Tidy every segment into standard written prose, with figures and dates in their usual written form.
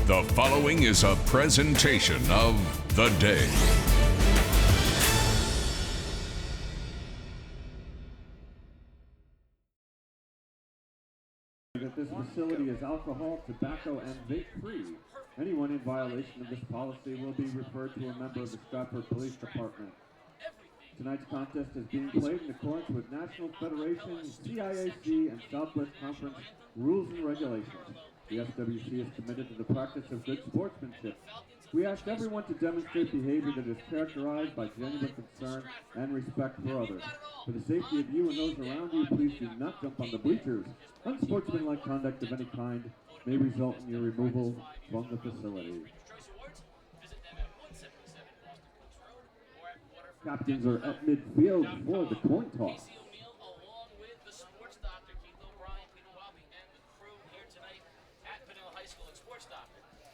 The following is a presentation of The Day. That this facility is alcohol, tobacco, and vape-free. Anyone in violation of this policy will be referred to a member of the Stratford Police Department. Tonight's contest is being played in accordance with National Federation, CIAC, and Southwest Conference rules and regulations. The SWC is committed to the practice of good sportsmanship. We ask everyone to demonstrate behavior that is characterized by genuine concern and respect for others. For the safety of you and those around you, please do not jump on the bleachers. Unsportsmanlike conduct of any kind may result in your removal from the facility. Captains are at midfield for the coin toss.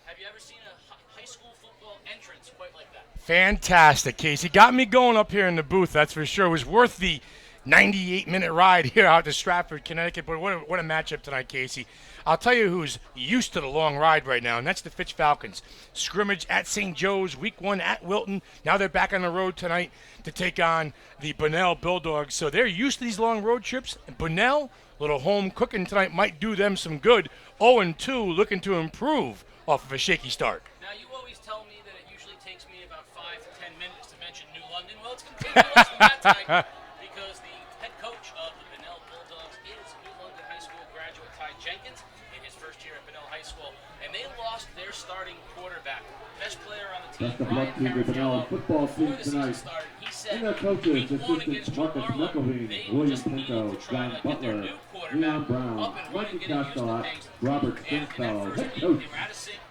Have you ever seen a high school football entrance quite like that? Fantastic, Casey. Got me going up here in the booth, that's for sure. It was worth the 98-minute ride here out to Stratford, Connecticut. But what a matchup tonight, Casey. I'll tell you who's used to the long ride right now, and that's the Fitch Falcons. Scrimmage at St. Joe's, week 1 at Wilton. Now they're back on the road tonight to take on the Bunnell Bulldogs. So they're used to these long road trips. Bunnell, little home cooking tonight, might do them some good. 0-2, looking to improve off of a shaky start. Now, you always tell me that it usually takes me about 5 to 10 minutes to mention New London. Well, it's continuous from that tonight because the head coach of the Bunnell Bulldogs is New London High School graduate Ty Jenkins in his first year at Bunnell High School. And they lost their starting quarterback, best player on the team, Best of luck to the Bunnell football team tonight. And their coaches, assistants Marcus McElveen, William Pinto, John Butler, Leon Brown, Mikey Castellat, Robert Stringfellow, head coach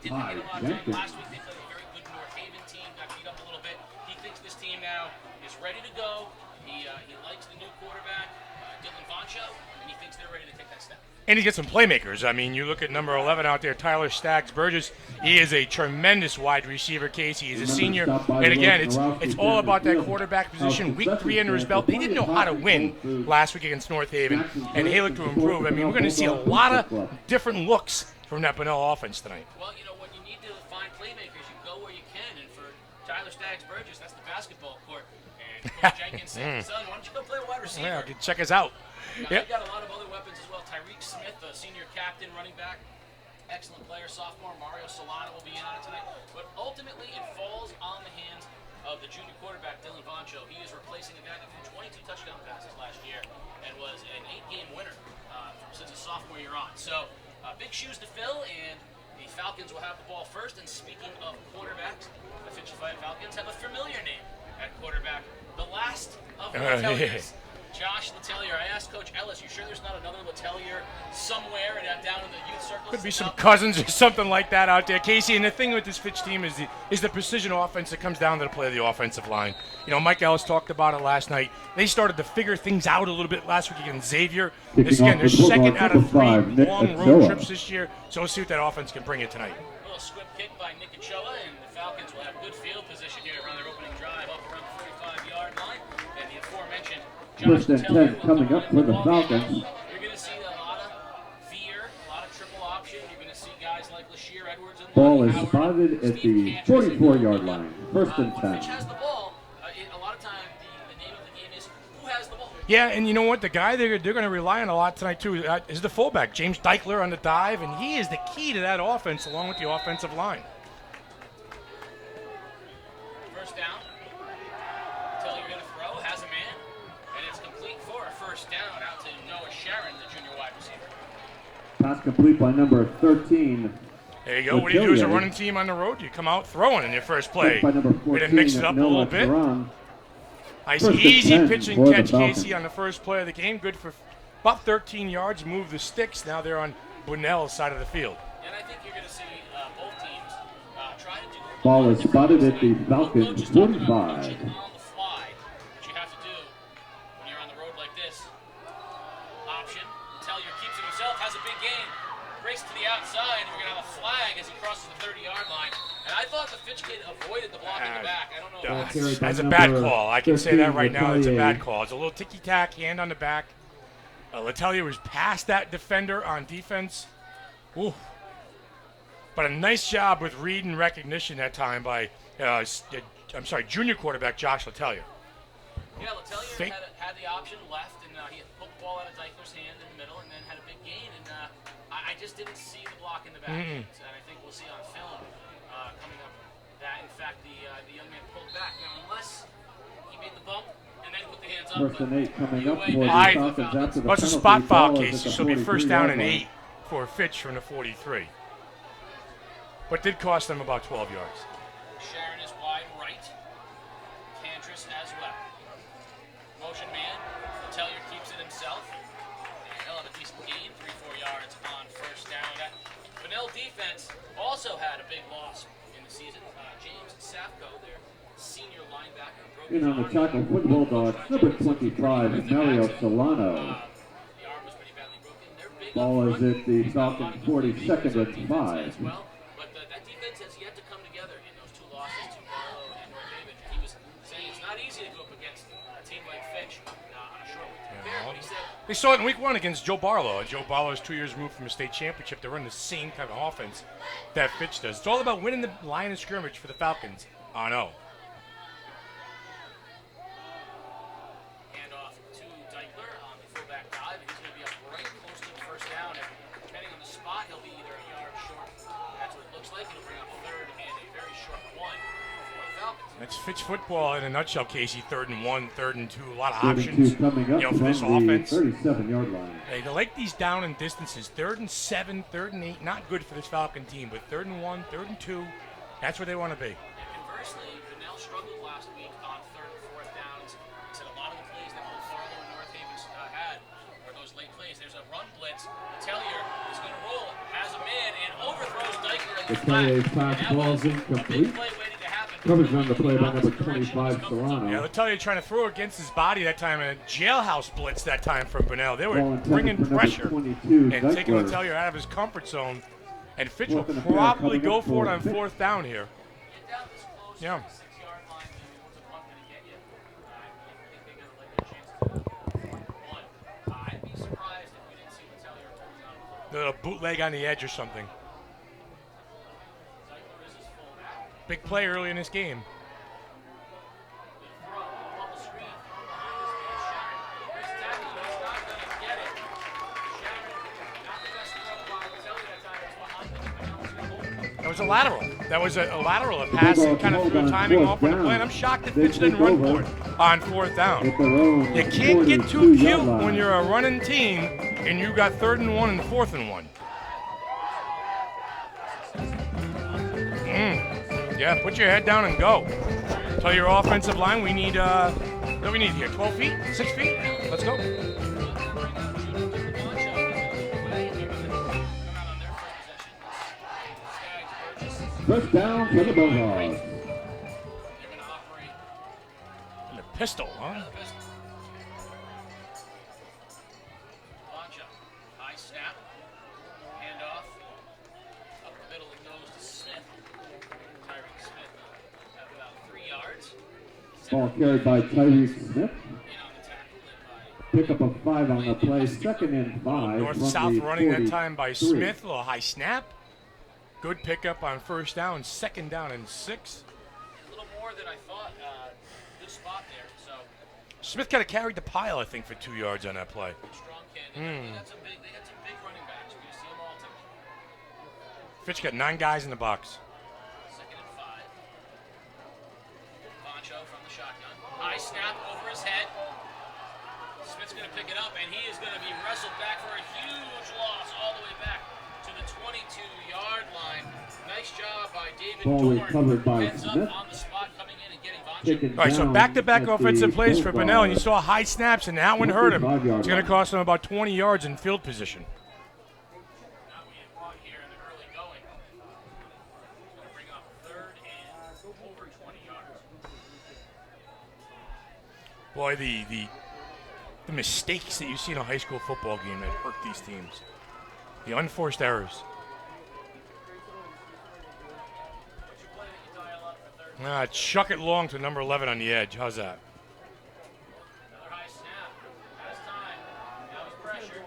Ty Jenkins. Last week they played a very good North Haven team, got beat up a little bit. He thinks this team now is ready to go. He likes the new quarterback, Dylan Voncho, and he thinks they're ready to take that step. And he's got some playmakers. I mean, you look at number 11 out there, Tyler Staggs-Burgess. He is a tremendous wide receiver, Casey. He's a senior. And again, it's all about that quarterback position. Week 3 under his belt. They didn't know how to win last week against North Haven, and they look to improve. I mean, we're going to see a lot of different looks from that Bunnell offense tonight. Well, you know, when you need to find playmakers, you go where you can. And for Tyler Staggs-Burgess, that's the basketball court. And Coach Jenkins said, son, why don't you go play wide receiver? Yeah, check us out. Yep. They got a lot of other weapons as well. Tyreek Smith, the senior captain, running back, excellent player, sophomore. Mario Solana will be in on it tonight. But ultimately, it falls on the hands of the junior quarterback, Dylan Voncho. He is replacing a guy that threw 22 touchdown passes last year and was an 8-game winner since his sophomore year on. So, big shoes to fill, and the Falcons will have the ball first. And speaking of quarterbacks, the Fitch Falcons have a familiar name at quarterback, the last of the Leteliers. Josh Letelier. I asked Coach Ellis, you sure there's not another Letelier somewhere down in the youth circles? Could be some cousins or something like that out there, Casey. And the thing with this Fitch team is the precision offense that comes down to the play of the offensive line. You know, Mike Ellis talked about it last night. They started to figure things out a little bit last week against Xavier. This again, their second out of 3 long road trips this year. So we'll see what that offense can bring you tonight. A little squib kick by Nick Ochoa, and the Falcons will have good field position here around their opening drive up around the 45-yard line. And the aforementioned First and 10 coming up for the Falcons. You're going to see a lot of veer, a lot of triple option. You're going to see guys like Lashir Edwards and Ball is spotted at the 44-yard line. First and 10. Fitch has the ball. A lot of times the name of the game is who has the ball. Yeah, and you know what? The guy they're going to rely on a lot tonight, too, is the fullback, James Deichler on the dive, and he is the key to that offense along with the offensive line. First down. Until you're going to throw, has a man. And it's complete for a first down out to Noah Sharon, the junior wide receiver. Pass complete by number 13. There you go. What do you do as a running team on the road? You come out throwing in your first play. By number 14, way to mix it up a little bit. Nice easy pitch and catch, Casey, on the first play of the game. Good for about 13 yards. Move the sticks. Now they're on Bunnell's side of the field. And I think you're going to see both teams try to do. Ball is spotted at the Falcons 45. Outside, and we're going to have a flag as he crosses the 30-yard line. And I thought the Fitch kid avoided the block in the back. I don't know. That's a bad call. I can say that right now. It's a bad call. It's a little ticky-tack, hand on the back. Letelier was past that defender on defense. Ooh. But a nice job with read and recognition that time by, junior quarterback Josh Letellier. Yeah, Letellier had the option left, and he pulled the ball out of Deichler's hand in the middle and then had a big gain. And I just didn't see the block in the back end. And I think we'll see on film coming up that, in fact, the young man pulled back. Now, unless he made the bump and then put the hands up. First and 8 coming up for the Falcons after the That's a penalty. spot foul, Ball is Casey, at the so it'll be first down and 43-yard line. 8 for Fitch from the 43. But did cost them about 12 yards. Sharon is wide right. Cantris as well. Motion man. Letellier keeps it himself. And he'll have a decent gain, 3-4 yards on first down. That Bunnell defense also had a big loss in the season. James Safko, their senior linebacker, broke In his on the arm. tackle for the Bulldogs, number 25, Mario Solano. The arm was pretty badly broken. They're big Ball up is front. at the Falcons 42nd and 5. As well. But that defense has yet to come together in those two losses to Bunnell and North Haven. He was saying it's not easy to go up against a team like Fitch on a short week to prepare. But he said, They saw it in week 1 against Joe Barlow. Joe Barlow is 2 years removed from a state championship. They run the same kind of offense that Fitch does. It's all about winning the line of scrimmage for the Falcons. I know. hand off to Deichler on the fullback dive. He's going to be up right close to the first down. And depending on the spot, he'll be either a yard short. That's what it looks like. It'll bring up third and a very short one for the Falcons. That's Fitch football in a nutshell, Casey. 3rd and 1, 3rd and 2, a lot of 32 options. coming up For this from the offense. 37-yard line. They like these down and distances. 3rd and 7, 3rd and 8, not good for this Falcon team, but 3rd and 1, 3rd and 2, that's where they want to be. And conversely, Bunnell struggled last week on 3rd and 4th downs. He said a lot of the plays that both Farlow and North Haven had were those late plays. There's a run blitz. Letellier is going to roll, has a man, and overthrows Deichler in the flat. Letellier pass And that ball's was a incomplete. big play waiting to happen. Coverage on the play by number Opposite direction 25, was coming from Solano. Yeah, Letellier trying to throw against his body that time, and a jailhouse blitz that time from Bunnell. They were Ball intended bringing for number pressure 22, and taking Deichler. Letellier out of his comfort zone. And Fitch will Fourth and a pair probably coming go up for it for on Fitch. 4th down here. Get down this close Yeah. to the 6-yard line. What's a punt going to get you? I think they're going to like their chances of one. I'd be surprised if we didn't see Letellier close out. The bootleg on the edge or something. Deichler is his fullback. Big play early in this game. The throw, bubble screen from behind this man, Sharon. Chris tackle, he's not going to get it. Sharon, not the best throw by Letellier that time. It's behind the That was a lateral. That was a lateral, a pass that kind of threw timing off on the play. And I'm shocked that Fitch didn't run for it on 4th down. At their own You can't get too 42-yard cute line. when you're a running team and you got 3rd and 1 and 4th and 1. Yeah, put your head down and go. Tell your offensive line we need, what do we need here? 12 feet? 6 feet? Let's go. First down for the Bulldogs. And a pistol, huh? High snap. Handoff. Up the middle it goes to Smith. Tyreek Smith at about 3 yards. Ball carried by Tyreek Smith. In on the tackle and by Pick up a 5 on the play. 2nd and 5 North-south from the running that time by 43. Smith. A little high snap. Good pickup on 1st down. 2nd down and 6. a little more than I thought. Good spot there. So Smith kind of carried the pile, I think, for 2 yards on that play. strong kid. They got some big running backs. We're gonna see them all tonight. Fitch got 9 guys in the box. 2nd and 5. Poncho from the shotgun. High snap over his head. Smith's going to pick it up, and he is going to be wrestled back for a huge loss all the way back to the 22-yard line. Nice job by David Ball Dorn. recovered by Heads up Smith. on the spot, coming in and getting Poncho. Taken All right, so down back-to-back at the offensive plays for Bunnell, and you Bulldogs. saw high snaps, and that one hurt him. 25-yard It's going line. to cost him about 20 yards in field position. Now we have brought here in the early going. Going to bring up 3rd and over 20 yards. Boy, the mistakes that you see in a high school football game that hurt these teams. The unforced errors. What's your play that you dial up for 3rd? Chuck it long to number 11 on the edge. How's that? Another high snap. Has time. Now he's pressured.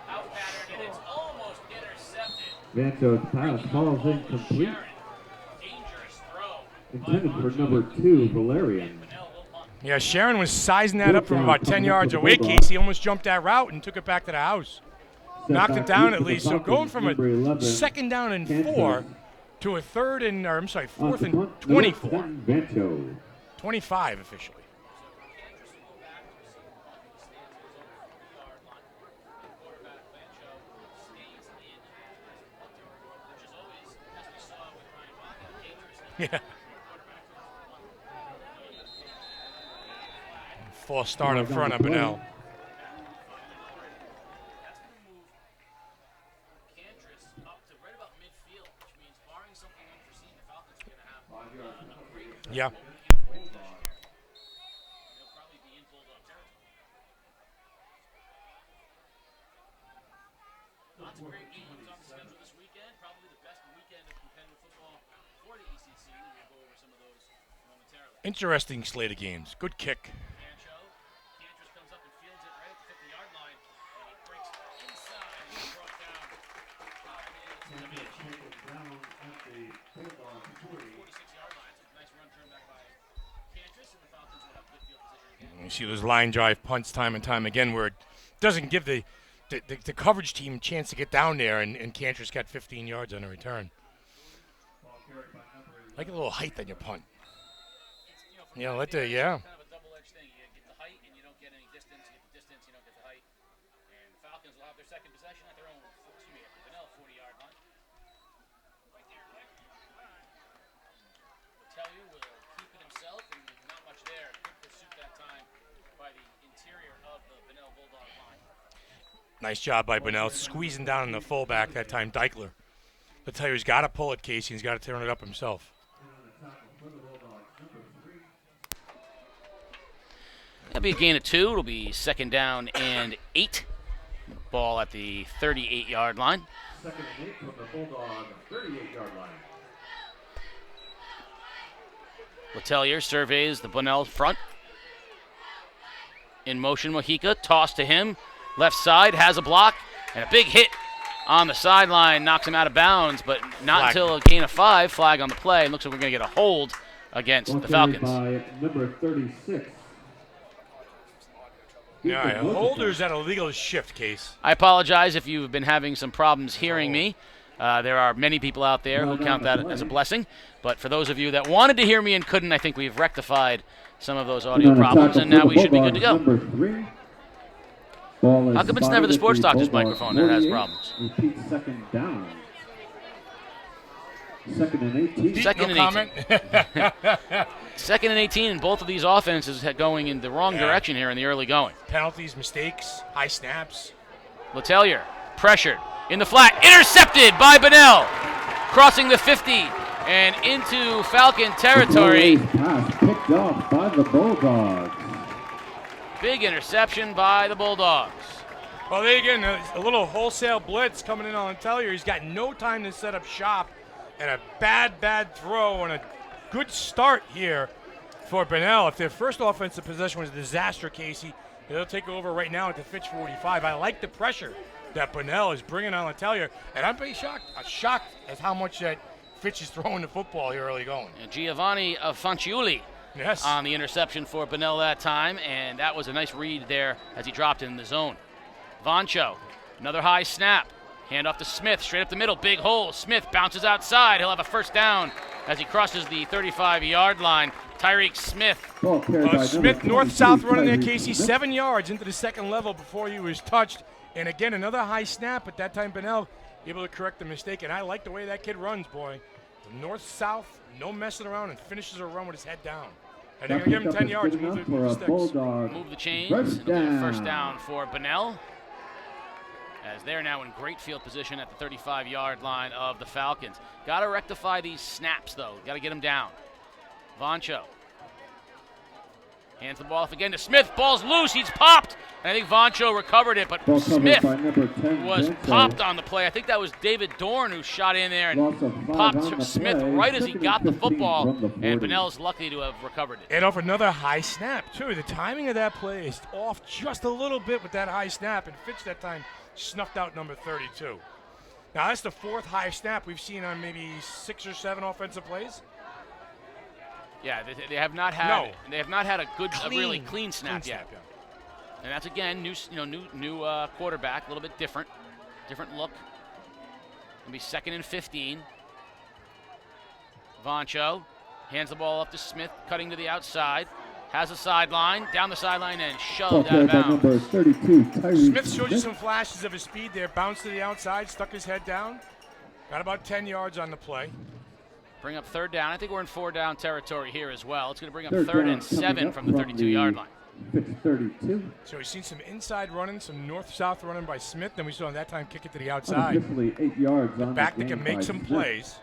Out pattern, and it's almost intercepted. Vancho's pass falls incomplete. Dangerous throw. Intended for number 2, Valerian. Bunnell will punt. Yeah, Sharon was sizing that up from about 10 yards away. Casey almost jumped that route and took it back to the house. Knocked it down at least. So going from a 2nd down and 4 to a 4th and 24. Vancho. 25 officially. Yeah. False start up front of Bunnell. Yeah. Lots of great games on the schedule this weekend. Probably the best weekend of competitive football for the ECC. We'll go over some of those momentarily. Interesting slate of games. Good kick. Pancho, Cantress comes up and fields it right at the 50-yard line, and he breaks inside. He's brought down. 46-yard line. It's a nice run turned back by Cantress, and the Falcons will have good field position again. You see those line drive punts time and time again where it doesn't give the coverage team a chance to get down there, and Cantress got 15 yards on a return. Like a little height on your punt. Yeah, let the, yeah. Kind of a double-edged thing. You get the height, and you don't get any distance. You get the distance, you don't get the height. And the Falcons will have their second possession at their own, Bunnell 40-yard line. Letellier will keep it himself, and not much there. Good pursuit that time by the interior of the Bunnell Bulldog line. Nice job by Bunnell, squeezing down in the fullback that time, Deichler. Letellier's got to pull it, Casey. He's got to turn it up himself. That'll be a gain of 2. It'll be 2nd down and 8. Ball at the 38-yard line. 2nd and 8 from the Bulldog 38-yard line. Letellier surveys the Bunnell front. In motion, Mojica, toss to him. Left side, has a block, and a big hit on the sideline. Knocks him out of bounds, but not until a gain of 5. Flag on the play. It looks like we're going to get a hold against the Falcons. By number 36. Yeah, holders at a legal shift, Case. I apologize if you've been having some problems hearing me. There are many people out there who count that as a blessing. But for those of you that wanted to hear me and couldn't, I think we've rectified some of those audio problems, and now we should be good to go. How come it's never the sports doctor's microphone that has problems? Repeat 2nd down. 2nd and 18. Second and 18. 2nd and 18, and both of these offenses going in the wrong direction here in the early going. Penalties, mistakes, high snaps. Letellier, pressured, in the flat, intercepted by Bunnell, crossing the 50 and into Falcon territory. Pass picked off by the Bulldogs. Big interception by the Bulldogs. Well, there again, a little wholesale blitz coming in on Letellier. He's got no time to set up shop, and a bad throw and a good start here for Bunnell. If their first offensive possession was a disaster, Casey, they'll take over right now at the Fitch 45. I like the pressure that Bunnell is bringing on Letellier, and I'm pretty shocked. I'm shocked at how much that Fitch is throwing the football here early going. And Giovanni Fanciulli on the interception for Bunnell that time, and that was a nice read there as he dropped in the zone. Vancho, another high snap. Hand off to Smith, straight up the middle, big hole. Smith bounces outside. He'll have a 1st down as he crosses the 35-yard line. Tyreek Smith. Smith north-south running there, Casey, 7 yards into the 2nd level before he was touched. And again, another high snap, but that time Bunnell able to correct the mistake. And I like the way that kid runs, boy. North-south, no messing around, and finishes a run with his head down. And they're going to give him 10 yards and move the sticks. Move the chains. It'll be a 1st down for Bunnell, as they're now in great field position at the 35-yard line of the Falcons. Got to rectify these snaps, though. Got to get them down. Vancho hands the ball off again to Smith. Ball's loose. He's popped. And I think Vancho recovered it, but Smith was popped on the play. I think that was David Dorn who shot in there and popped Smith right as he got the football. And Bunnell's lucky to have recovered it. And off another high snap, too. The timing of that play is off just a little bit with that high snap. And Fitch that time snuffed out number 32. Now, that's the 4th high snap we've seen on maybe 6 or 7 offensive plays. Yeah, they have not had. No. They have not had a good, really clean snap yet. Yeah. And that's again new quarterback, a little bit different look. Gonna be 2nd and 15. Voncho hands the ball up to Smith, cutting to the outside. Has a sideline, down the sideline, and shoved out of bounds. Number 32, Smith showed you some flashes of his speed there. Bounced to the outside, stuck his head down. Got about 10 yards on the play. Bring up 3rd down. I think we're in 4-down territory here as well. It's going to bring up Third 3rd down and 7 coming up from the 32-yard line. Fitch 32. So we've seen some inside running, some north-south running by Smith. Then we saw that time kick it to the outside. Officially 8 yards on Back the that game can make by some Smith. plays.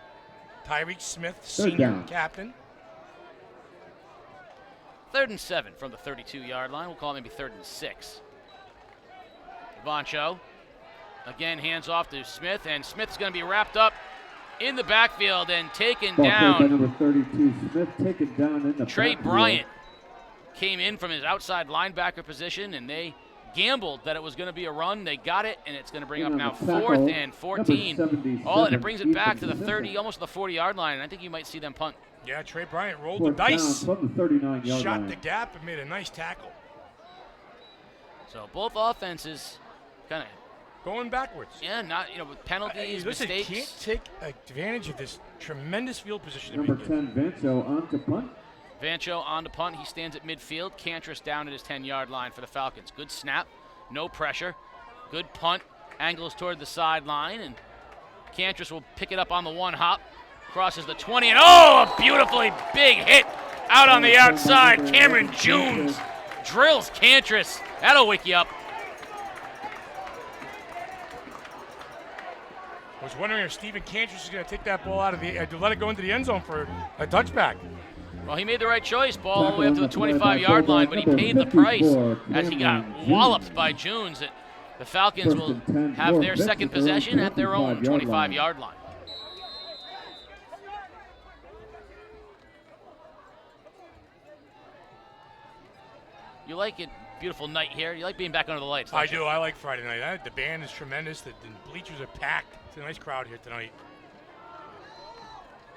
Tyreek Smith, Third senior down. captain. 3rd and 7 from the 32-yard line. We'll call it maybe 3rd and 6. Voncho again hands off to Smith, and Smith's going to be wrapped up in the backfield and taken Ball carried by down. number 32, Smith taken down in the Trey backfield. Bryant came in from his outside linebacker position, and they gambled that it was going to be a run. They got it, and it's going to bring up In on now the tackle, 4th and number 14. 77, And it brings it back to the Ethan 30, Smith. almost the 40-yard line, and I think you might see them punt. Yeah, Trey Bryant rolled Fourth the dice. down from the 39-yard Shot line. the gap and made a nice tackle. So both offenses kind of, Going backwards. not, with penalties, Listen, mistakes. can't take advantage of this tremendous field position. Number that we get. 10, Vancho on to punt. Vancho on the punt. He stands at midfield. Cantress down at his 10-yard line for the Falcons. Good snap, no pressure. Good punt. Angles toward the sideline, and Cantress will pick it up on the one hop. Crosses the 20, and a beautifully big hit out on the outside. Cameron Jones drills Cantress. That'll wake you up. I was wondering if Stephen Cantress is going to take that ball out of the to let it go into the end zone for a touchback. Well, he made the right choice. Ball all the way up to the 25-yard line, but he paid the price as he got walloped by Jones. The Falcons will have their second possession at their own 25-yard line. You like it? Beautiful night here. You like being back under the lights, don't I you? do. I like Friday night. The band is tremendous. The bleachers are packed. It's a nice crowd here tonight.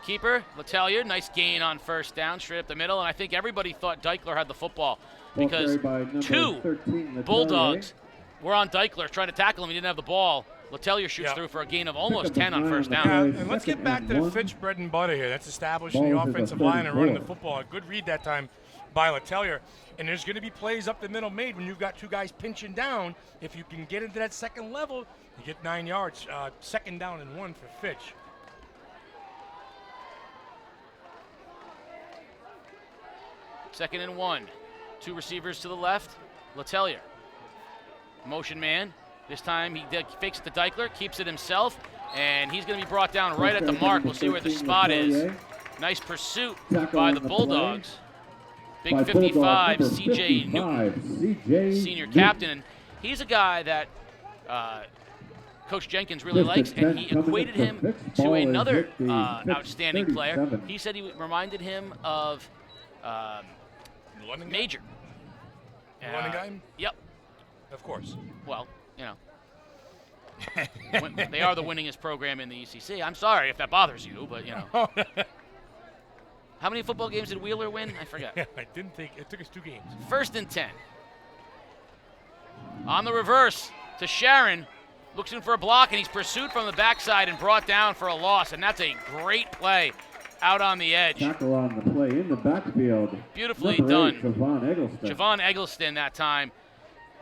Keeper, Letellier, nice gain on 1st down, straight up the middle, and I think everybody thought Deichler had the football because Ball carried by number 2 13, Letellier. Bulldogs were on Deichler trying to tackle him. He didn't have the ball. Letellier shoots Yeah. through for a gain of almost Pick up 10 on the 1st nine down. on And let's get Second back and to the one. Fitch bread and butter here. That's establishing the Ball is at the offensive line and running the 34. football. A good read that time by Letellier. And there's going to be plays up the middle made when you've got 2 guys pinching down. If you can get into that second level, you get 9 yards. 2nd down and 1 for Fitch. Second and 1. 2 receivers to the left. Letellier. Motion man. This time he fakes it to Deichler, keeps it himself, and he's going to be brought down right at the mark. We'll see where the spot is. Nice pursuit by the Bulldogs. Big By 55, Bulldog, number C.J. Newton, 55, C.J. senior Newton. captain. And he's a guy that Coach Jenkins really likes, and he equated him to another outstanding player. He said he reminded him of The London guy? Major. The London guy? Yep. Of course. Well, they are the winningest program in the ECC. I'm sorry if that bothers you, but How many football games did Wheeler win? I forget. I didn't think it took us 2 games. 1st and 10. On the reverse to Sharon. Looking for a block, and he's pursued from the backside and brought down for a loss. And that's a great play out on the edge. Tackle on the play in the backfield. Beautifully Number done. 8, Javon Eggleston. Javon Eggleston that time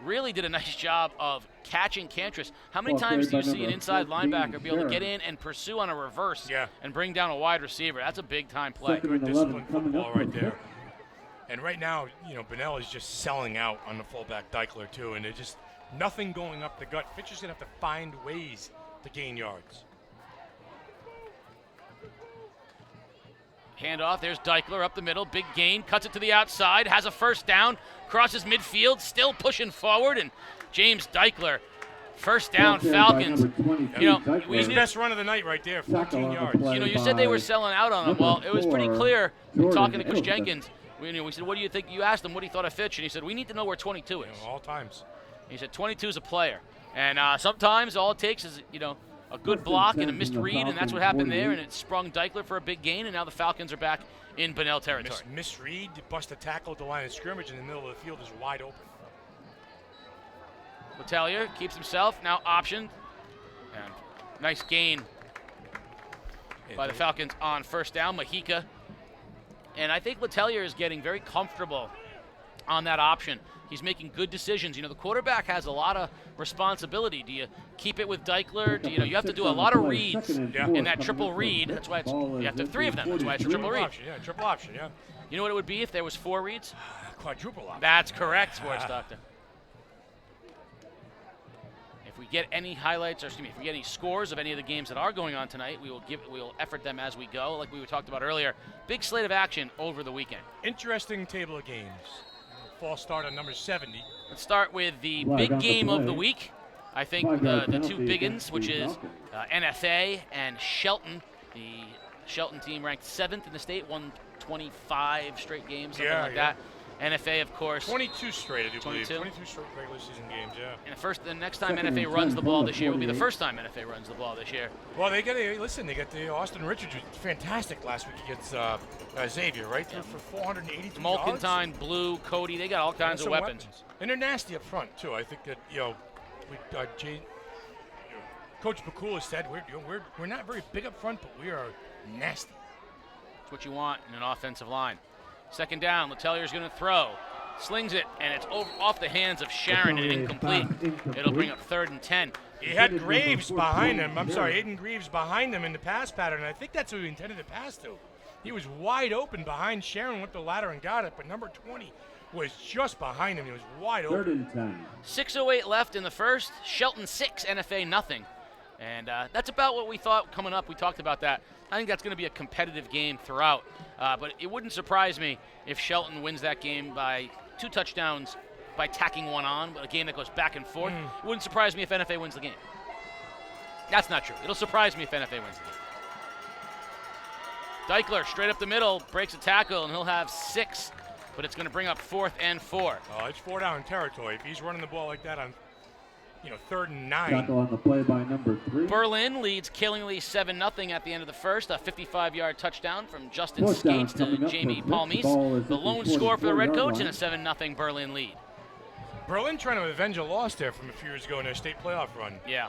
really did a nice job of catching Cantress. How many Ball times do you carried by see an number inside 14, linebacker be able to get Sharon. in and pursue on a reverse Yeah. and bring down a wide receiver? That's a big-time play. Second Good and 11 disciplined coming football up right for there. Fitch. And right now, Bunnell is just selling out on the fullback Deichler too, and there's just nothing going up the gut. Fitch is going to have to find ways to gain yards. Handoff, there's Deichler up the middle, big gain, cuts it to the outside, has a 1st down, crosses midfield, still pushing forward, and James Deichler, 1st down, Ball carried by Falcons. number 22, Deichler. His best run of the night right there, 14 Tackle on the yards. play. You said they were by selling out on him. number Well, it was pretty 4, clear from Jordan talking to Coach Eggleston. Jenkins. We said, what do you think? You asked him what he thought of Fitch, and he said, we need to know where 22 is. All times. He said 22 is a player. And sometimes all it takes is, a good block and a missed read, and that's what happened there, and it sprung Deichler for a big gain, and now the Falcons are back in Bunnell territory. Misread, bust a tackle at the line of scrimmage in the middle of the field is wide open. Letelier keeps himself, now optioned, and nice gain by the Falcons on first down. Mahika. And I think Letelier is getting very comfortable on that option. He's making good decisions. You know, the quarterback has a lot of responsibility. Do you keep it with Deichler? Do you have to do a lot of reads in that triple read. That's why you have to have 3 of them. That's why it's a triple read. Triple option, yeah. You know what it would be if there was 4 reads? Quadruple option. That's correct, Sports Doctor. If we get any highlights, or excuse me, if we get any scores of any of the games that are going on tonight, we will effort them as we go, like we talked about earlier. Big slate of action over the weekend. Interesting table of games. False start on number 70. Let's start with the big game of the week. I think the 2 big ones, which is NFA and Shelton. The Shelton team ranked 7th in the state, won 25 straight games, something like that. NFA, of course. 22 straight, I do 22? believe. 22 straight regular season games, yeah. And the next time NFA runs the ball this year will be the first time NFA runs the ball this year. Well, they got the Austin Richards, who was fantastic last week against Xavier, right? Threw for 482 yards. Malcantine, Blue, Cody, they got all kinds of weapons. And they're nasty up front, too. I think that, Coach Bakula said we're not very big up front, but we are nasty. That's what you want in an offensive line. Second down, Letelier's going to throw. Slings it, and it's off the hands of Sharon and incomplete. It'll bring up 3rd and 10. He had Graves behind him. Aiden Greaves behind him in the pass pattern, and I think that's who he intended to pass to. He was wide open behind Sharon, went the ladder and got it, but number 20 was just behind him. He was wide open. 3rd and 10. 6:08 left in the first. Shelton 6, NFA nothing. And that's about what we thought coming up. We talked about that. I think that's going to be a competitive game throughout. But it wouldn't surprise me if Shelton wins that game by 2 touchdowns by tacking one on, but a game that goes back and forth. It wouldn't surprise me if NFA wins the game. That's not true. It'll surprise me if NFA wins the game. Deichler straight up the middle, breaks a tackle, and he'll have 6, but it's going to bring up 4th and 4. Oh, it's 4 down territory. If he's running the ball like that on 3rd and 9. Tackle on the play by number 3. Berlin leads Killingly 7-0 at the end of the first. A 55-yard touchdown from Justin Skates to Jamie Palmise. The lone score for the Redcoats and a 7-0 Berlin lead. Berlin trying to avenge a loss there from a few years ago in their state playoff run. Yeah.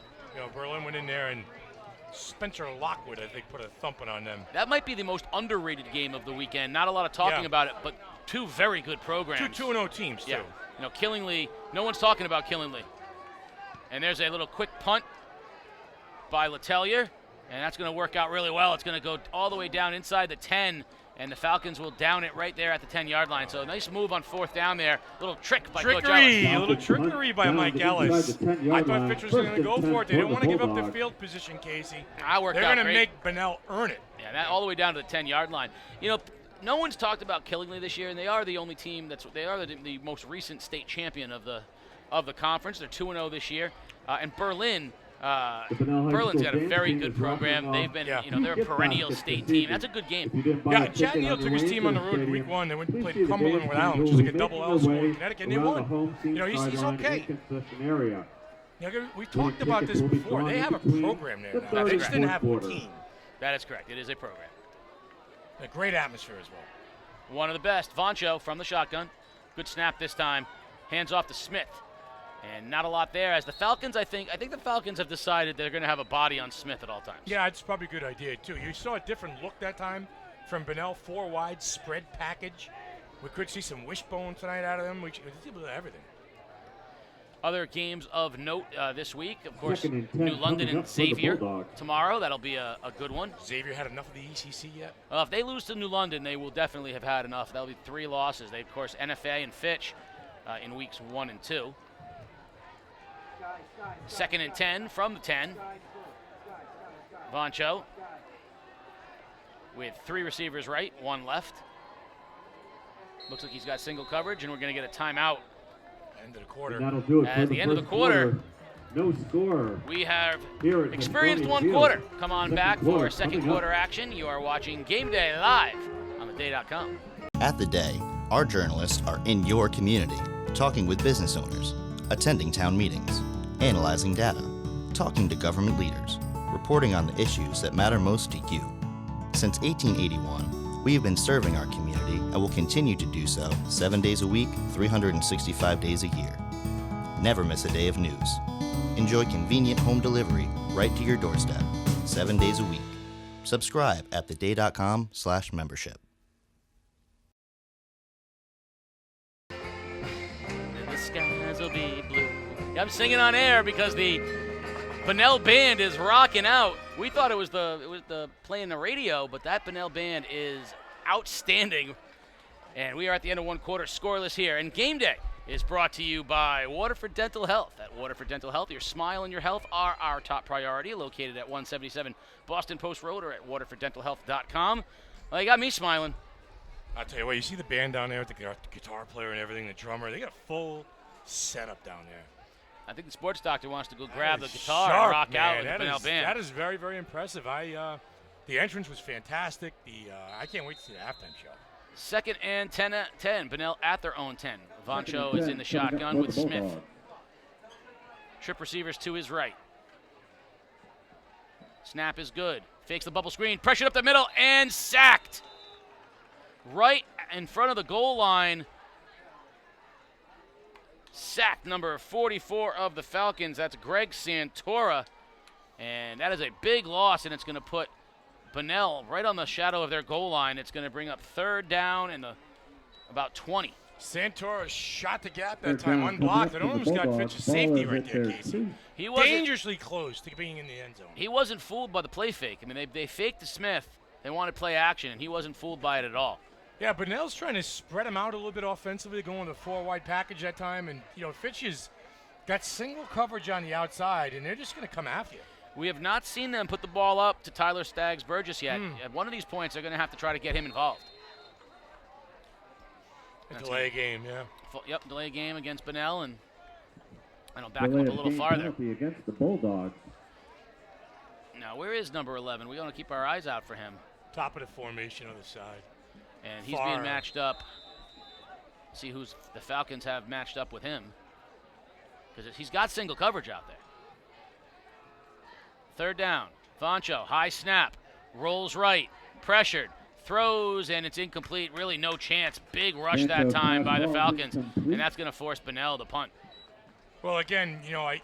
Berlin went in there and Spencer Lockwood, I think, put a thumping on them. That might be the most underrated game of the weekend. Not a lot of talking about it, but 2 very good programs. 2 2-0 teams, too. Yeah. Killingly, no one's talking about Killingly. And there's a little quick punt by Letelier, and that's going to work out really well. It's going to go all the way down inside the 10, and the Falcons will down it right there at the 10-yard line. So nice move on 4th down there. Little trick by Coach Ellis. A little trickery by Mike Ellis. I thought Fitch was going to go for it. They didn't want to give up the field position, Casey. That worked out They're going to great. make Bunnell earn it. Yeah, that all the way down to the 10-yard line. No one's talked about Killingly this year, and they are the only team they are the most recent state champion of the conference. They're 2-0 this year. And Berlin's got a very good program. They've been, they're a perennial state team. That's a good game. Yeah, Chad Neal took his team on the road in week 1. They went and played Cumberland with Allen, which is like a double L score in Connecticut, and they won. He's okay. We talked about this before. They have a program there now. They just didn't have a team. That is correct. It is a program. A great atmosphere as well. One of the best. Voncho from the shotgun. Good snap this time. Hands off to Smith. And not a lot there. As the Falcons, I think the Falcons have decided they're going to have a body on Smith at all times. Yeah, it's probably a good idea, too. You saw a different look that time from Bunnell, 4 wide spread package. We could see some wishbone tonight out of them. We see everything. Other games of note this week, of course, New London and Xavier tomorrow. That'll be a good one. Xavier had enough of the ECC yet? If they lose to New London, they will definitely have had enough. That'll be 3 losses. They, of course, NFA and Fitch in weeks 1 and 2. 2nd and 10 from the 10. Voncho with 3 receivers right, 1 left. Looks like he's got single coverage, and we're going to get a timeout. End of the quarter. At the end of the quarter, no score. We have experienced 1 quarter. Come on back for second quarter action. You are watching Game Day live on theday.com. At The Day, our journalists are in your community, talking with business owners, attending town meetings, analyzing data, talking to government leaders, reporting on the issues that matter most to you. Since 1881, we have been serving our community and will continue to do so 7 days a week, 365 days a year. Never miss a day of news. Enjoy convenient home delivery right to your doorstep, 7 days a week. Subscribe at theday.com/membership. And the skies will be blue. Yeah, I'm singing on air because the Bunnell band is rocking out. We thought it was the playing the radio, but that Bunnell band is outstanding. And we are at the end of one quarter, scoreless here. And game day is brought to you by Waterford Dental Health. At Waterford Dental Health, your smile and your health are our top priority. Located at 177 Boston Post Road or at waterforddentalhealth.com. Well, you got me smiling. I'll tell you what, you see the band down there with the guitar player and everything, the drummer. They got a full setup down there. I think the sports doctor wants to go grab the guitar and rock out with the Bunnell band. That is very, very impressive. The entrance was fantastic. I can't wait to see the halftime show. 2nd and 10. Bunnell at their own 10. Voncho is in the shotgun with Smith. Trip receivers to his right. Snap is good. Fakes the bubble screen. Pressured up the middle and sacked. Right in front of the goal line. Sack number 44 of the Falcons. That's Greg Santora. And that is a big loss, and it's going to put Bunnell right on the shadow of their goal line. It's going to bring up 3rd down and about 20. Santora shot the gap that time, unblocked. It almost got Fitch's safety right there, Casey. He was dangerously close to being in the end zone. He wasn't fooled by the play fake. I mean, they faked to Smith. They wanted play action, and he wasn't fooled by it at all. Yeah, Bunnell's trying to spread him out a little bit offensively, going with a 4-wide package that time. And, Fitch has got single coverage on the outside, and they're just going to come after you. We have not seen them put the ball up to Tyler Staggs-Burgess yet. At one of these points, they're going to have to try to get him involved. A delay game, yeah. Yep, delay game against Bunnell, and I'll back him up a little farther. Against the Bulldogs. Now, where is number 11? We want to keep our eyes out for him. Top of the formation on the side. And he's being matched up. See who's the Falcons have matched up with him. Because he's got single coverage out there. 3rd down. Voncho, high snap. Rolls right. Pressured. Throws, and it's incomplete. Really no chance. Big rush that time by the Falcons. And that's going to force Bunnell to punt. Well, again, you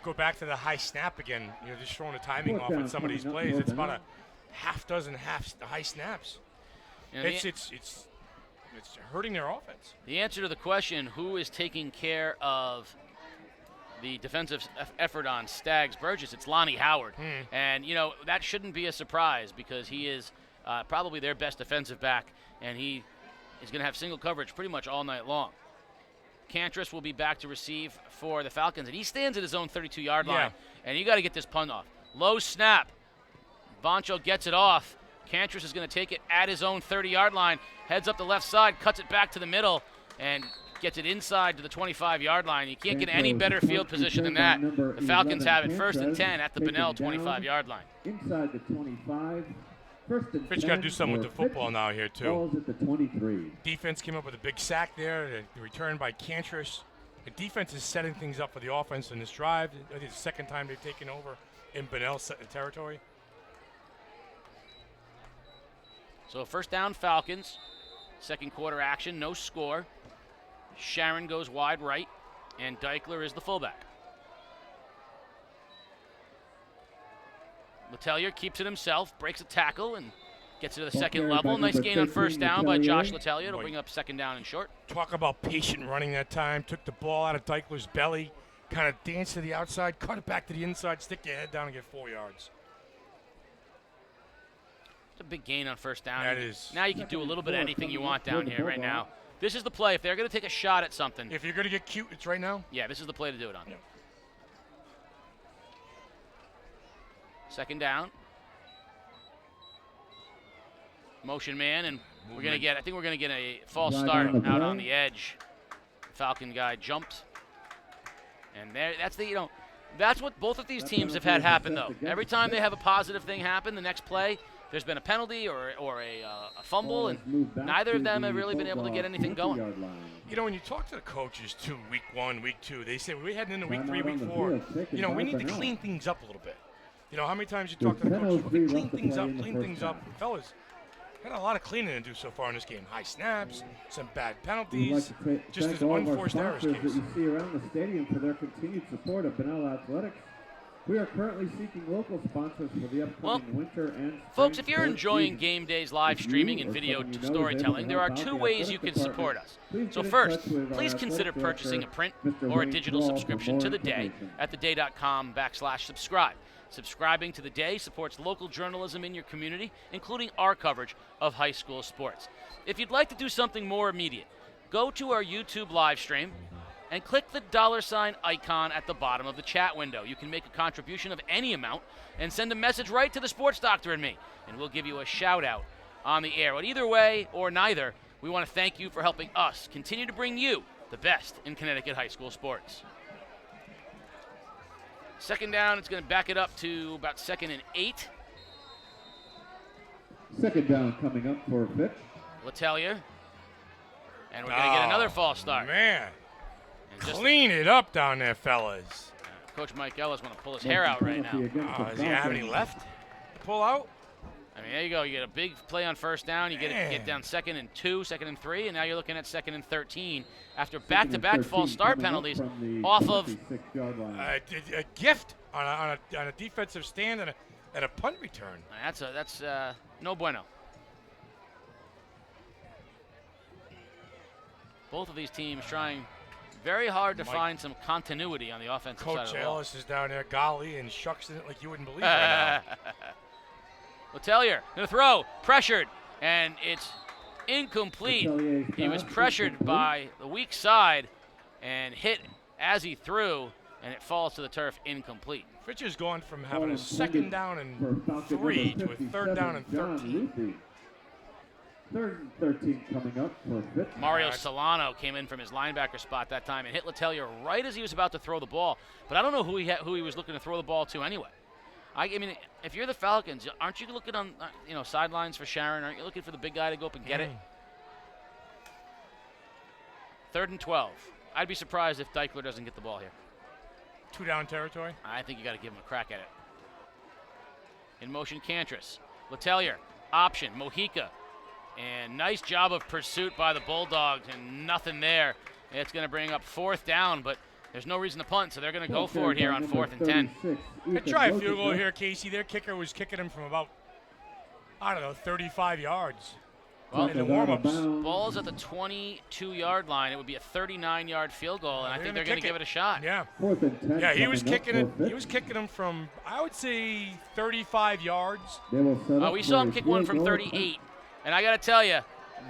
go back to the high snap again. Just throwing the timing off on some of these plays. It's about a half dozen high snaps. It's hurting their offense. The answer to the question, who is taking care of the defensive effort on Staggs-Burgess, it's Lonnie Howard. And, that shouldn't be a surprise because he is probably their best defensive back, and he is going to have single coverage pretty much all night long. Cantress will be back to receive for the Falcons, and he stands at his own 32-yard line. And you got to get this punt off. Low snap. Voncho gets it off. Cantress is going to take it at his own 30-yard line, heads up the left side, cuts it back to the middle, and gets it inside to the 25-yard line. You can't get any better field position than that. The Falcons have it 1st and 10 at the Bunnell 25-yard line. Inside the 25. Fitch got to do something with the football now here, too. Ball's at the 23. Defense came up with a big sack there. The return by Cantress. The defense is setting things up for the offense in this drive. It's the 2nd time they've taken over in Bunnell territory. So 1st down, Falcons. 2nd quarter action, no score. Sharon goes wide right, and Deichler is the fullback. Letelier keeps it himself, breaks a tackle, and gets it to the 2nd level. Nice gain on 1st down by Josh Letelier. It'll bring up 2nd down and short. Talk about patient running that time. Took the ball out of Deichler's belly, kind of danced to the outside, cut it back to the inside, stick your head down and get 4 yards. It's a big gain on 1st down. That is. Now you can do a little bit of anything you want down here right now. This is the play. If they're going to take a shot at something. If you're going to get cute, it's right now? Yeah, this is the play to do it on. Yeah. 2nd down. Motion man, and we're going to get, I think we're going to get a false start out on the edge. Falcon guy jumped. And there, that's what both of these teams have had happen, though. Every time they have a positive thing happen, the next play, there's been a penalty or a fumble, and neither of them have really been able to get anything going. When you talk to the coaches, too, week 1, week 2, they say, we're heading into week 3, week 4, we need to clean things up a little bit. You know, how many times you talk to the coaches, okay, clean things up. Fellas, got a lot of cleaning to do so far in this game. High snaps, some bad We'd penalties, like to just thank as all of our unforced errors. sponsors that you see around the stadium for their continued support of Bunnell Athletics. We are currently seeking local sponsors for the upcoming winter and spring Folks, if you're sports enjoying season. game days live If you streaming or and video someone you know is able storytelling, to there are help out two the ways you athletic can support department, us. please So get in first, touch with our please consider athletic purchasing a director, print Mr. or a Wayne digital Wall, for subscription more to The Day information. at theday.com/subscribe. Subscribing to The Day supports local journalism in your community, including our coverage of high school sports. If you'd like to do something more immediate, go to our YouTube live stream and click the $ icon at the bottom of the chat window. You can make a contribution of any amount and send a message right to the sports doctor and me, and we'll give you a shout out on the air. But either way or neither, we want to thank you for helping us continue to bring you the best in Connecticut high school sports. Second down, it's going to back it up to about 2nd and 8. Second down coming up for Fitch. Letelier. And we're going to get another false start. Man, And just- clean it up down there, fellas. Coach Mike Ellis want to pull his hair out right now. Does he have any left to pull out? I mean, there you go. You get a big play on first down. You get down 2nd and 2, 2nd and 3, and now you're looking at 2nd and 13 after back-to-back false start penalties off of A gift on a defensive stand and a punt return. that's no bueno. Both of these teams trying very hard to find some continuity on the offensive side of Coach the ball. Ellis is down there, golly, and shucks it like you wouldn't believe right now. Letelier going to throw, pressured, and it's incomplete. He was pressured by the weak side and hit as he threw, and it falls to the turf incomplete. Fitch has gone from having a 2nd down and 3 to a 3rd down and 13. 3rd and 13 coming up for Fitch. Mario Solano came in from his linebacker spot that time and hit Letelier right as he was about to throw the ball. But I don't know who he was looking to throw the ball to anyway. I mean, if you're the Falcons, aren't you looking on sidelines for Sharon? Aren't you looking for the big guy to go up and get it? 3rd and 12. I'd be surprised if Deichler doesn't get the ball here. 2-down territory. I think you got to give him a crack at it. In motion, Cantress. Letelier, option, Mojica. And nice job of pursuit by the Bulldogs, and nothing there. It's going to bring up 4th down, but there's no reason to punt, so they're going to go for it here on 4th and 10. They try a field goal here, Casey. Their kicker was kicking him from about, 35 yards. Well, in the warm-ups. Ball's at the 22-yard line. It would be a 39-yard field goal, and I think they're going to give it a shot. Yeah. 4th and 10. Yeah, he was kicking it. He was kicking him from, I would say, 35 yards. We saw him kick one from 38. And I got to tell you,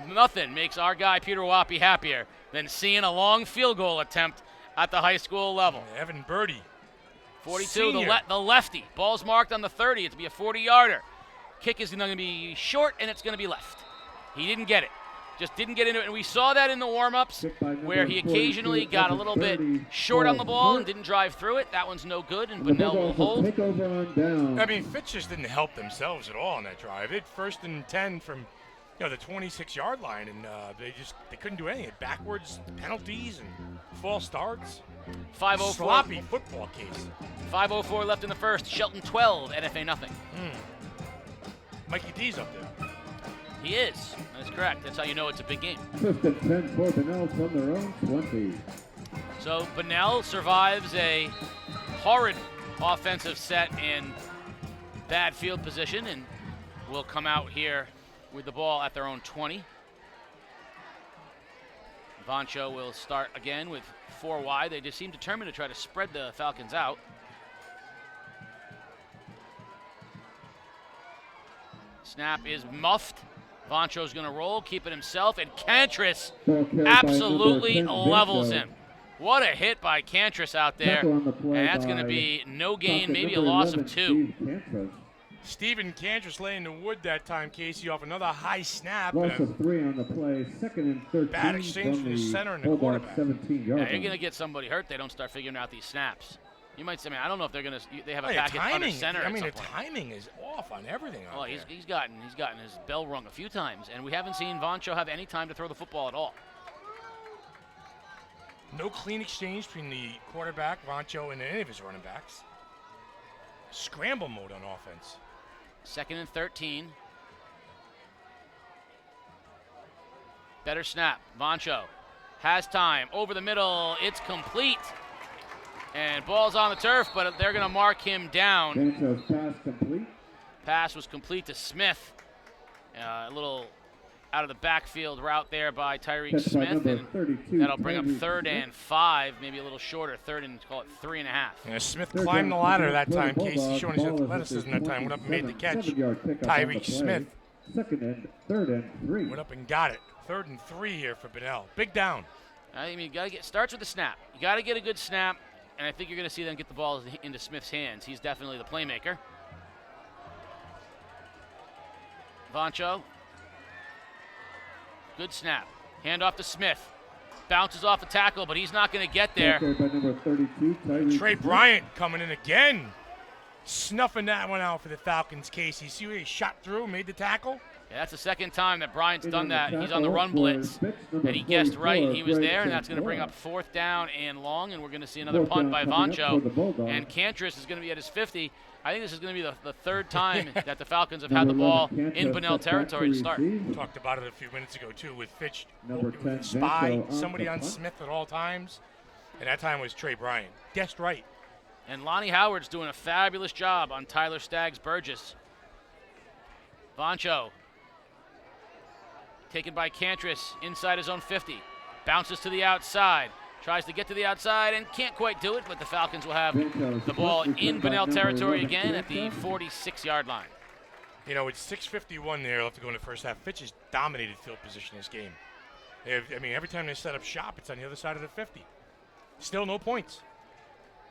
nothing makes our guy Peter Wappy happier than seeing a long field goal attempt at the high school level. Evan Birdie. 42, the lefty. Ball's marked on the 30. It's going to be a 40-yarder. Kick is going to be short, and it's going to be left. He didn't get it. Just didn't get into it. And we saw that in the warm-ups where he occasionally got a little bit short on the ball and didn't drive through it. That one's no good, and Bunnell will hold. I mean, Fitch just didn't help themselves at all on that drive. It 1st and 10 from the 26-yard line, and they couldn't do anything. Backwards penalties and false starts. 5:04. Sloppy football case. 5:04 left in the first. Shelton 12, NFA nothing. Mikey D's up there. He is. That's correct. That's how you know it's a big game. 1st and 10 for Bunnell from their own 20. So Bunnell survives a horrid offensive set in bad field position and will come out here with the ball at their own 20. Vancho will start again with 4 wide. They just seem determined to try to spread the Falcons out. Snap is muffed. Vancho's going to roll, keep it himself, and Cantress absolutely levels him. What a hit by Cantress out there. And that's going to be no gain, maybe a loss of 2. Stephen Cantress laying the wood that time, Casey, off another high snap. Loss of 3 on the play. 2nd and 13. Bad exchange from the center and the quarterback. 17 Yeah, you're going to get somebody hurt. They don't start figuring out these snaps. You might say, I don't know if they're going to. They have a package under center. I mean, the timing is off on everything. Well, he's gotten his bell rung a few times, and we haven't seen Vancho have any time to throw the football at all. No clean exchange between the quarterback, Vancho, and any of his running backs. scramble mode on offense. 2nd and 13. Better snap. Vancho has time. Over the middle. It's complete. And ball's on the turf, but they're going to mark him down. Vancho's pass complete. Pass was complete to Smith. A little out of the backfield route there by Tyreek Catch by Smith. number And 32, that'll bring up Tyreek 3rd Smith. and 5, maybe a little shorter. 3rd and call it 3.5. Yeah, Smith Third climbed the down, ladder pickup that for the time. Casey Bulldogs. showing his Ball is at athleticism the that time. Went up and made the catch. 27-yard pickup on the Tyreek play. Smith 2nd and 3rd and 3. went up and got it. 3rd and 3 here for Bunnell. Big down. I mean, you got to get starts with the snap. You got to get a good snap, and I think you're going to see them get the ball into Smith's hands. He's definitely the playmaker. Vancho. Good snap. Hand off to Smith. Bounces off the tackle, but he's not going to get there. By number 32, Tyreek Trey Smith. Bryant coming in again. Snuffing that one out for the Falcons, Casey. See where he shot through, made the tackle? Yeah, that's the 2nd time that Bryant's He's done on the that. He's tackle on the run for blitz, Fitch, number and he guessed 44, right. He was Greg there, and that's going to bring Santora. up 4th down and long, and we're going to see another 4th punt down by coming up for the Vancho. Bulldogs. And Cantress is going to be at his 50. I think this is going to be the 3rd time that the Falcons have had the ball in Bunnell territory to start. Talked about it a few minutes ago, too, with Fitch. Number with 10, a spy, Vancho on somebody the on punt. Smith at all times. And that time was Trey Bryant. Guessed right. And Lonnie Howard's doing a fabulous job on Tyler Staggs-Burgess. Vancho. Taken by Cantress inside his own 50. Bounces to the outside. Tries to get to the outside and can't quite do it, but the Falcons will have the ball in Bunnell territory again at the 46-yard line. You know, it's 6:51 there left to go in the first half. Fitch has dominated field position this game. I mean, every time they set up shop, it's on the other side of the 50. Still no points.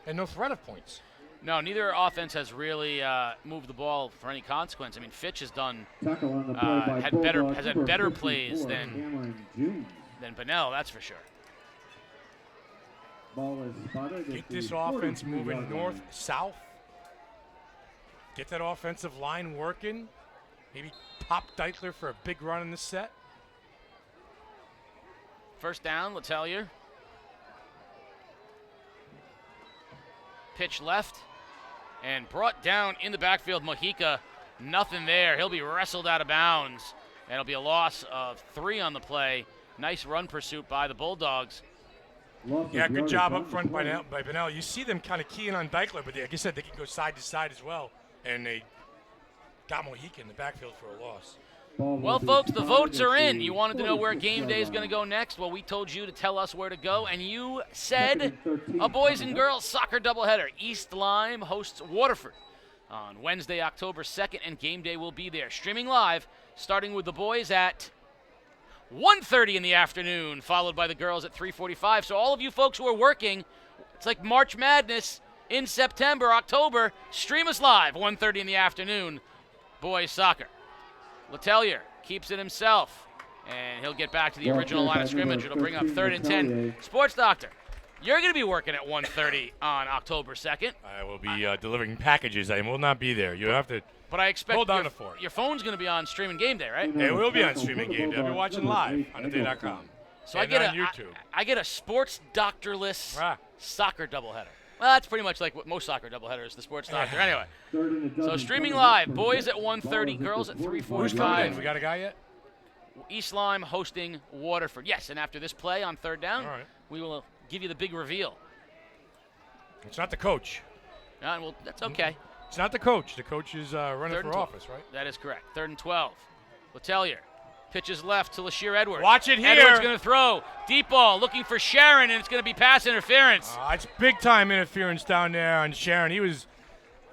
And no threat of points. No, neither offense has really moved the ball for any consequence. I mean, Fitch has done Tackle on the play by has Bulldogs, had number better 54, plays than Cameron Jones. Bunnell, that's for sure. Ball is spotted at Get the this offense 43-yard moving line. north-south. Get that offensive line working. Maybe pop Deichler for a big run in this set. First down, Letelier. Pitch left and brought down in the backfield. Mojica, nothing there. He'll be wrestled out of bounds. And it'll be a loss of 3 on the play. Nice run pursuit by the Bulldogs. Loss of Yeah, good yardage job on up the front play. by Bunnell. You see them kind of keying on Deichler, but like I said, they can go side to side as well. And they got Mojica in the backfield for a loss. Ball will Well, be folks, the spotted votes at are in. the You wanted to know where 46-yard game day is going to line. go next? Well, we told you to tell us where to go, and you said 2nd and 13 a boys coming and up. girls soccer doubleheader. East Lyme hosts Waterford on Wednesday, October 2nd, and game day will be there. Streaming live, starting with the boys at 1:30 in the afternoon, followed by the girls at 3:45. So all of you folks who are working, it's like March Madness in September, October. Stream us live, 1:30 in the afternoon, boys soccer. Letelier keeps it himself, and he'll get back to the Ball original carried line by of scrimmage. number It'll bring up 13, 3rd and 10. Letelier. Sports Doctor, you're going to be working at 1:30 on October 2nd, I will be delivering packages. I will not be there. You have to. but I expect Hold on to for it. your phone's going to be on streaming game day, right? It will be on streaming game day. I'll be watching live on theday.com. So I and get on a YouTube. I get a sports doctorless Ah. soccer doubleheader. Well, that's pretty much like what most soccer doubleheaders, the sports doctor. Anyway, 3rd and a so dozen streaming coming up live, for boys Fitch. at 1:30, Ball is girls at the 45 Who's coming in? 3:45. We got a guy yet? East Lyme hosting Waterford. Yes, and after this play on 3rd down, All right. we will give you the big reveal. It's not the coach. And well, that's okay. It's not the coach. The coach is running 3rd for and 12. office, right? That is correct. 3rd and 12. Letelier pitches left to Lashir Edwards. Watch it here. Edwards going to throw. Deep ball looking for Sharon, and it's going to be pass interference. It's big time interference down there on Sharon. He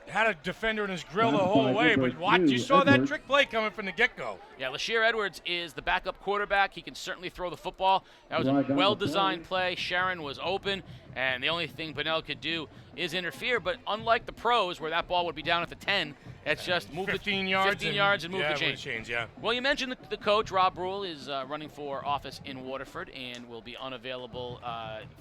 had a defender in his grill the whole way, but watch, you saw that Edwards. trick play coming from the get-go. Yeah, Lashir Edwards is the backup quarterback. He can certainly throw the football. That was Right a down the well-designed play. Sharon was open, and the only thing Bunnell could do is interfere. But unlike the pros, where that ball would be down at the 10, it's just move 15 the yards 15 yards and move yeah, the move chains. yeah. Well, you mentioned the coach, Rob Rule, is running for office in Waterford and will be unavailable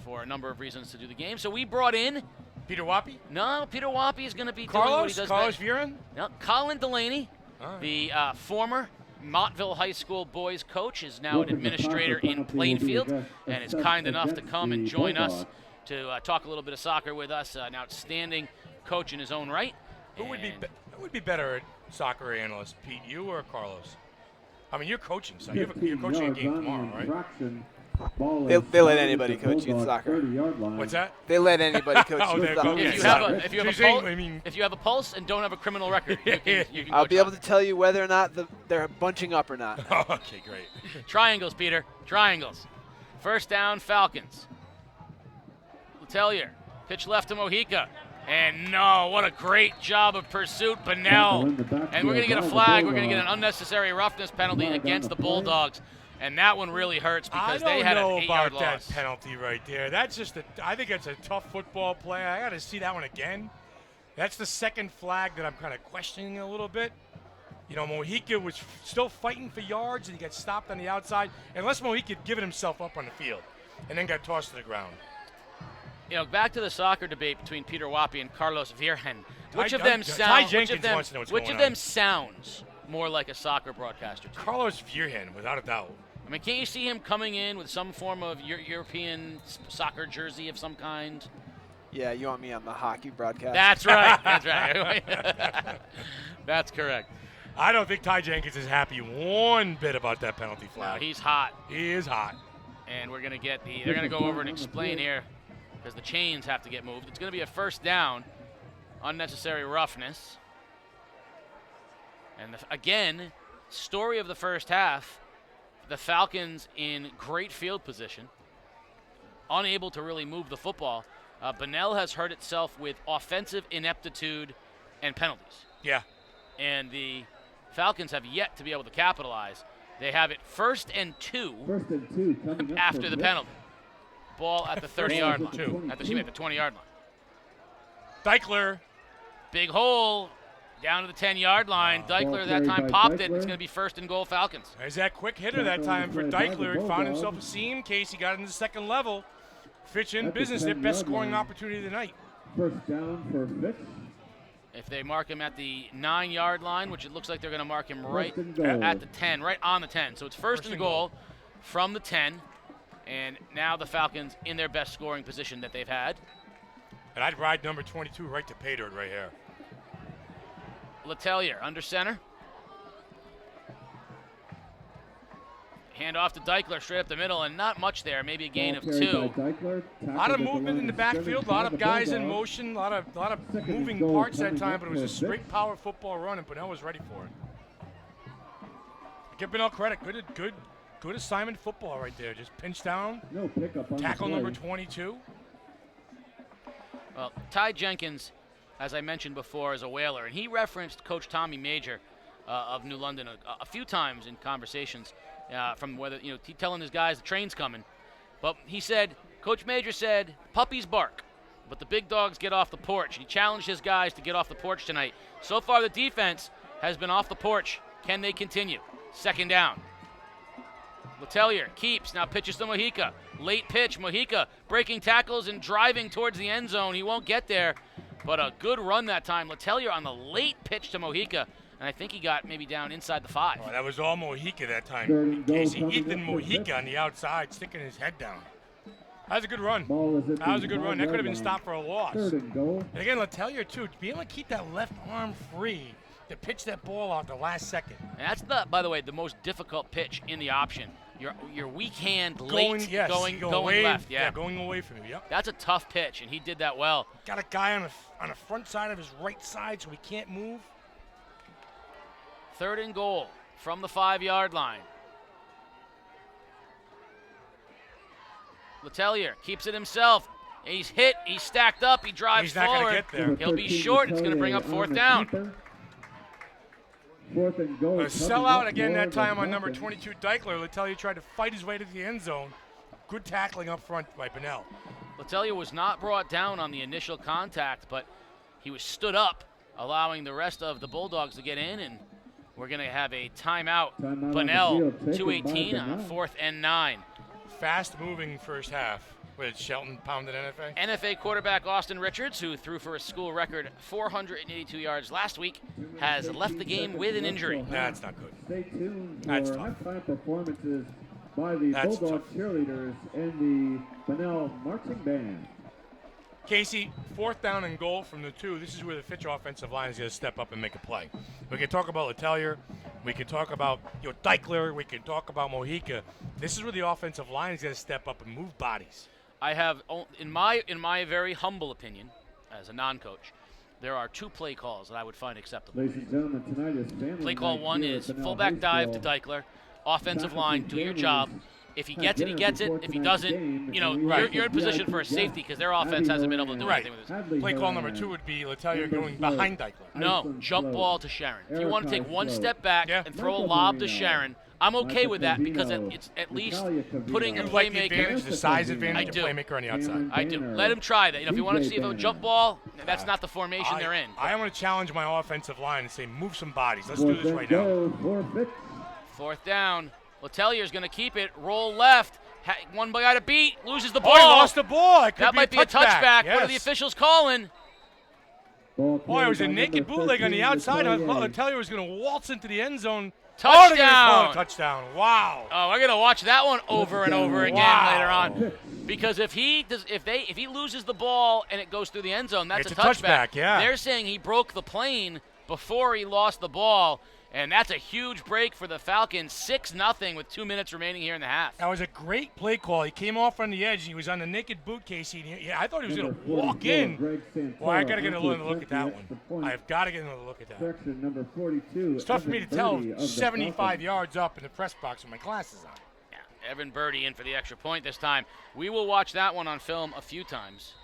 for a number of reasons to do the game. So we brought in, Peter Wappy? no, Peter Wappy is going to be doing what he Carlos? does Carlos best. Viren? No, Colin Delaney, All right. the former Montville High School boys coach, is now an Welcome to administrator Soccer in Penalty will be Plainfield against- and is assessed kind enough to against come and the join us Bulldogs. to talk a little bit of soccer with us. An outstanding coach in his own right. Who would be better at soccer analyst, Pete, you or Carlos? I mean, you're coaching, so you're coaching a game tomorrow, right? They let anybody coach youth soccer. What's that? They let anybody coach Oh, youth they're soccer. going- If you have a pulse and don't have a criminal record, you can I'll coach be able soccer. to tell you whether or not they're bunching up or not. Okay, great. Triangles, Peter. Triangles. First down, Falcons. Letelier. Pitch left to Mojica. And no, what a great job of pursuit, Bunnell. And we're going to get a flag. We're going to get an unnecessary roughness penalty against the Bulldogs. And that one really hurts because they had an 8-yard I don't know about loss. that penalty right there. That's just I think it's a tough football play. I got to see that one again. That's the second flag that I'm kind of questioning a little bit. You know, Mojica was still fighting for yards, and he got stopped on the outside. Unless Mojica had given himself up on the field and then got tossed to the ground. You know, back to the soccer debate between Peter Wappy and Carlos Virgen. Which Ty of them Jenkins wants to know what's going on. sounds more like a soccer broadcaster to you? Carlos Virgen, without a doubt. I mean, can't you see him coming in with some form of European soccer jersey of some kind? Yeah, you want me on the hockey broadcast? That's right. That's right. That's correct. I don't think Ty Jenkins is happy one bit about that penalty No, flag. he's hot. He is hot. And we're going to get they're going to go over and explain here because the chains have to get moved. It's going to be a first down, unnecessary roughness. And again, story of the first half, the Falcons in great field position, unable to really move the football. Bunnell has hurt itself with offensive ineptitude and penalties. Yeah. And the Falcons have yet to be able to capitalize. They have it 1st and 2 coming up after for the Fitch. penalty. Ball at the 30-yard Ball at the line. 22. At the 20-yard line. Deichler. Big hole down to the 10-yard line. Deichler that carried time by popped it. Deichler. It's going to be 1st and goal Falcons. There's that quick hitter that time for Deichler. He found himself a seam. Casey got in the second level. Fitch in At the business. Their best 10-yard scoring line. opportunity of the night. First down for Fitch. If they mark him at the 9-yard line, which it looks like they're going to mark him right and goal. at the 10, right on the 10. So it's first and goal from the 10. And now the Falcons in their best scoring position that they've had. And I'd ride number 22 right to pay dirt right here. Letelier under center. Hand off to Deichler straight up the middle, and not much there. Maybe a gain of 2. A lot of movement in the backfield, a lot of guys in motion, a lot of moving parts that time, but it was a straight power football run, and Bunnell was ready for it. Give Bunnell credit. Good assignment football right there. Just pinch down, No pickup on tackle the play. number 22. Well, Ty Jenkins, as I mentioned before, is a whaler, and he referenced Coach Tommy Major of New London a few times in conversations from whether, he telling his guys the train's coming. But he said, Coach Major said, puppies bark, but the big dogs get off the porch. He challenged his guys to get off the porch tonight. So far, the defense has been off the porch. Can they continue? Second down. Letelier keeps, now pitches to Mojica. Late pitch, Mojica breaking tackles and driving towards the end zone. He won't get there, but a good run that time. Letelier on the late pitch to Mojica, and I think he got maybe down inside the 5. Oh, that was all Mojica that time. Third and goal Casey, coming Ethan up for Fitch. Mojica on the outside, sticking his head down. That was a good run. Ball is at That was the a good run. That could have been 5-yard stopped for a loss. Third and goal. And again, Letelier, too, to be able to keep that left arm free to pitch that ball out the last second. And that's, by the way, the most difficult pitch in the option. Your weak hand Going late, away, going left. Yeah. going away from you. Yep. That's a tough pitch, and he did that well. Got a guy on the front side of his right side, so he can't move. Third and goal from the 5-yard line. Letelier keeps it himself. He's hit. He's stacked up. He drives He's not forward. gonna get there. He'll be short. It's going to bring up fourth down. Fourth and goal. A coming sellout up again for that the time on number Falcons. 22, Deichler. Letelier tried to fight his way to the end zone. Good tackling up front by Bunnell. Letelier was not brought down on the initial contact, but he was stood up, allowing the rest of the Bulldogs to get in, and we're going to have a timeout. Timeout on the Bunnell, field taken 2:18 by on a Bunnell. 4th and 9. Fast-moving first half. With Shelton pounded NFA. NFA quarterback Austin Richards, who threw for a school record 482 yards last week, has left the game with an injury. That's not good. Stay tuned for That's tough. halftime performances by the That's Bulldog tough. cheerleaders and the Bunnell marching band. Casey, 4th down and goal from the 2. This is where the Fitch offensive line is going to step up and make a play. We can talk about Letelier. We can talk about Deichler. We can talk about Mojica. This is where the offensive line is going to step up and move bodies. I have, in my very humble opinion, as a non-coach, there are 2 play calls that I would find acceptable. Ladies and gentlemen, tonight is family Play call night 1 here is at Bunnell fullback High dive to School. Deichler. Offensive line, do your job. If he gets it, he gets it. If he doesn't, you're in position for a safety because their offense hasn't been able to do anything with this. Play call number 2 would be Letelier going behind Deichler. No, jump ball to Sharon. If you want to take one step back and throw a lob to Sharon, I'm okay with that because it's at least putting a You like the playmaker. advantage, the size advantage, I of do. playmaker on the outside. I do. Let him try that. If you want to see if a jump ball, that's not the formation they're in. I want to challenge my offensive line and say, move some bodies. Let's do this right now. 4th down. Letelier's going to keep it. Roll left. One guy to beat. Loses the ball. Oh, he lost the ball. It could That might be a touchback. Yes. What are the officials calling? Boy, it was a naked bootleg on the outside. I thought Letelier was going to waltz into the end zone. Touchdown. Oh, they're gonna call it a touchdown. Wow. Oh, we're gonna watch that one over and over again Wow. later on, because if he loses the ball and it goes through the end zone, that's It's a a touchback. touchback, yeah. They're saying he broke the plane before he lost the ball, and that's a huge break for the Falcons. 6-0 with 2 minutes remaining here in the half. That was a great play call. He came off on the edge. He was on the naked boot, Casey. I thought he was going to walk in. Well, I got to get another look at that one. I've got to get another look at that. Section number 42. It's tough for me to tell Evan Birdie of the 75 Falcons. yards up in the press box with my glasses on. Yeah, Evan Birdie in for the extra point this time. We will watch that one on film a few times.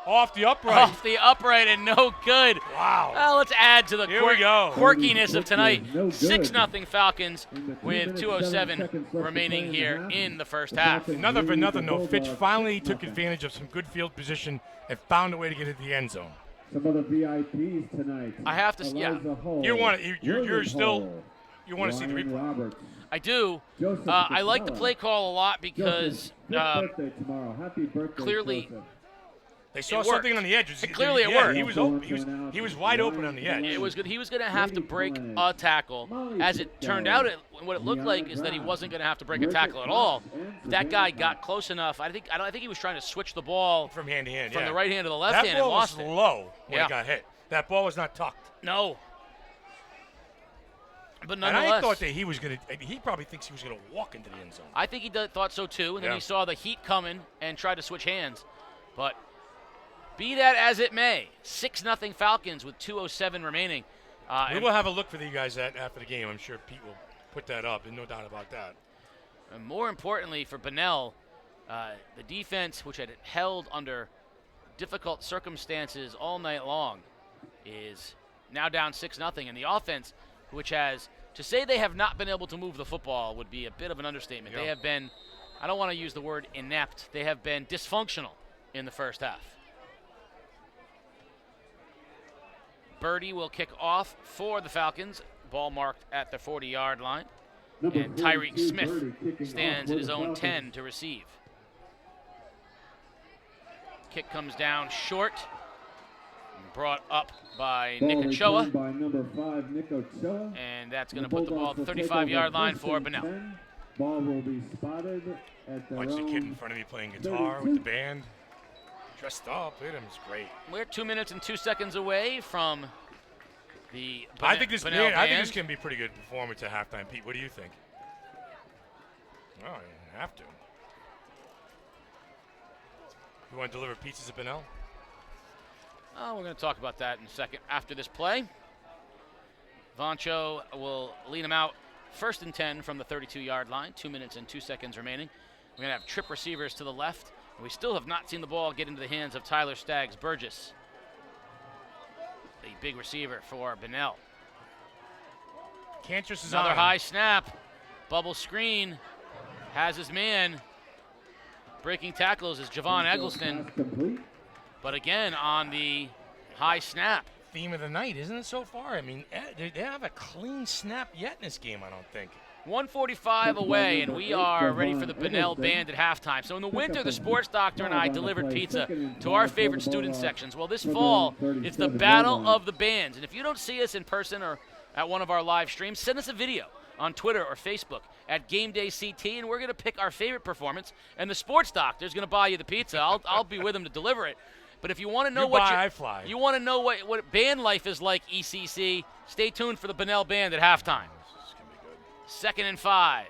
Off the upright. Off the upright and no good. Wow. Well, let's add to the Here we go. quirkiness of tonight. No good. 6-0 Falcons In the 3 with minutes, 2:07 7 seconds left to remaining play in the here half. in the first half. Another for nothing, though. Fitch Bulldogs, finally 6-0. took advantage of some good field position and found a way to get into the end zone. Some of the VIPs tonight. I have to- yeah. Eliza Hull, You want it- you're William still- Hull, You want to see the Ryan replay. Roberts. I do. Joseph I like the Capella. play call a lot because Joseph, good birthday tomorrow. Happy birthday, clearly- Joseph. They saw It something worked. on the edge. Clearly it yeah, worked. He was open. He was wide open on the edge. it was good. He was going to have to break a tackle. As it turned out, what it looked like is that he wasn't going to have to break a tackle at all. That guy got close enough. I think he was trying to switch the ball From hand to hand, from yeah. the right hand to the left That hand and ball lost was it. low when Yeah. it got hit. That ball was not tucked. No. But And I nonetheless, thought that he was going to. He probably thinks he was going to walk into the end zone. I think he thought so too, and then Yeah. he saw the heat coming and tried to switch hands. But be that as it may, 6-0 Falcons with 2:07 remaining. We And will have a look for you guys after the game. I'm sure Pete will put that up. There's no doubt about that. and more importantly for Bunnell, the defense, which had held under difficult circumstances all night long, is now down 6-0. And the offense, which has, to say they have not been able to move the football would be a bit of an understatement. Yeah. They have been, I don't want to use the word inept, they have been dysfunctional in the first half. Birdie will kick off for the Falcons. Ball marked at the 40-yard line. Number And Tyreek 42, Smith Birdie, kicking stands off at his for the own Falcons. 10 to receive. Kick comes down short. Brought up by Ball Nick Ochoa. returned by number 5, Nick Ochoa. And that's going to The put the ball at the Bulldogs will take 35-yard over line 1st for and Bunnell. 10. Ball will be spotted at their Watch the kid in own front of me playing guitar with the band. Dressed up. Look at him. It's great. We're 2 minutes and 2 seconds away from the I think this Bunnell I think this band. can be a pretty good performance at halftime. Pete, what do you think? Oh, you have to. You want to deliver pizzas at Bunnell? Oh, we're going to talk about that in a second after this play. Voncho will lead him out 1st and 10 from the 32-yard line. 2 minutes and 2 seconds remaining. We're going to have trip receivers to the left. And we still have not seen the ball get into the hands of Tyler Staggs Burgess, the big receiver for Bunnell. Cantress is Another on. high snap. Bubble screen. Has his man. Breaking tackles is Javon Eggleston. pass complete. But again, on the high snap. Theme of the night, isn't it so far? I mean, they don't have a clean snap yet in this game, I don't think. 1:45 away, and we are ready for the Bunnell band at halftime. So in the winter, the sports doctor and I delivered pizza to our favorite student sections. Well, this fall, it's the Battle of the Bands. And if you don't see us in person or at one of our live streams, send us a video on Twitter or Facebook at GameDayCT, and we're going to pick our favorite performance. And the sports doctor's going to buy you the pizza. I'll be with him to deliver it. But if you want to know you want to know what band life is like, ECC, stay tuned for the Bunnell Band at halftime. This is going to be good. 2nd and 5.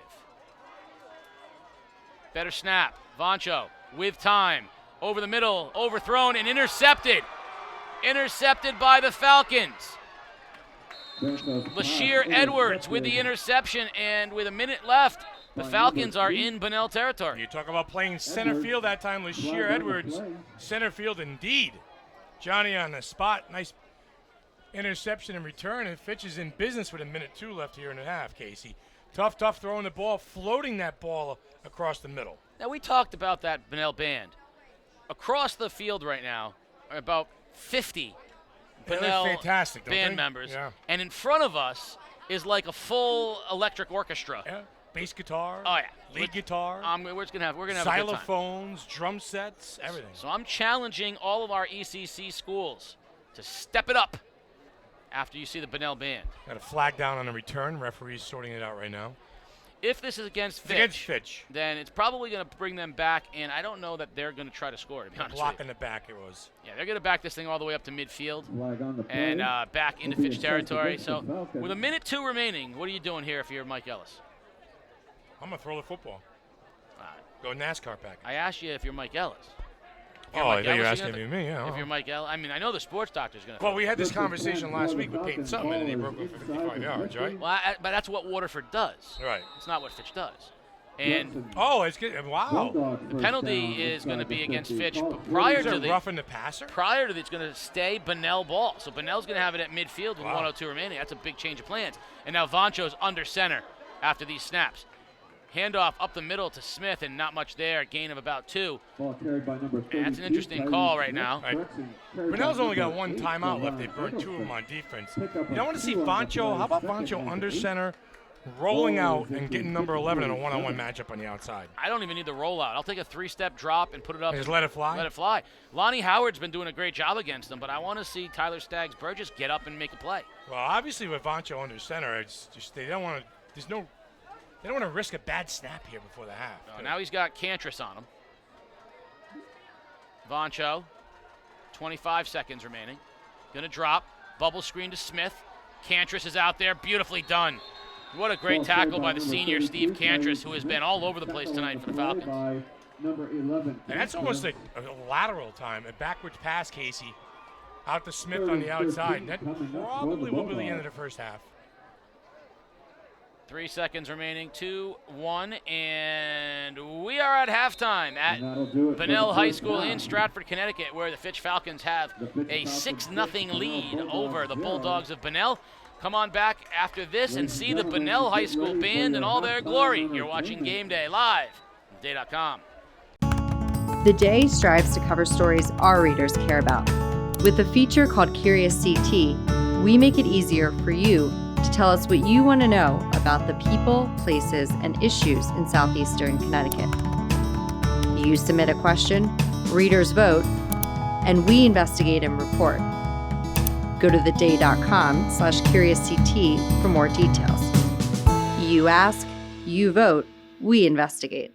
Better snap. Vancho with time. Over the middle, overthrown and intercepted. Intercepted by the Falcons. Lashir Edwards with the interception, and with a minute left, the Falcons are in Bunnell territory. You talk about playing center field that time. Lashir Edwards, center field indeed. Johnny on the spot. Nice interception and return, and Fitch is in business with 1:02 left here in the half, Casey. Tough throwing the ball, floating that ball across the middle. Now, we talked about that Bunnell Band. Across the field right now are about 50 Bunnell fantastic, band members. Yeah. And in front of us is like a full electric orchestra. Yeah. Bass guitar. Oh, yeah. Lead guitar. We're gonna have a good time. Xylophones, drum sets, everything. So I'm challenging all of our ECC schools to step it up after you see the Bunnell Band. Got a flag down on the return. Referee's sorting it out right now. If this is against Fitch, then it's probably going to bring them back, and I don't know that they're going to try to score, to be honest block with you. in the back it was. Yeah, they're going to back this thing all the way up to midfield and back into Fitch territory. So with 1:02 remaining, what are you doing here if you're Mike Ellis? I'm going to throw the football. Go NASCAR package. I asked you if you're Mike Ellis. I think you're asking me. Yeah. If you're Mike Ellis, I mean, I know the sports doctor's going to. Well, we had this conversation last week with Peyton Sutton, and he broke him for 55 yards, right? Well, but that's what Waterford does. Right. It's not what Fitch does. And it's good. Wow. the penalty is going to be against Fitch, but prior to the roughing the passer. Prior to it's going to stay Bunnell ball. So Bunnell's going to have it at midfield with 1:02 remaining. That's a big change of plans. And now Vancho's under center after these snaps. Handoff up the middle to Smith, and not much there. Gain of about 2. And that's an interesting call right now. Right. Bunnell's only got 1 timeout left. They burned 2 of them on defense. You don't want to see Vancho. How about Vancho under center, rolling out and getting number 11 in a one-on-one matchup on the outside? I don't even need the rollout. I'll take a 3-step drop and put it up. And just let it fly? Let it fly. Lonnie Howard's been doing a great job against them, but I want to see Tyler Staggs-Burgess get up and make a play. Well, obviously with Vancho under center, it's just they don't want to. They don't want to risk a bad snap here before the half. Now he's got Cantris on him. Vancho, 25 seconds remaining. Going to drop. Bubble screen to Smith. Cantris is out there. Beautifully done. What a great tackle by the senior, Steve Cantris, who has been all over the place tonight for the Falcons. And that's almost like a lateral time, a backwards pass, Casey, out to Smith on the outside. That probably will be the end of the first half. 3 seconds remaining, 2, 1, and we are at halftime at Bunnell High School in Stratford, Connecticut, where the Fitch Falcons have a 6-0 lead over the Bulldogs of Bunnell. Come on back after this and see the Bunnell High School Band in all their glory. You're watching Game Day live on Day.com. The Day strives to cover stories our readers care about. With a feature called Curious CT, we make it easier for you to tell us what you want to know about the people, places, and issues in southeastern Connecticut. You submit a question, readers vote, and we investigate and report. Go to theday.com/CuriousCT for more details. You ask, you vote, we investigate.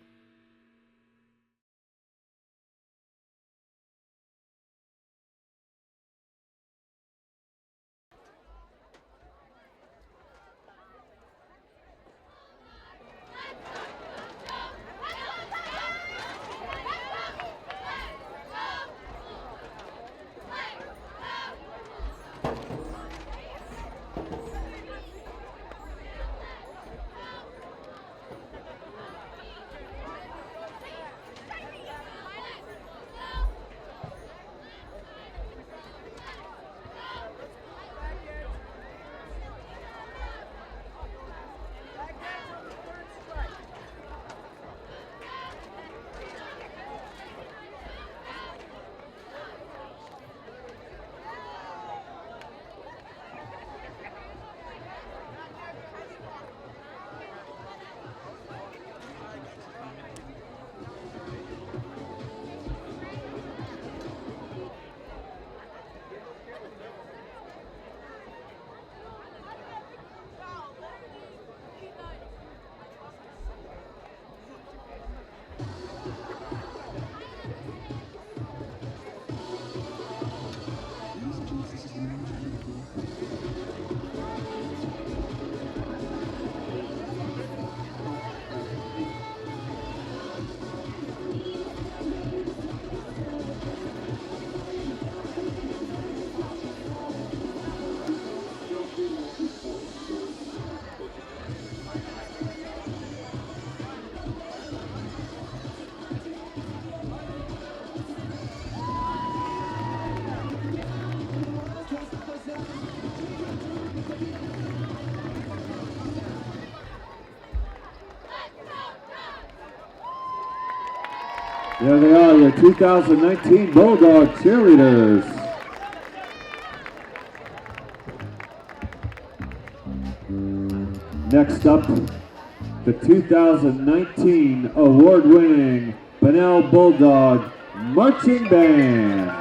There they are, your 2019 Bulldog cheerleaders. Next up, the 2019 award-winning Bunnell Bulldog Marching Band.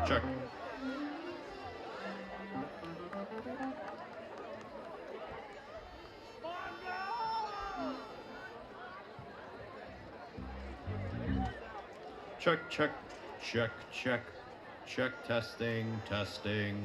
Check. Check, check, check, check, check, testing, testing.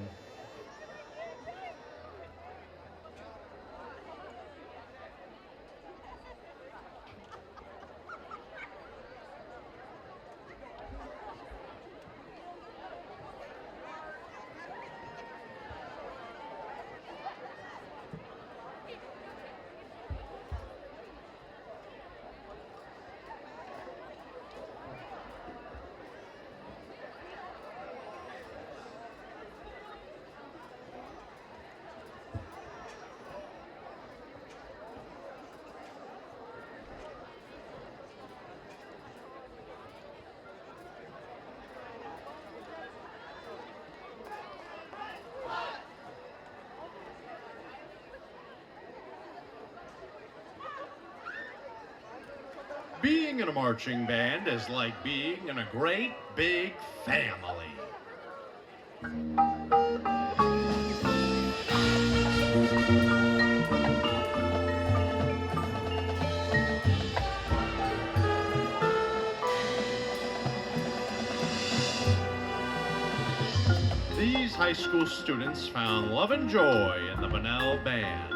Being in a marching band is like being in a great big family. These high school students found love and joy in the Bunnell Band.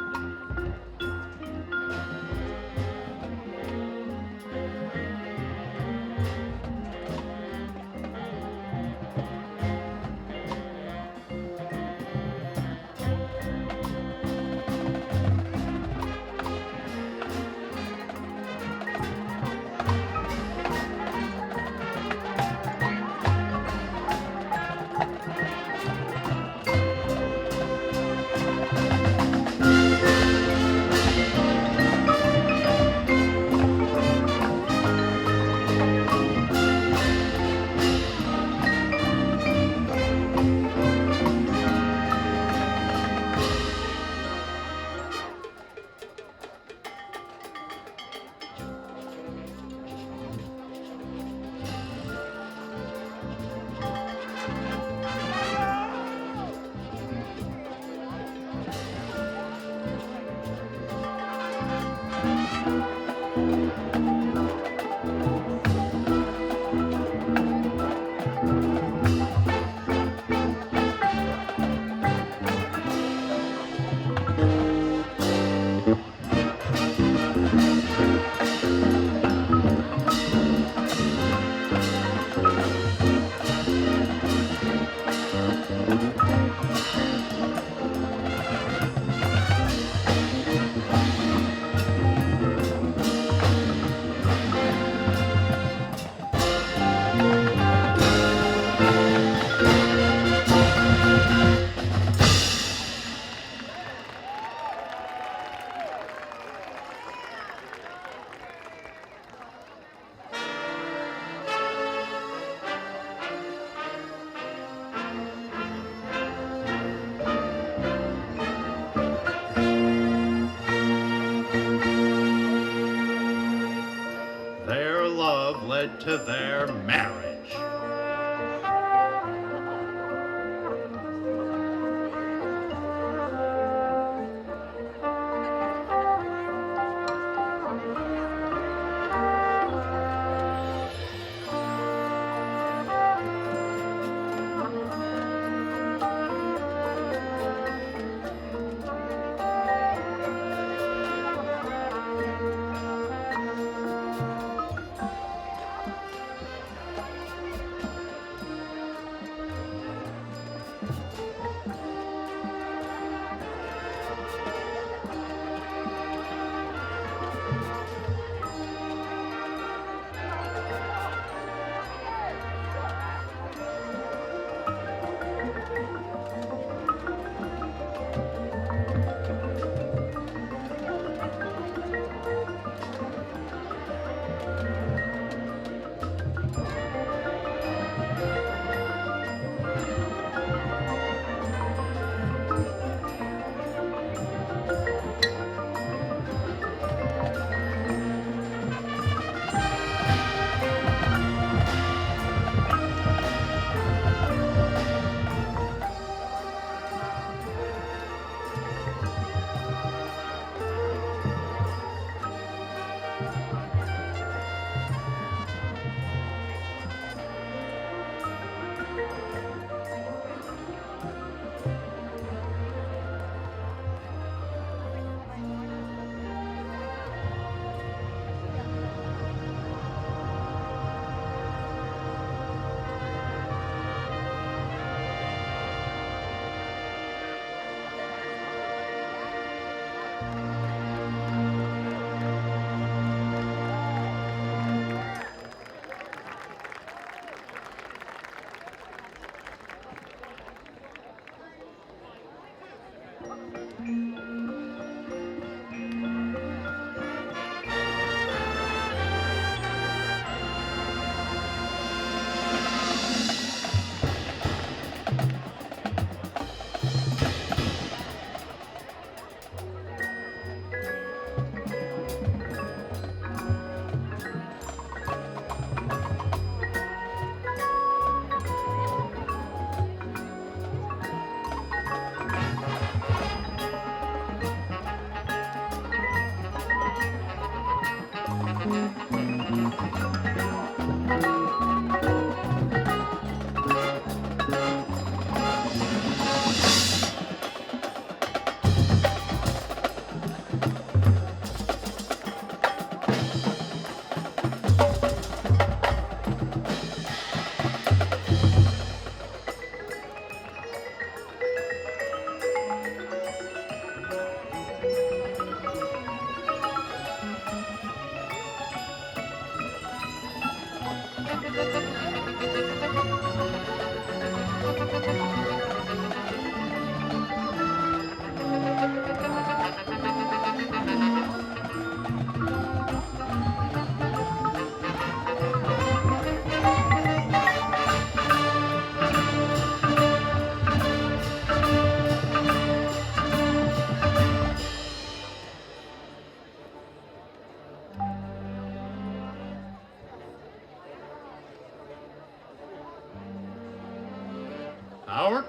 Their love led to their marriage.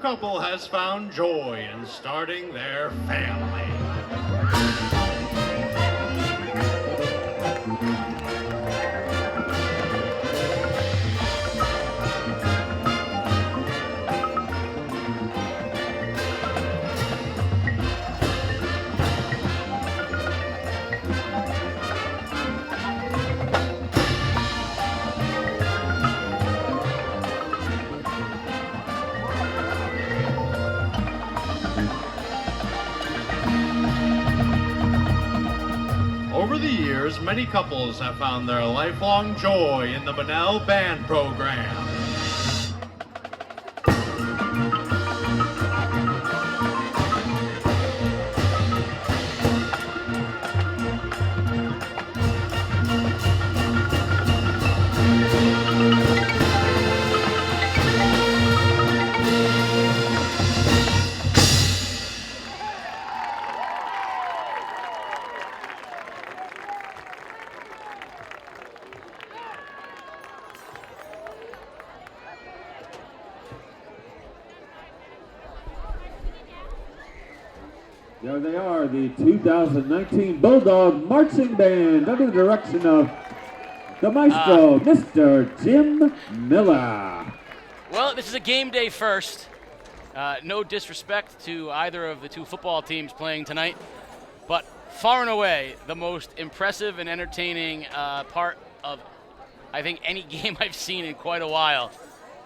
couple has found joy in starting their family. Over the years, many couples have found their lifelong joy in the Bunnell Band program. There they are, the 2019 Bulldog Marching Band under the direction of the maestro, Mr. Jim Miller. Well, this is a game day first. No disrespect to either of the two football teams playing tonight, but far and away the most impressive and entertaining part of, I think, any game I've seen in quite a while.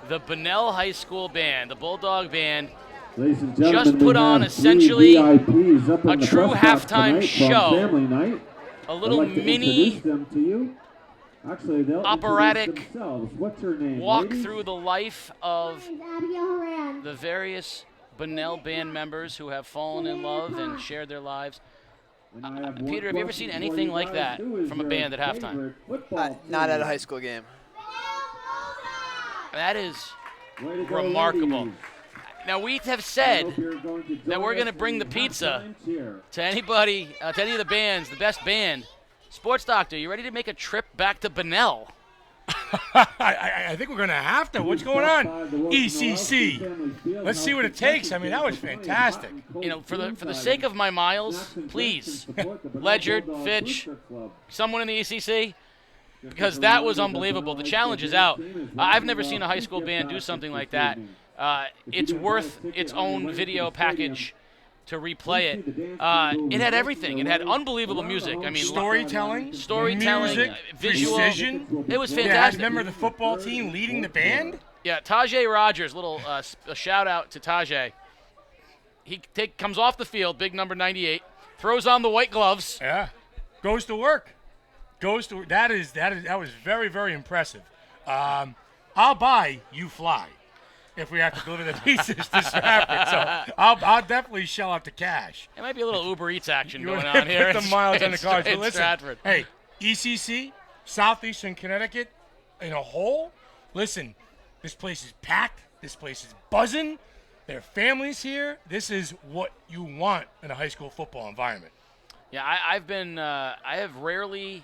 The Bunnell High School Band, the Bulldog Band, Ladies and gentlemen, just put we on have essentially three VIPs up in a the true press box halftime tonight show. from Family Night. A little I'd like to mini introduce them to you. Actually, they'll operatic introduce themselves. What's your name, walk ladies? through the life of My name's Abigail Horan. the various Bunnell band members who have fallen in love and shared their lives. And I have one Peter, have you ever question seen for anything you like guys. that Who is from a your band at halftime? favorite football Not at a team? high school game. That is Way to go, remarkable. ladies. Now, we have I said hope you're going to that join we're us going to in bring the the pizza halftime cheer. to anybody, to any of the bands, the best band. Sports Doctor, you ready to make a trip back to Bunnell? I think we're going to have to. What's going on? ECC. Let's see what it takes. I mean, that was fantastic. You know, for the sake of my miles, please, Ledyard, Fitch, someone in the ECC, because that was unbelievable. The challenge is out. I've never seen a high school band do something like that. It's worth its own video package to replay it. It had everything. It had unbelievable music. I mean, Storytelling, storytelling, music, visual. precision. It was Yeah, fantastic. member of the football team leading the band. Yeah, Tajay Rogers, little a shout out to Tajay. He comes off the field, big number 98, throws on the white gloves. Yeah, goes to work. That was very, very impressive. I'll buy you fly if we have to deliver the pieces to Stratford. So I'll definitely shell out the cash. There might be a little Uber Eats action You going wanna on here. put the miles on the cars. But in listen, Stratford. hey, ECC, Southeastern Connecticut, in a whole. Listen, this place is packed. This place is buzzing. There are families here. This is what you want in a high school football environment. Yeah, I have rarely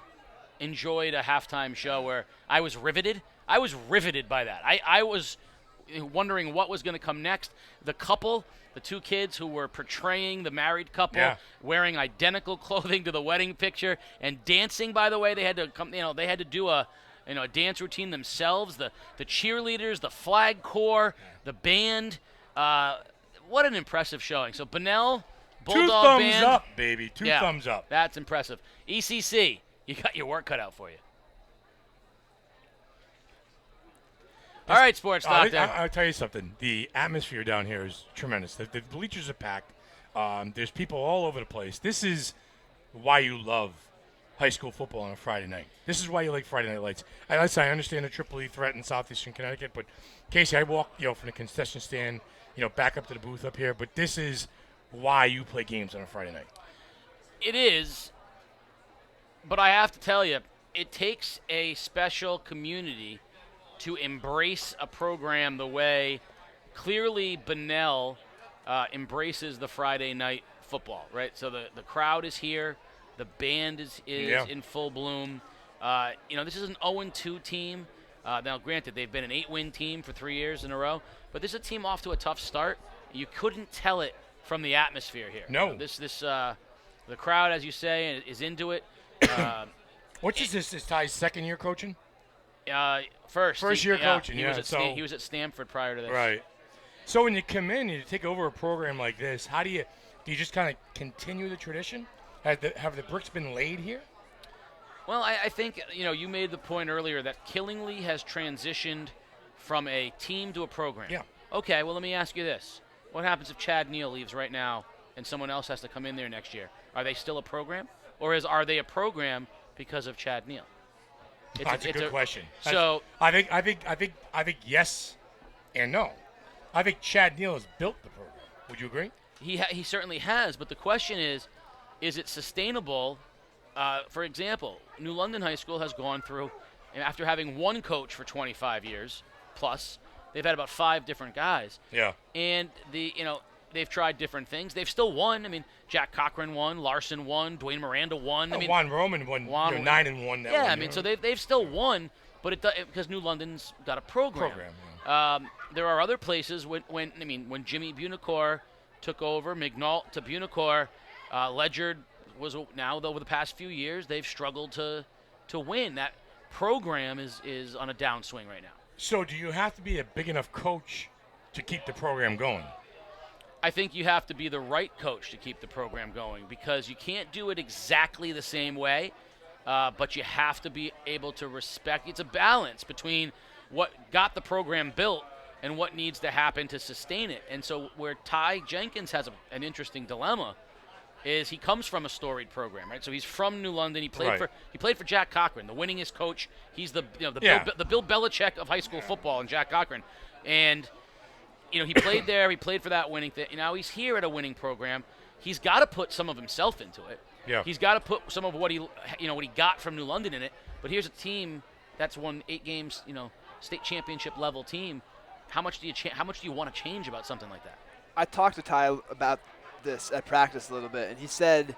enjoyed a halftime show where I was riveted. I was riveted by that. I was wondering what was going to come next. The couple, the two kids who were portraying the married couple, wearing identical clothing to the wedding picture and dancing. By the way, they had to come. They had to do a dance routine themselves. The cheerleaders, the flag corps, the band. What an impressive showing. So Bunnell, Bulldog Two thumbs Band. up, baby. Two thumbs up. That's impressive. ECC, you got your work cut out for you. All right, Sports Doctor. I'll tell you something. The atmosphere down here is tremendous. The bleachers are packed. There's people all over the place. This is why you love high school football on a Friday night. This is why you like Friday Night Lights. I understand the Triple E threat in Southeastern Connecticut, but Casey, I walk from the concession stand, back up to the booth up here. But this is why you play games on a Friday night. It is, but I have to tell you, it takes a special community to embrace a program the way clearly Bunnell embraces the Friday night football, right? So the crowd is here. The band is in full bloom. This is an 0-2 team. Now, granted, they've been an 8-win team for 3 years in a row, but this is a team off to a tough start. You couldn't tell it from the atmosphere here. No. The crowd, as you say, is into it. Which is this Ty's second year coaching? First year coaching. He Yeah, he was at Stanford prior to this. Right. So when you come in and you take over a program like this, how do you just kind of continue the tradition? Have the bricks been laid here? Well, I think, you made the point earlier that Killingly has transitioned from a team to a program. Yeah. Okay, well, let me ask you this. What happens if Chad Neal leaves right now and someone else has to come in there next year? Are they still a program? Or are they a program because of Chad Neal? That's a good question. So I think yes and no. I think Chad Neal has built the program. Would you agree? he certainly has, but the question is it sustainable? For example, New London High School has gone through, after having one coach for 25 years plus, they've had about 5 different guys. Yeah. And they've tried different things. They've still won. I mean, Jack Cochran won, Larson won, Dwayne Miranda won. Juan Roman won 9-1. Yeah, I mean, so they've still won, but because New London's got a program. There are other places when Jimmy Bunicor took over, Mignault to Bunicor, Ledyard was now over the past few years they've struggled to win. That program is on a downswing right now. So do you have to be a big enough coach to keep the program going? I think you have to be the right coach to keep the program going because you can't do it exactly the same way, but you have to be able to respect. It's a balance between what got the program built and what needs to happen to sustain it. And so where Ty Jenkins has an interesting dilemma is he comes from a storied program, right? So he's from New London. He played for Jack Cochran, the winningest coach. He's the Bill Belichick of high school football, and Jack Cochran. And he played there. He played for that winning thing. Now he's here at a winning program. He's got to put some of himself into it. Yeah. He's got to put some of what he got from New London in it. But here's a team that's won 8 games, state championship level team. How much do you want to change about something like that? I talked to Ty about this at practice a little bit, and he said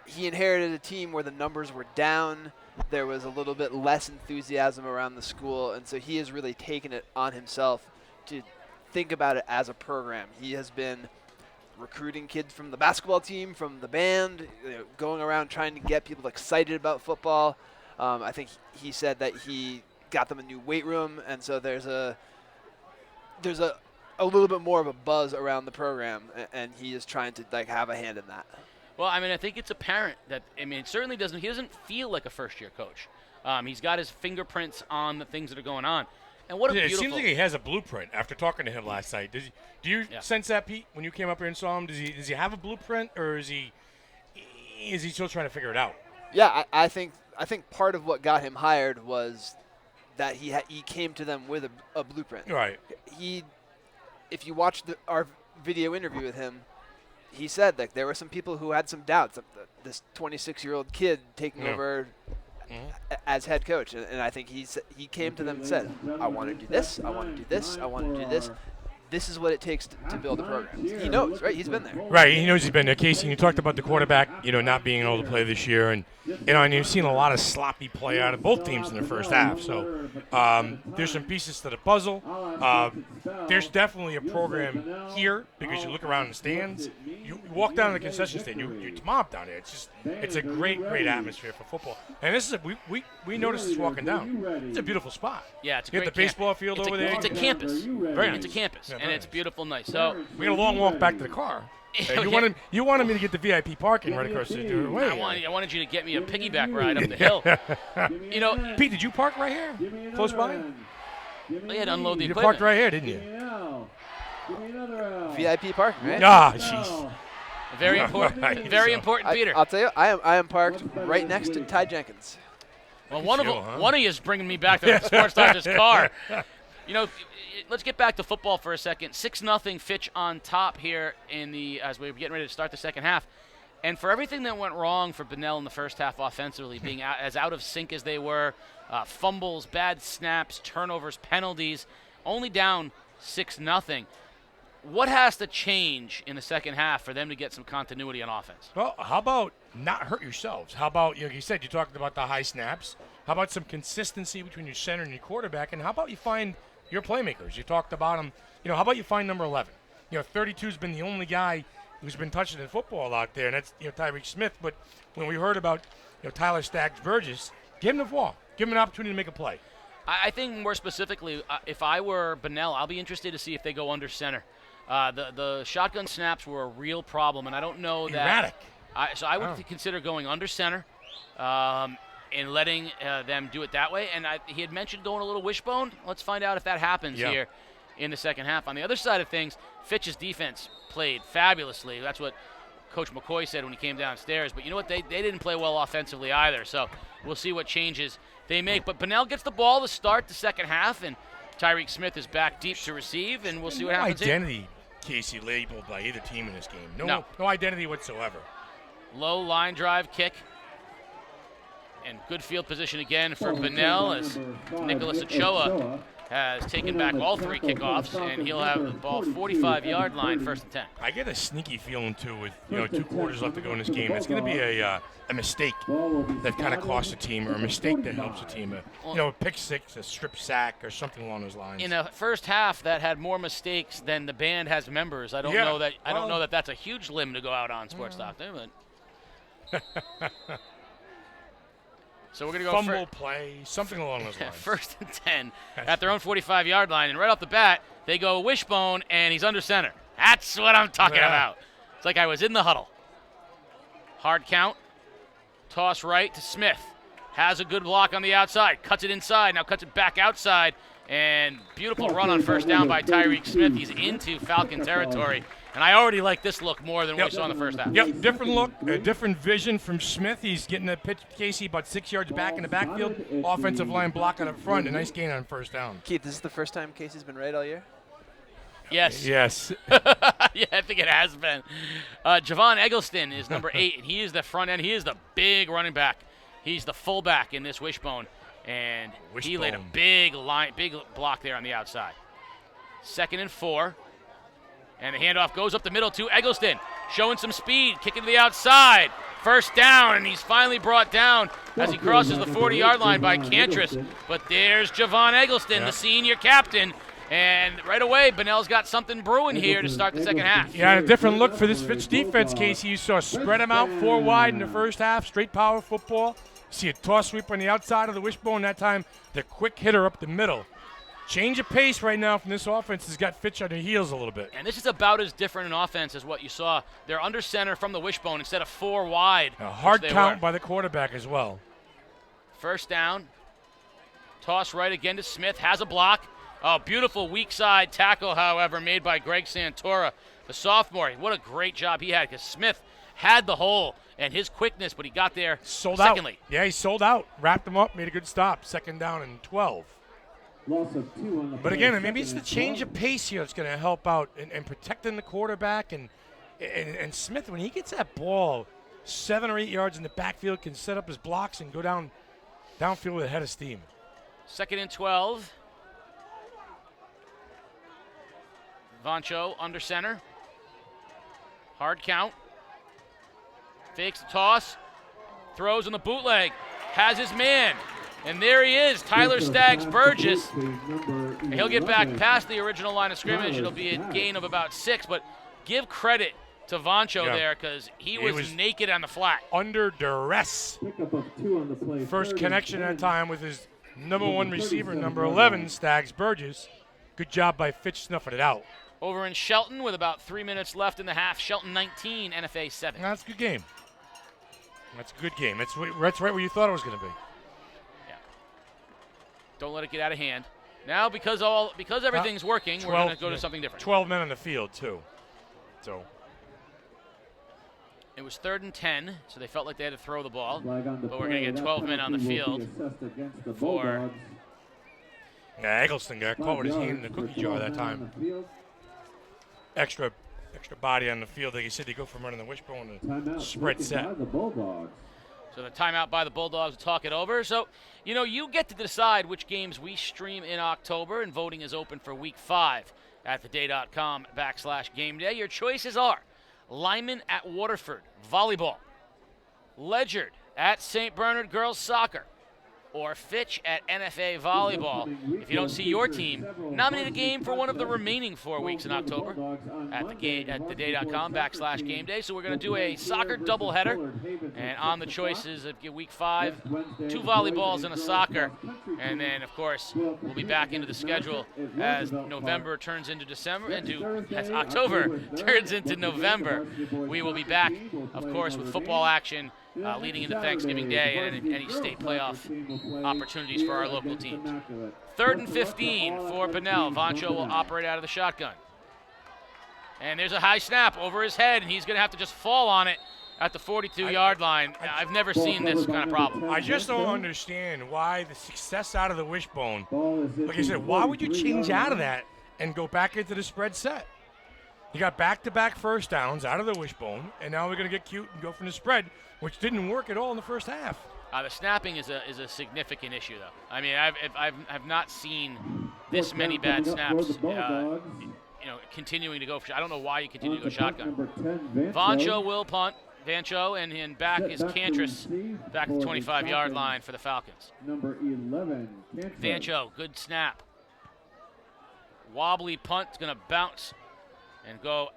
he inherited a team where the numbers were down. There was a little bit less enthusiasm around the school, and so he has really taken it on himself to think about it as a program. He has been recruiting kids from the basketball team, from the band, going around trying to get people excited about football. I think he said that he got them a new weight room, and so there's a little bit more of a buzz around the program, and he is trying to have a hand in that. Well, I think it's apparent that it certainly doesn't. He doesn't feel like a first-year coach. He's got his fingerprints on the things that are going on. And what a beautiful. It seems like he has a blueprint. After talking to him last night, do you sense that, Pete, when you came up here and saw him? Does he have a blueprint, or is he still trying to figure it out? Yeah, I think part of what got him hired was that he came to them with a blueprint. Right. If you watch our video interview with him, he said that there were some people who had some doubts. This 26-year-old kid taking over as head coach, and I think he came to them and said, "I want to do this. I want to do this. I want to do this. This is what it takes to build a program." He knows, right? He's been there. Right, he knows he's been there. Casey, you talked about the quarterback, not being able to play this year, and and you've seen a lot of sloppy play out of both teams in the first half. So there's some pieces to the puzzle. There's definitely a program here because you look around in the stands, you walk down the concession stand, you mob down there. It's a great atmosphere for football. And this is we noticed this walking down. It's a beautiful spot. Yeah, it's a you great got the baseball field over there. It's a campus. Very nice. It's a campus, Yeah, and it's beautiful, nice. So we got a long walk back to the car. You wanted me to get the VIP parking right across the way. I wanted you to get me a piggyback ride up the hill. Pete, did you park right here, close by? You had to unload the You equipment. parked right here, didn't you? VIP parking, right? Ah, jeez. Very important. Very important, Peter. I'll tell you, I am parked right next to Ty Jenkins. Well, one of you is bringing me back to the Sports Doctor's car. Let's get back to football for a second. 6-0 Fitch on top here as we're getting ready to start the second half. And for everything that went wrong for Bunnell in the first half offensively, being as out of sync as they were, fumbles, bad snaps, turnovers, penalties, only down 6-0. What has to change in the second half for them to get some continuity on offense? Well, how about not hurt yourselves? How about, you said you talked about the high snaps. How about some consistency between your center and your quarterback? And how about you find your playmakers? You talked about them. How about you find number 11? 32's been the only guy who's been touching the football out there, and that's Tyreek Smith. But when we heard about Tyler Staggs Burgess, give him the ball, give him an opportunity to make a play. I think more specifically, if I were Bunnell, I'll be interested to see if they go under center. The shotgun snaps were a real problem, and I don't know Erratic. So I would consider going under center and letting them do it that way. And he had mentioned going a little wishbone. Let's find out if that happens here in the second half. On the other side of things, Fitch's defense played fabulously. That's what Coach McCoy said when he came downstairs. But you know what? They didn't play well offensively either. So we'll see what changes they make. But Bunnell gets the ball to start the second half, and Tyreek Smith is back deep to receive, and we'll see what happens. Identity, Casey, labeled by either team in this game. No identity whatsoever. Low line drive kick. And good field position again for Bunnell as Nicholas Ochoa has taken back all 3 kickoffs, and he'll have the ball 45-yard line, 1st and 10. I get a sneaky feeling, too, with 2 quarters left to go in this game. It's going to be a mistake that kind of costs a team, or a mistake that helps a team. A pick six, a strip sack, or something along those lines. In a first half that had more mistakes than the band has members, I don't know that. I don't know that that's a huge limb to go out on, Sports Doctor, but. So we're going to go fumble play, something along those lines. 1st and 10 at their own 45-yard line. And right off the bat, they go wishbone, and he's under center. That's what I'm talking about. It's like I was in the huddle. Hard count. Toss right to Smith. Has a good block on the outside. Cuts it inside. Now cuts it back outside. And beautiful run on 1st down by Tyreek Smith. He's into Falcon territory. And I already like this look more than what we saw in the first half. Yep, different look, a different vision from Smith. He's getting a pitch, Casey, about 6 yards back in the backfield. Offensive line blocking up front. A nice gain on 1st down. Keith, this is the first time Casey's been right all year? Yes. Yes. Yeah, I think it has been. Javon Eggleston is number 8, and he is the front end. He is the big running back. He's the fullback in this wishbone, and he laid a big block there on the outside. 2nd and 4. And the handoff goes up the middle to Eggleston, showing some speed, kicking to the outside. 1st down, and he's finally brought down as he crosses the 40-yard line by Cantris. But there's Javon Eggleston, the senior captain. And right away, Bunnell's got something brewing here to start the second half. Yeah, a different look for this Fitch defense, Casey. You saw spread them out 4 wide in the first half, straight power football. See a toss sweep on the outside of the wishbone. That time, the quick hitter up the middle. Change of pace right now from this offense has got Fitch on their heels a little bit. And this is about as different an offense as what you saw. They're under center from the wishbone instead of 4 wide. A hard count by the quarterback as well. 1st down. Toss right again to Smith. Has a block. Oh, beautiful weak side tackle, however, made by Greg Santora, the sophomore. What a great job he had, because Smith had the hole and his quickness, but he got there secondly. Yeah, he sold out. Wrapped him up, made a good stop. 2nd down and 12. Loss of 2 on the But play, again, maybe it's 2nd the and change 12. of pace here that's going to help out and protecting the quarterback. And Smith, when he gets that ball 7 or 8 yards in the backfield, can set up his blocks and go downfield with a head of steam. 2nd and 12. Vancho under center. Hard count. Fakes the toss. Throws in the bootleg. Has his man. And there he is, Tyler Staggs Burgess. He'll get back past the original line of scrimmage. It'll be a gain of about 6, but give credit to Vancho there, because he was naked on the flat. Under duress. Pickup of 2 on the play. First 3rd connection and at 10. a time with his number 1 receiver, number 11, Staggs Burgess. Good job by Fitch snuffing it out. Over in Shelton with about 3 minutes left in the half. Shelton 19, NFA 7. That's a good game. That's a good game. That's right where you thought it was going to be. Don't let it get out of hand. Now, because everything's working, we're going to go to something different. 12 men on the field, too. So it was 3rd and 10, so they felt like they had to throw the ball. Flag on the But we're play. going to get That 12 men on the penalty will field be assessed against the for Bulldogs. yeah, Eggleston got caught with his hand in the cookie jar that time. Extra body on the field. Like you said, they go from running the wishbone to Timeout spread taken set. by the Bulldogs. So the timeout by the Bulldogs to talk it over. So, you get to decide which games we stream in October, and voting is open for Week 5 at theday.com/game day. Your choices are Lyman at Waterford, volleyball. Ledyard at St. Bernard girls soccer. or Fitch at NFA Volleyball. If you don't see your team, nominate a game for one of the remaining 4 weeks in October at theday.com/game day. So we're going to do a soccer doubleheader, and on the choices of week 5, 2 volleyballs and a soccer. And then, of course, we'll be back into the schedule as November turns into December, as October turns into November. We will be back, of course, with football action leading into Thanksgiving Day and any state playoff opportunities for our local teams. 3rd and 15 for Bunnell. Vancho will operate out of the shotgun. And there's a high snap over his head, and he's going to have to just fall on it at the 42-yard line. I've never seen this kind of problem. I just don't understand why the success out of the wishbone, like I said, why would you change out of that and go back into the spread set? You got back-to-back first downs out of the wishbone, and now we're going to get cute and go from the spread, which didn't work at all in the first half. The snapping is a significant issue, though. I mean, I've not seen this many bad snaps. Continuing to go. I don't know why you continue to go shotgun. Vancho will punt. Vancho and back is Cantris back to the 25-yard line for the Falcons. Number 11, Vancho, good snap. Wobbly punt, going to bounce and go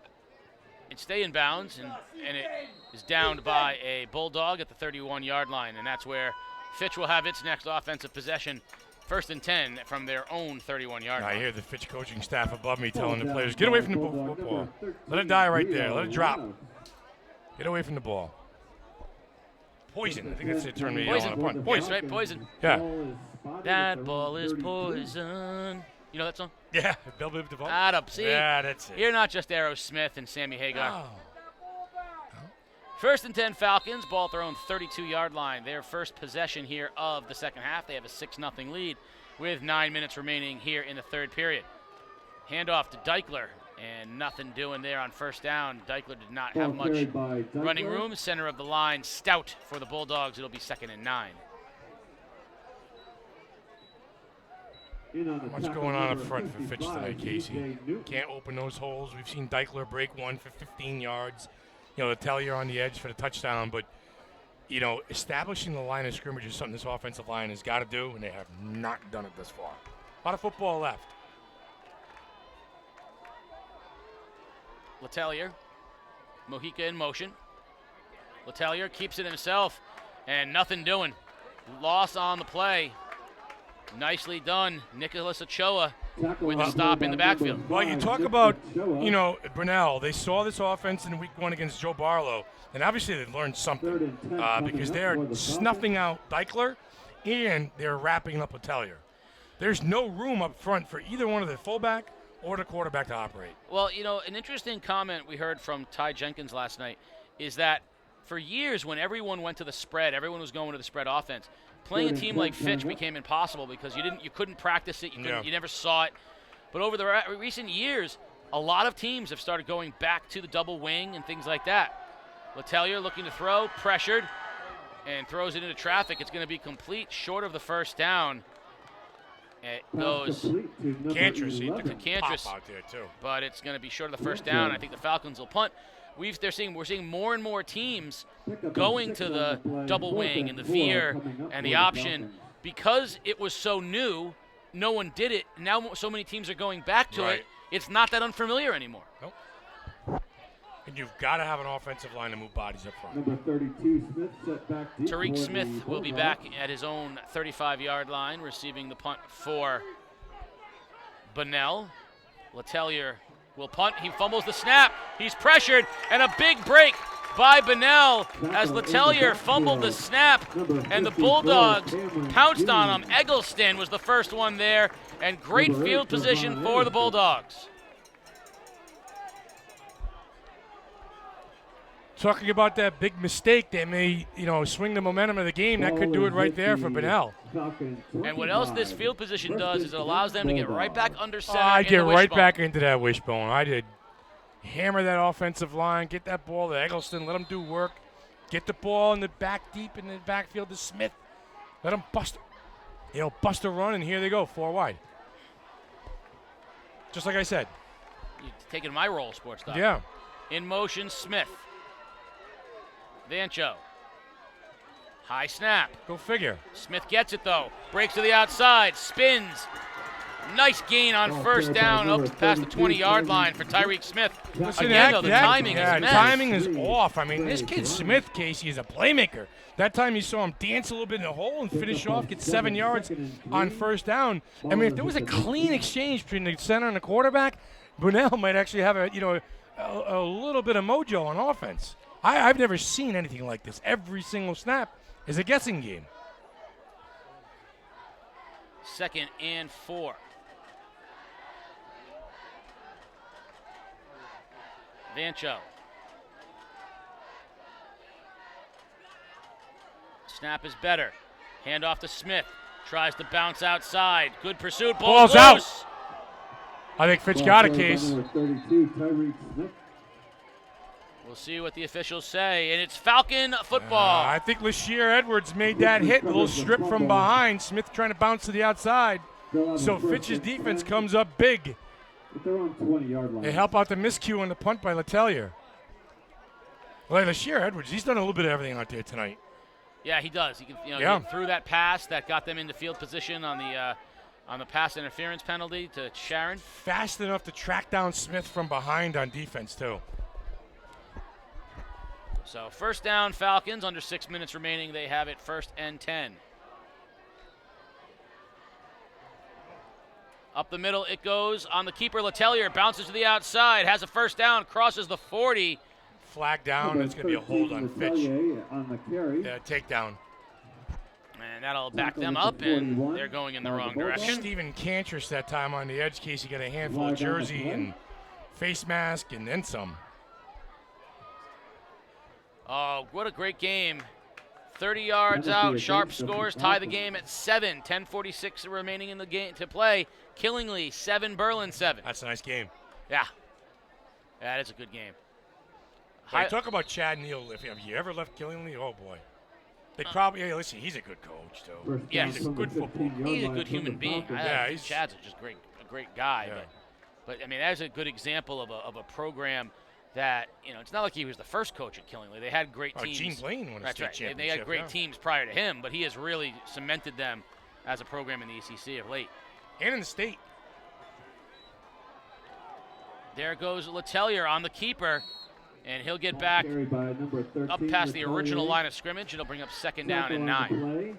and stay in bounds, and it is downed by a Bulldog at the 31-yard line, and that's where Fitch will have its next offensive possession, 1st and 10 from their own 31-yard line. I hear the Fitch coaching staff above me telling the players, get away from the football. Let it die right there. Let it drop. Get away from the ball. Poison. I think that's the term. Poison. Poison. Yes, right, poison. Yeah. That ball is poison. You know that song? Yeah. Bill Biv DeVoe. Adam, see? Yeah, that's it. You're not just Aerosmith and Sammy Hagar. Oh. 1st and 10 Falcons, ball at their own 32-yard line. Their first possession here of the second half. They have a 6-0 lead with 9 minutes remaining here in the third period. Handoff to Deichler, and nothing doing there on first down. Deichler did not have much running room. Center of the line, Stout for the Bulldogs. It'll be 2nd and 9. What's going on up front for Fitch tonight, Casey? Can't open those holes. We've seen Deichler break one for 15 yards. The Tellier on the edge for the touchdown. But, establishing the line of scrimmage is something this offensive line has got to do, and they have not done it this far. A lot of football left. Letellier, Mojica in motion. Letellier keeps it himself, and nothing doing. Loss on the play. Nicely done, Nicholas Ochoa with a stop in the backfield. Well, you talk about, Bunnell. They saw this offense in week 1 against Joe Barlow, and obviously they learned something because they're snuffing out Deichler and they're wrapping up Letellier. There's no room up front for either one of the fullback or the quarterback to operate. Well, an interesting comment we heard from Ty Jenkins last night is that for years when everyone went to the spread, everyone was going to the spread offense. Playing a team like Fitch became impossible because you couldn't practice it, you never saw it. But over the recent years, a lot of teams have started going back to the double wing and things like that. Letellier looking to throw, pressured, and throws it into traffic. It's going to be complete short of the first down. It goes to Cantris out there too. But it's going to be short of the first down. I think the Falcons will punt. We're seeing more and more teams going to the double wing and the veer and the option because it was so new. No one did it. Now so many teams are going back to it. It's not that unfamiliar anymore. Nope. And you've got to have an offensive line to move bodies up front. Number 32, Smith set back deep. Tariq Smith will be back at his own 35-yard line, receiving the punt for Bunnell. Letellier will punt. He fumbles the snap. He's pressured, and a big break by Bunnell as Letellier fumbled the snap, and the Bulldogs pounced on him. Eggleston was the first one there, and great field position for the Bulldogs. Talking about that big mistake that may, swing the momentum of the game, that could do it right there for Bunnell. And what else this field position does is it allows them to get right back under center. I get right back into that wishbone. I did. Hammer that offensive line, get that ball to Eggleston, let him do work. Get the ball in the back deep in the backfield to Smith. Let him bust a run, and here they go, 4 wide. Just like I said. You're taking my role, Sports Talk. Yeah. In motion, Smith. Vancho. High snap. Go figure. Smith gets it though. Breaks to the outside. Spins. Nice gain on first down up past the 20-yard line for Tyreek Smith. Again, though, the timing is messed. Timing is off. I mean, this kid Smith, Casey, is a playmaker. That time you saw him dance a little bit in the hole and finish off, get 7 yards on first down. I mean, if there was a clean exchange between the center and the quarterback, Bunnell might actually have a little bit of mojo on offense. I've never seen anything like this. Every single snap is a guessing game. 2nd and 4. Vancho. Snap is better. Hand off to Smith. Tries to bounce outside. Good pursuit. Ball's out. I think Fitch got it, Case. We'll see what the officials say, and it's Falcon football. I think LaShire Edwards made that hit. A little strip from behind. Smith trying to bounce to the outside. So Fitch's defense comes up big. They're on 20-yard line. They help out the miscue on the punt by Letelier. Well, LaShire Edwards, he's done a little bit of everything out there tonight. Yeah, he does. He can, get through that pass that got them into field position on the pass interference penalty to Sharon. Fast enough to track down Smith from behind on defense, too. So first down, Falcons. Under 6 minutes remaining, they have it 1st and 10. Up the middle it goes on the keeper. Letelier bounces to the outside, has a first down, crosses the 40. Flag down. It's going to be a hold on Fitch. On the carry. Yeah, takedown. And that'll back them up, and they're going in the wrong direction. Steven Cantress that time on the edge. Casey got a handful of jersey and face mask and then some. Oh, what a great game. 30 yards out, Sharp scores, tie the game at 7. 10:46 remaining in the game to play. Killingly 7, Berlin 7. That's a nice game. Yeah. That is a good game. Hey, talk about Chad Neal. If you ever left Killingly, oh boy. They probably, hey, listen, he's a good coach, too. Yeah, he's a good football. He's a good human being. Chad's just a great guy. Yeah. But I mean, that's a good example of a program that, it's not like he was the first coach at Killingly. They had great teams. Gene Blaine won a state championship. They had great teams prior to him, but he has really cemented them as a program in the ECC of late. And in the state. There goes Letelier on the keeper, and he'll get back up past the original line of scrimmage. It'll bring up 2nd down and 9.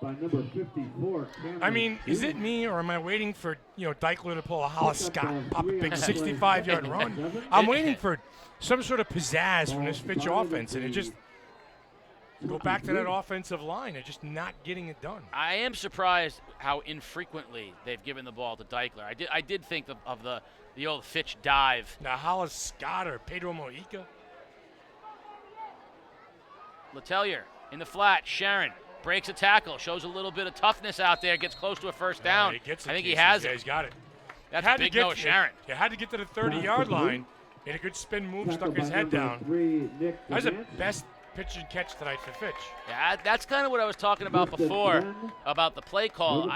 By number 54, I mean, is it me or am I waiting for Deichler to pull a Hollis Scott, pop a big 65-yard run? I'm waiting for some sort of pizzazz from this Fitch offense, and it just go back to that offensive line. They're just not getting it done. I am surprised how infrequently they've given the ball to Deichler. I did think of the old Fitch dive. Now Hollis Scott or Pedro Mojica. Letelier in the flat. Sharon breaks a tackle, shows a little bit of toughness out there, gets close to a first down. He gets it, I think he has it. it. He's got it. That's a big no, Sharon. You had to get to the 30-yard line. Made a good spin move, stuck his head down. That was the best pitch and catch tonight for Fitch. Yeah, that's kind of what I was talking about before, about the play call.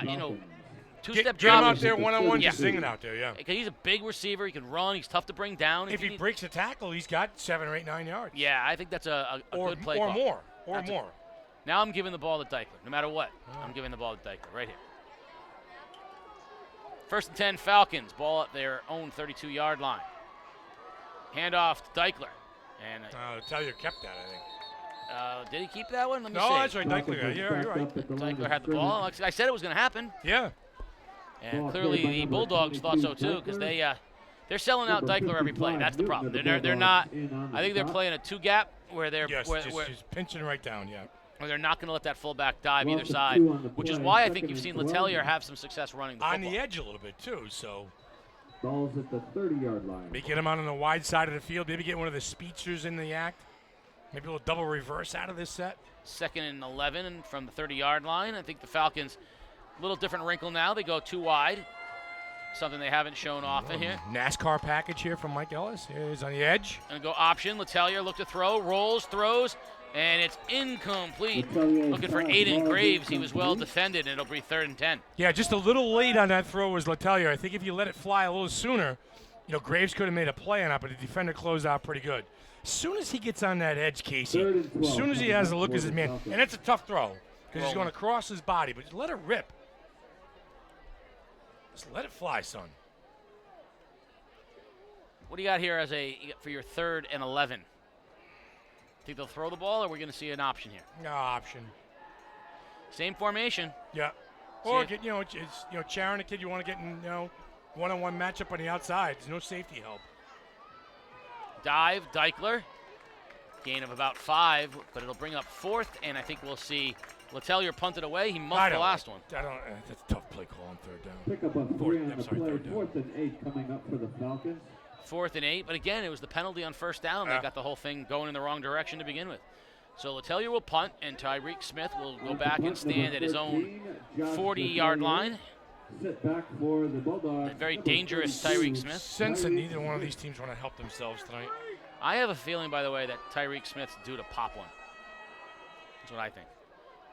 Two-step drop. Get him out there one-on-one, just zinging out there, yeah. Because he's a big receiver. He can run. He's tough to bring down. If he breaks a tackle, he's got 7 or 8, 9 yards. Yeah, I think that's a good play or call. Or more. Now I'm giving the ball to Deichler. No matter what, I'm giving the ball to Deichler right here. 1st and 10, Falcons. Ball at their own 32-yard line. Handoff to Deichler. And Letelier kept that, I think. Did he keep that one? Let me see. No, that's right. Deichler. Yeah, you're right. Deichler had the ball. Like I said, it was going to happen. Yeah. And clearly the Bulldogs thought so too, because they're selling out Deichler every play. That's the problem. They're not. I think they're playing a 2-gap where they're just pinching right down. Yeah. Where they're not going to let that fullback dive either side, which is why I think you've seen Letelier have some success running the football. On the edge a little bit too. So. Ball's at the 30-yard line. Maybe get him out on the wide side of the field. Maybe get one of the speedsters in the act. Maybe a little double reverse out of this set. 2nd and 11 from the 30-yard line. I think the Falcons, a little different wrinkle now. They go too wide. Something they haven't shown often here. NASCAR package here from Mike Ellis. He's on the edge. Gonna go option. Letelier look to throw, rolls, throws, and it's incomplete. Looking for Aiden Graves. He was well defended, and it'll be 3rd and 10. Yeah, just a little late on that throw was Letelier. I think if you let it fly a little sooner, Graves could have made a play on it, but the defender closed out pretty good. As soon as he gets on that edge, Casey, as soon as he has a look as his man, and it's a tough throw because he's going to cross his body, but just let it rip. Just let it fly, son. What do you got here for your 3rd and 11? Think they'll throw the ball, or we're going to see an option here? No option. Same formation. Yeah. Or get Charon, a kid you want to get in one-on-one matchup on the outside. There's no safety help. Dive, Deichler. Gain of about 5, but it'll bring up 4th, and I think we'll see Letellier punted away. He muffed the last one. That's a tough play call on 3rd down. Pick up a 3 on the play. 4th and 8 coming up for the Falcons. 4th and 8, but again, it was the penalty on 1st down that got the whole thing going in the wrong direction to begin with. So Letellier will punt, and Tyreek Smith will go back and stand at his own 40-yard line. Sit back for the Bulldogs. Very dangerous Tyreek Smith. Sense that neither one of these teams want to help themselves tonight. I have a feeling, by the way, that Tyreek Smith's due to pop one. That's what I think.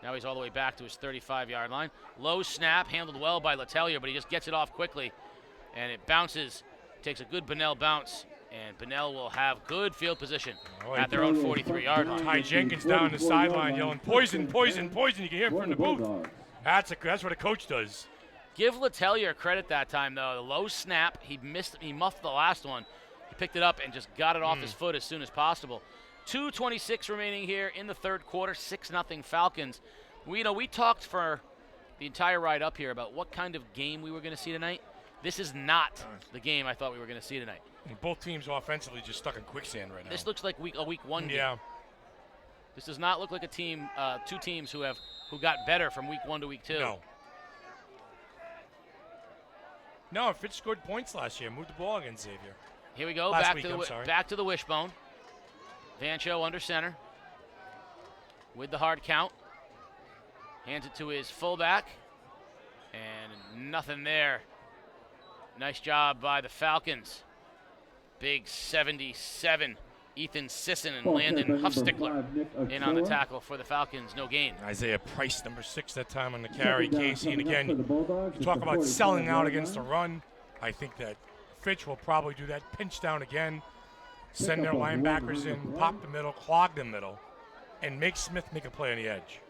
Now he's all the way back to his 35-yard line. Low snap, handled well by Letellier, but he just gets it off quickly, and it bounces. Takes a good Bunnell bounce, and Bunnell will have good field position at their own 43-yard line. Ty Jenkins down the sideline yelling, "Poison, poison, poison." You can hear it from the booth. That's what a coach does. Give Letellier credit that time, though. The low snap, he muffed the last one. He picked it up and just got it off his foot as soon as possible. 2:26 remaining here in the 3rd quarter, 6-0 Falcons. We talked for the entire ride up here about what kind of game we were going to see tonight. This is not the game I thought we were going to see tonight. And both teams offensively just stuck in quicksand right now. This looks like a week 1 game. Yeah. This does not look like a team, 2 teams who got better from week 1 to week 2. No, Fitch scored points last year. Moved the ball against Xavier. Here we go. Back to the wishbone. Vancho under center with the hard count. Hands it to his fullback, and nothing there. Nice job by the Falcons. Big 77, Ethan Sisson and Landon Huffstickler in on the tackle for the Falcons. No gain. Isaiah Price, number 6 that time on the carry, Casey. And again, you talk about selling out against the run. I think that Fitch will probably do that. Pinch down again, send their linebackers in, pop the middle, clog the middle, and make Smith make a play on the edge.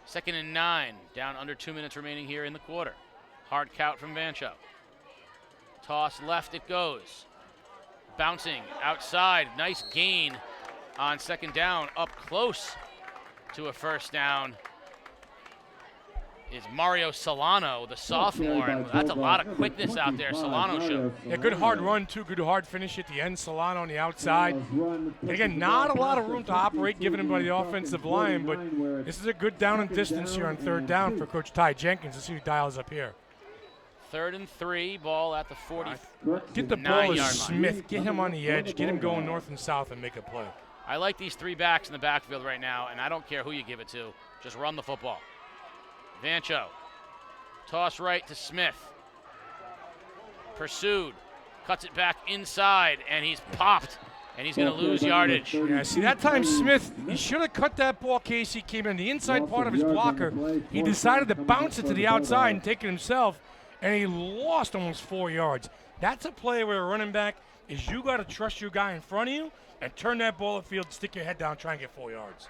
2nd and 9, down under 2 minutes remaining here in the quarter. Hard count from Vancho. Toss left it goes. Bouncing outside. Nice gain on 2nd down. Up close to a 1st down is Mario Solano, the sophomore. And that's a lot of quickness out there Solano showed. Yeah, good hard run, too. Good hard finish at the end. Solano on the outside. And again, not a lot of room to operate given him by the offensive line, but this is a good down and distance here on 3rd down for Coach Ty Jenkins. Let's see who dials up here. 3rd and 3, ball at the 40. Get the ball to Smith. Get him on the edge. Get him going north and south and make a play. I like these 3 backs in the backfield right now, and I don't care who you give it to. Just run the football. Vancho. Toss right to Smith. Pursued. Cuts it back inside, and he's popped. And he's going to lose yardage. Yeah, see, that time Smith, he should have cut that ball, Casey. Came in the inside part of his blocker. He decided to bounce it to the outside and take it himself. And he lost almost 4 yards. That's a play where a running back is you got to trust your guy in front of you and turn that ball upfield, stick your head down, try and get 4 yards.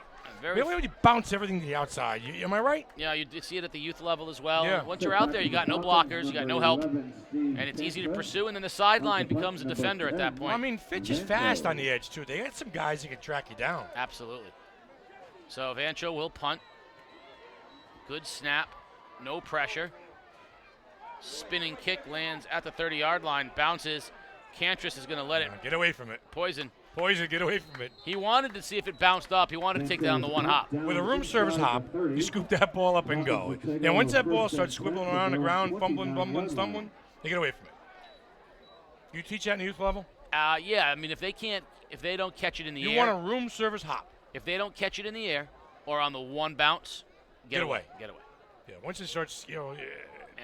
You bounce everything to the outside. Am I right? Yeah, you see it at the youth level as well. Yeah. Once you're out there, you got no blockers, you got no help, and it's easy to pursue, and then the sideline becomes a defender at that point. I mean, Fitch is fast on the edge, too. They got some guys that can track you down. Absolutely. So Vancho will punt. Good snap. No pressure. Spinning kick lands at the 30-yard line. Bounces. Cantress is going to let it. Get away from it. Poison, get away from it. He wanted to see if it bounced up. He wanted to take that on the one hop. With a room service hop, you scoop that ball up and go. And once that ball starts squibbling around the ground, fumbling, bumbling, stumbling, they get away from it. You teach that in the youth level? Yeah, I mean, if they don't catch it in the air. You want a room service hop. If they don't catch it in the air or on the one bounce, get away. Yeah, once it starts,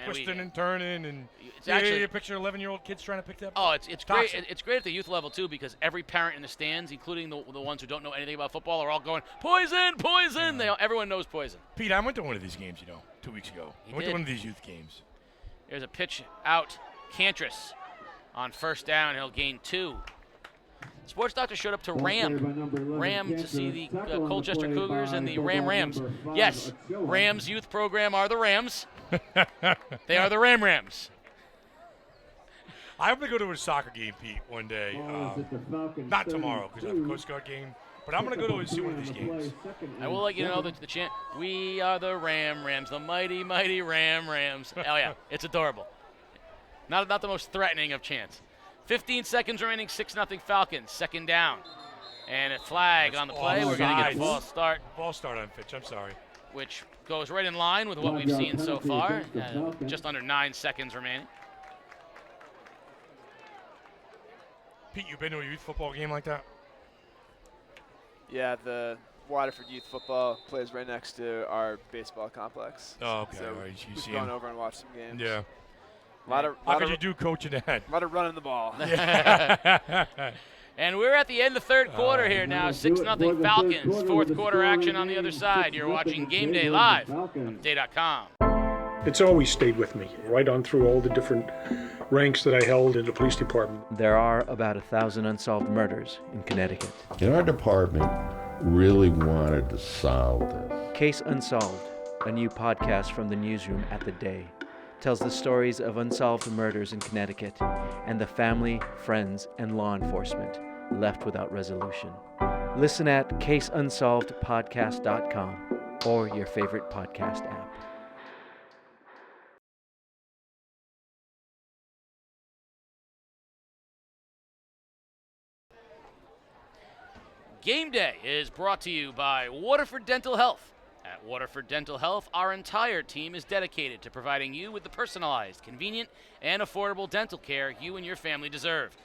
twisting and turning, and it's actually you picture 11-year-old kids trying to pick that Oh, ball. it's great. It's great at the youth level too, because every parent in the stands, including the ones who don't know anything about football, are all going poison, poison. Everyone knows poison. Pete, I went to one of these games, 2 weeks ago. I went to one of these youth games. There's a pitch out. Cantress On first down, he'll gain 2. Sports Doctor showed up to Ram to see the Colchester Cougars and the Rams. Yes, Rams youth program are the Rams. They are the Rams. I hope to go to a soccer game, Pete, one day. Not tomorrow because I have a Coast Guard game, but I'm going to go to see one of these games. I will let you know that the chant, "We are the Rams, the mighty, mighty Rams." Oh, yeah, it's adorable. Not the most threatening of chants. 15 seconds remaining, 6-0 Falcons. Second down. And a flag on the play. We're going to get a false start. False start on Fitch, I'm sorry. Which goes right in line with what we've seen so far. Just under 9 seconds remaining. Pete, you been to a youth football game like that? Yeah, the Waterford Youth Football plays right next to our baseball complex. Oh, okay. So Right. we've gone over and watched some games. Yeah. How could you do coaching that? A lot of running the ball. And we're at the end of the third quarter here now. 6-0 Falcons. Fourth quarter action on the other side. You're watching Game Day live on Day.com. It's always stayed with me, right on through all the different ranks that I held in the police department. There are about 1,000 unsolved murders in Connecticut. And our department really wanted to solve this. Case Unsolved, a new podcast from the newsroom at The Day, tells the stories of unsolved murders in Connecticut and the family, friends, and law enforcement left without resolution. Listen at caseunsolvedpodcast.com or your favorite podcast app. Game Day is brought to you by Waterford Dental Health. At Waterford Dental Health, our entire team is dedicated to providing you with the personalized, convenient, and affordable dental care you and your family deserve.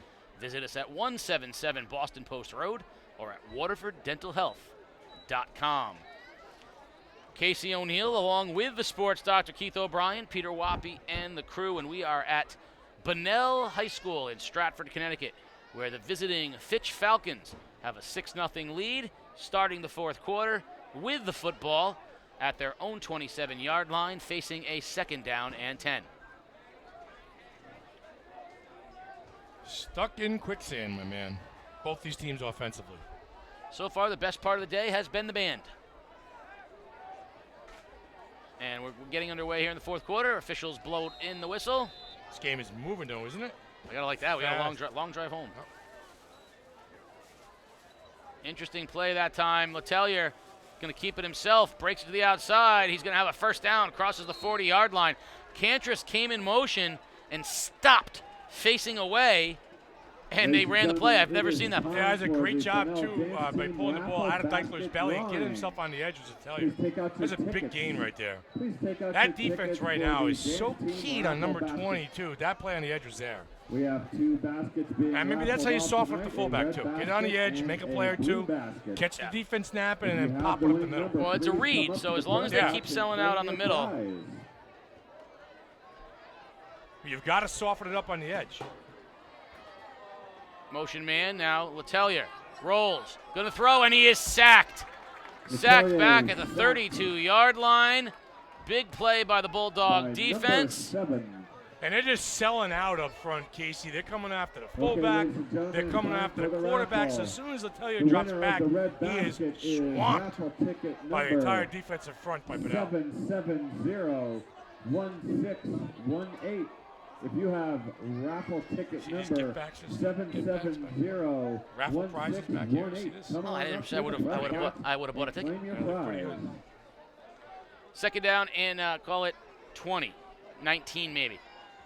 Visit us at 177 Boston Post Road or at waterforddentalhealth.com. Casey O'Neill, along with the sports doctor Keith O'Brien, Peter Wappy, and the crew, and we are at Bunnell High School in Stratford, Connecticut, where the visiting Fitch Falcons have a 6-0 lead starting the fourth quarter with the football at their own 27-yard line, facing a 2nd down and 10. Stuck in quicksand, my man. Both these teams offensively. So far, the best part of the day has been the band. And we're getting underway here in the fourth quarter. Officials blow in the whistle. This game is moving, though, isn't it? We got to like that. We got a long drive home. Oh. Interesting play that time. Letelier going to keep it himself. Breaks it to the outside. He's going to have a first down. Crosses the 40-yard line. Cantress came in motion and stopped facing away. And they ran the play. I've never seen that before. Yeah, that's a great job, too, by pulling the ball out of Deichler's belly and getting himself on the edge, as I tell you. That's a big gain right there. That defense right now is so keyed on number 22. That play on the edge was there. We have 2 baskets being And maybe that's how you soften up the fullback, too. Get on the edge, make a play or two, catch the defense napping, and then pop it up the middle. Well, it's a read, so as long as they keep selling out on the middle. You've got to soften it up on the edge. Motion man now, Letelier rolls, gonna throw, and he is sacked. Sacked back at the 32-yard line. Big play by the Bulldog defense. And they're just selling out up front, Casey. They're coming after the fullback. They're coming after the quarterback. So as soon as Letelier drops back, he is swamped by the entire defensive front by Bunnell. 770-1618. If you have raffle ticket number 770-1618, Raffle prizes back here. See this? Oh, I didn't. I would have bought a ticket. Claim your prize. Second down and call it 20, 19 maybe.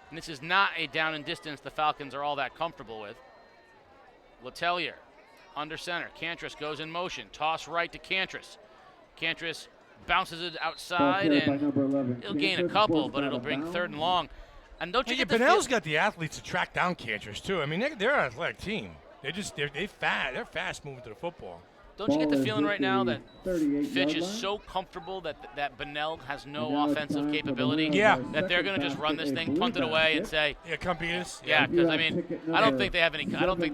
And this is not a down and distance the Falcons are all that comfortable with. Letelier under center. Cantress goes in motion. Toss right to Cantress. Cantress bounces it outside, and he'll gain a couple, but it'll bring 3rd and long. And don't you get Bunnell's got the athletes to track down Cantress too. I mean, they're an athletic team. They're fast moving to the football. Don't you get the feeling right now that Fitch is so comfortable that Bunnell has no offensive capability? Yeah. That they're going to just run this thing, punt it away, and say, Yeah, come beat us. yeah, because I mean, I don't think they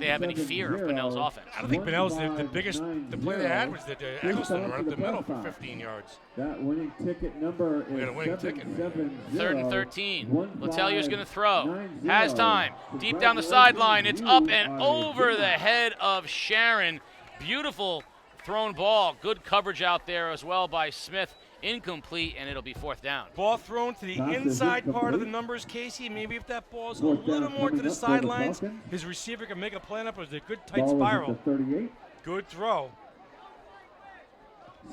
have any fear of Bunnell's offense. I don't think Bunnell's the biggest. The play they had was that Eggleston run up the middle for 15 yards. That winning ticket number is We got a winning ticket. 770. 3rd and 13. Letelier's going to throw. Has time. Deep down the sideline. It's up and over the head of Sharon. Beautiful thrown ball. Good coverage out there as well by Smith. Incomplete, and it'll be 4th down. Ball thrown to the inside part of the numbers, Casey. Maybe if that ball's a little more to the sidelines, his receiver can make a play up. It was a good tight spiral. Good throw.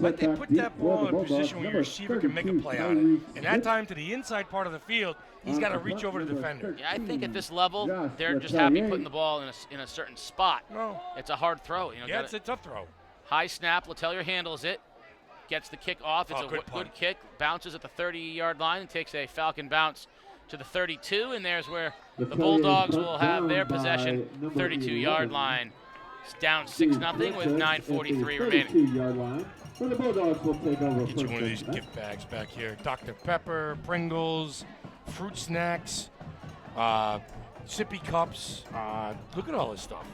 But they put that ball in a position where your receiver can make a play on it. And that time to the inside part of the field, he's got to reach over the defender. Yeah, I think at this level, they're just happy putting the ball in a certain spot. No. It's a hard throw. Yeah, it's a tough throw. High snap. Letelier handles it. Gets the kick off. It's a good kick. Bounces at the 30-yard line and takes a Falcon bounce to the 32. And there's where the Bulldogs will have their possession, 32-yard line. It's down 6-0 with 9:43 remaining. The Bulldogs will take over. Get you one of these gift bags back here. Dr. Pepper, Pringles, fruit snacks, sippy cups. Look at all this stuff.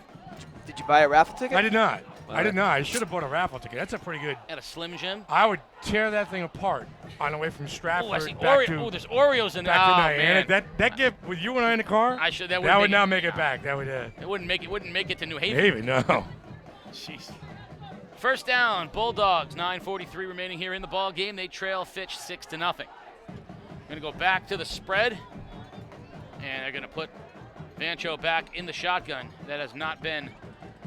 Did you buy a raffle ticket? I did not. I should have bought a raffle ticket. That's a pretty good. At a Slim Jim? I would tear that thing apart on the way from Stratford I see back to. Oh, there's Oreos in there. Back to Man. Niantic. That gift with you and I in the car. That would not make it back. That would. It wouldn't make it to New Haven. Maybe no. Jeez. 1st down, Bulldogs. 9:43 remaining here in the ball game. They trail Fitch 6-0. Going to go back to the spread, and they're going to put Vancho back in the shotgun. That has not been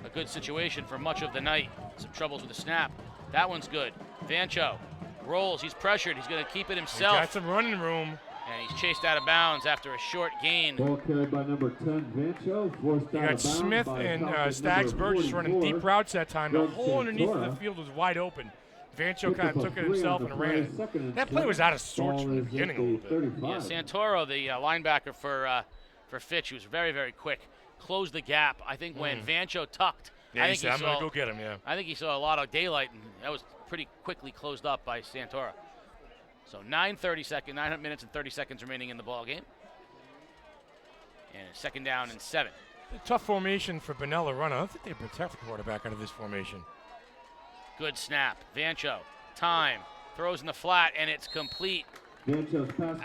a good situation for much of the night. Some troubles with the snap. That one's good. Vancho rolls. He's pressured. He's going to keep it himself. He's got some running room. And he's chased out of bounds after a short gain. Ball carried by number 10, Vancho. You got Smith and Staggs Burgess running deep routes that time. The hole underneath of the field was wide open. Vancho kind of took it himself and ran it. That play was out of sorts from the beginning a little bit. Yeah, Santoro, the linebacker for Fitch, was very, very quick. Closed the gap. I think when Vancho tucked, yeah, I think I'm going to go get him, yeah. I think he saw a lot of daylight, and that was pretty quickly closed up by Santoro. So 9 minutes and 30 seconds remaining in the ball game. And 2nd down and 7. A tough formation for Bunnell to run. I don't think they protect the quarterback out of this formation. Good snap. Vancho. Time. Throws in the flat, and it's complete.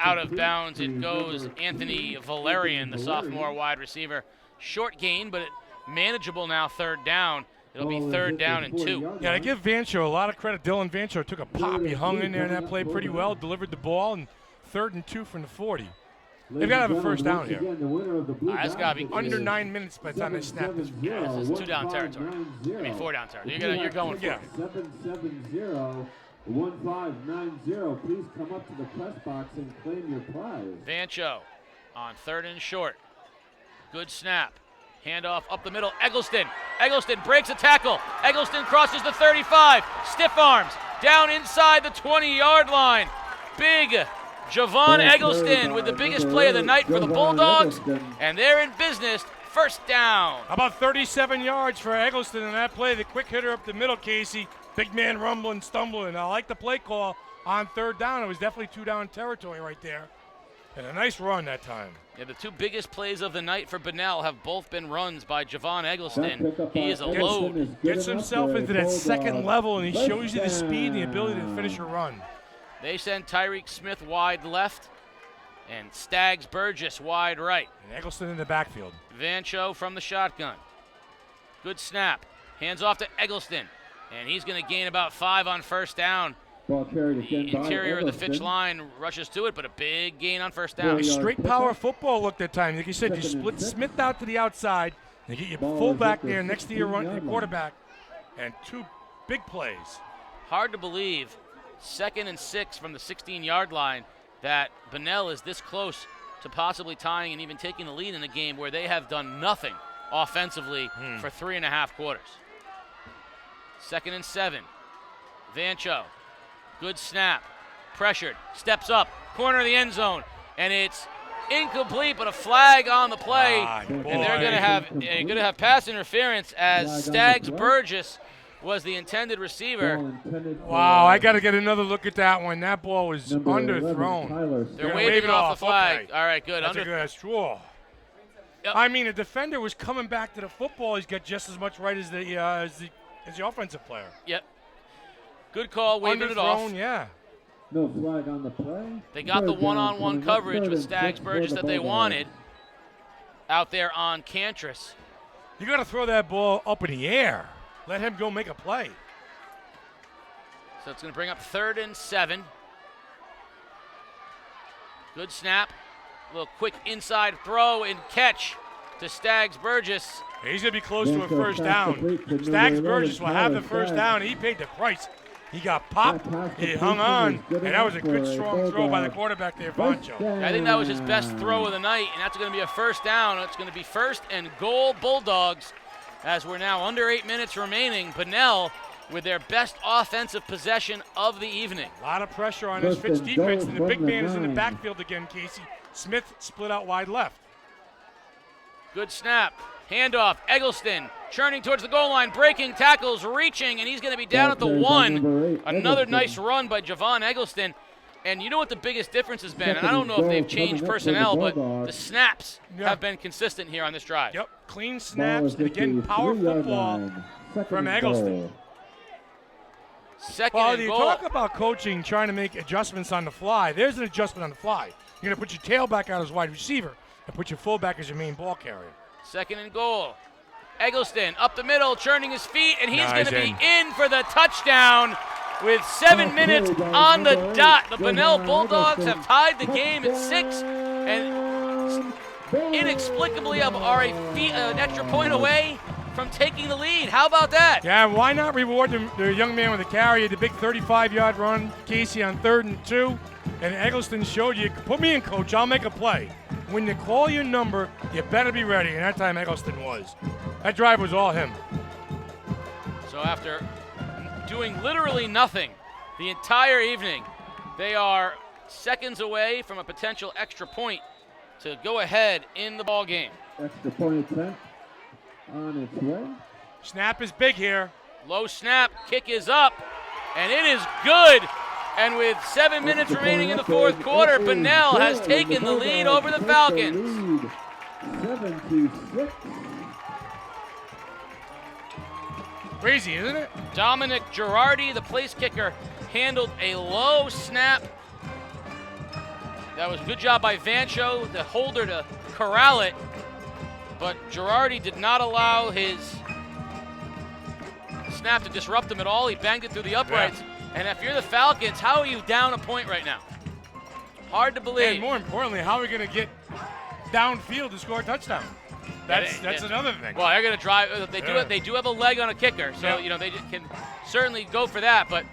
Out of bounds it goes. Anthony Valerian, the sophomore wide receiver. Short gain, but manageable now, 3rd down. It'll be 3rd down and 2. Yeah, I give Vancho a lot of credit. Dylan Vancho took a pop. He hung in there in that play pretty well, delivered the ball, and 3rd and 2 from the 40. They've got to have a 1st down here. That's got to be under 9 minutes by the time they snap this. Yeah, this is 2-down territory. 4-down territory. You're going for it. 770 1590. Please come up to the press box and claim your prize. Vancho on 3rd and short. Good snap. Handoff up the middle. Eggleston. Eggleston breaks a tackle. Eggleston crosses the 35. Stiff arms. Down inside the 20-yard line. Big Javon Eggleston with the biggest play of the night for the Bulldogs. And they're in business. 1st down. About 37 yards for Eggleston in that play. The quick hitter up the middle, Casey. Big man rumbling, stumbling. I like the play call on 3rd down. It was definitely 2-down territory right there. And a nice run that time. Yeah, the 2 biggest plays of the night for Bunnell have both been runs by Javon Eggleston. He is a load. Gets himself into that 2nd level, and he shows you the speed and the ability to finish a run. They send Tyreek Smith wide left and Staggs Burgess wide right. And Eggleston in the backfield. Vancho from the shotgun. Good snap. Hands off to Eggleston. And he's going to gain about 5 on 1st down. The interior of the Fitch line rushes to it, but a big gain on 1st down. Straight power football look that time. Like you said, you split Smith out to the outside, and you get your fullback there next to your quarterback, and 2 big plays. Hard to believe, 2nd and 6 from the 16-yard line, that Bunnell is this close to possibly tying and even taking the lead in a game where they have done nothing offensively for 3.5 quarters. 2nd and 7. Vancho. Good snap. Pressured. Steps up. Corner of the end zone. And it's incomplete, but a flag on the play. And they're going to have pass interference as Staggs Burgess was the intended receiver. Wow, I got to get another look at that one. That ball was underthrown. They're waving off the flag. Okay. All right, good. That's a good. That's true. Yep. I mean, the defender was coming back to the football. He's got just as much right as the offensive player. Yep. Good call, waving it off. Yeah. No flag on the play. They got the one-on-one coverage with Staggs Burgess that they wanted out there on Cantris. You got to throw that ball up in the air. Let him go make a play. So it's going to bring up 3rd and 7. Good snap. A little quick inside throw and catch to Staggs Burgess. He's going to be close to a first down. Staggs Burgess will have the first down. He paid the price. He got popped, he hung on, and that was a good, strong throw by the quarterback there, Voncho. I think that was his best throw of the night, and that's going to be a first down. It's going to be 1st and goal Bulldogs as we're now under 8 minutes remaining. Bunnell with their best offensive possession of the evening. A lot of pressure on this Fitch defense, and the big man is in the backfield again, Casey. Smith split out wide left. Good snap. Handoff. Eggleston churning towards the goal line, breaking tackles, reaching, and he's going to be down at the 1. Another nice run by Javon Eggleston. And you know what the biggest difference has been? And I don't know if they've changed personnel, but the snaps have been consistent here on this drive. Yep, clean snaps, and again, power football from Eggleston. 2nd well, and you goal. talk about coaching, trying to make adjustments on the fly. There's an adjustment on the fly. You're going to put your tailback out as wide receiver and put your fullback as your main ball carrier. 2nd and goal. Eggleston up the middle, churning his feet, and he's going to be in for the touchdown with 7 minutes on the dot. The Bunnell Bulldogs have tied the game at 6, and inexplicably are an extra point away from taking the lead. How about that? Yeah, why not reward the young man with the carry, the big 35-yard run, Casey, on 3rd and 2, and Eggleston showed you, put me in, coach, I'll make a play. When you call your number, you better be ready, and that time Eggleston was. That drive was all him. So after doing literally nothing the entire evening, they are seconds away from a potential extra point to go ahead in the ball game. Extra point attempt on its way. Snap is big here. Low snap, kick is up, and it is good. And with 7 minutes remaining in the 4th quarter, Bunnell has taken the lead over the Falcons. 7-6. Crazy, isn't it? Dominic Girardi, the place kicker, handled a low snap. That was a good job by Vancho, the holder, to corral it. But Girardi did not allow his snap to disrupt him at all. He banged it through the uprights. Yeah. And if you're the Falcons, how are you down a point right now? Hard to believe. And more importantly, how are we going to get downfield to score a touchdown? That's another thing. Well, they're going to drive. They do have a leg on a kicker, so they can certainly go for that. But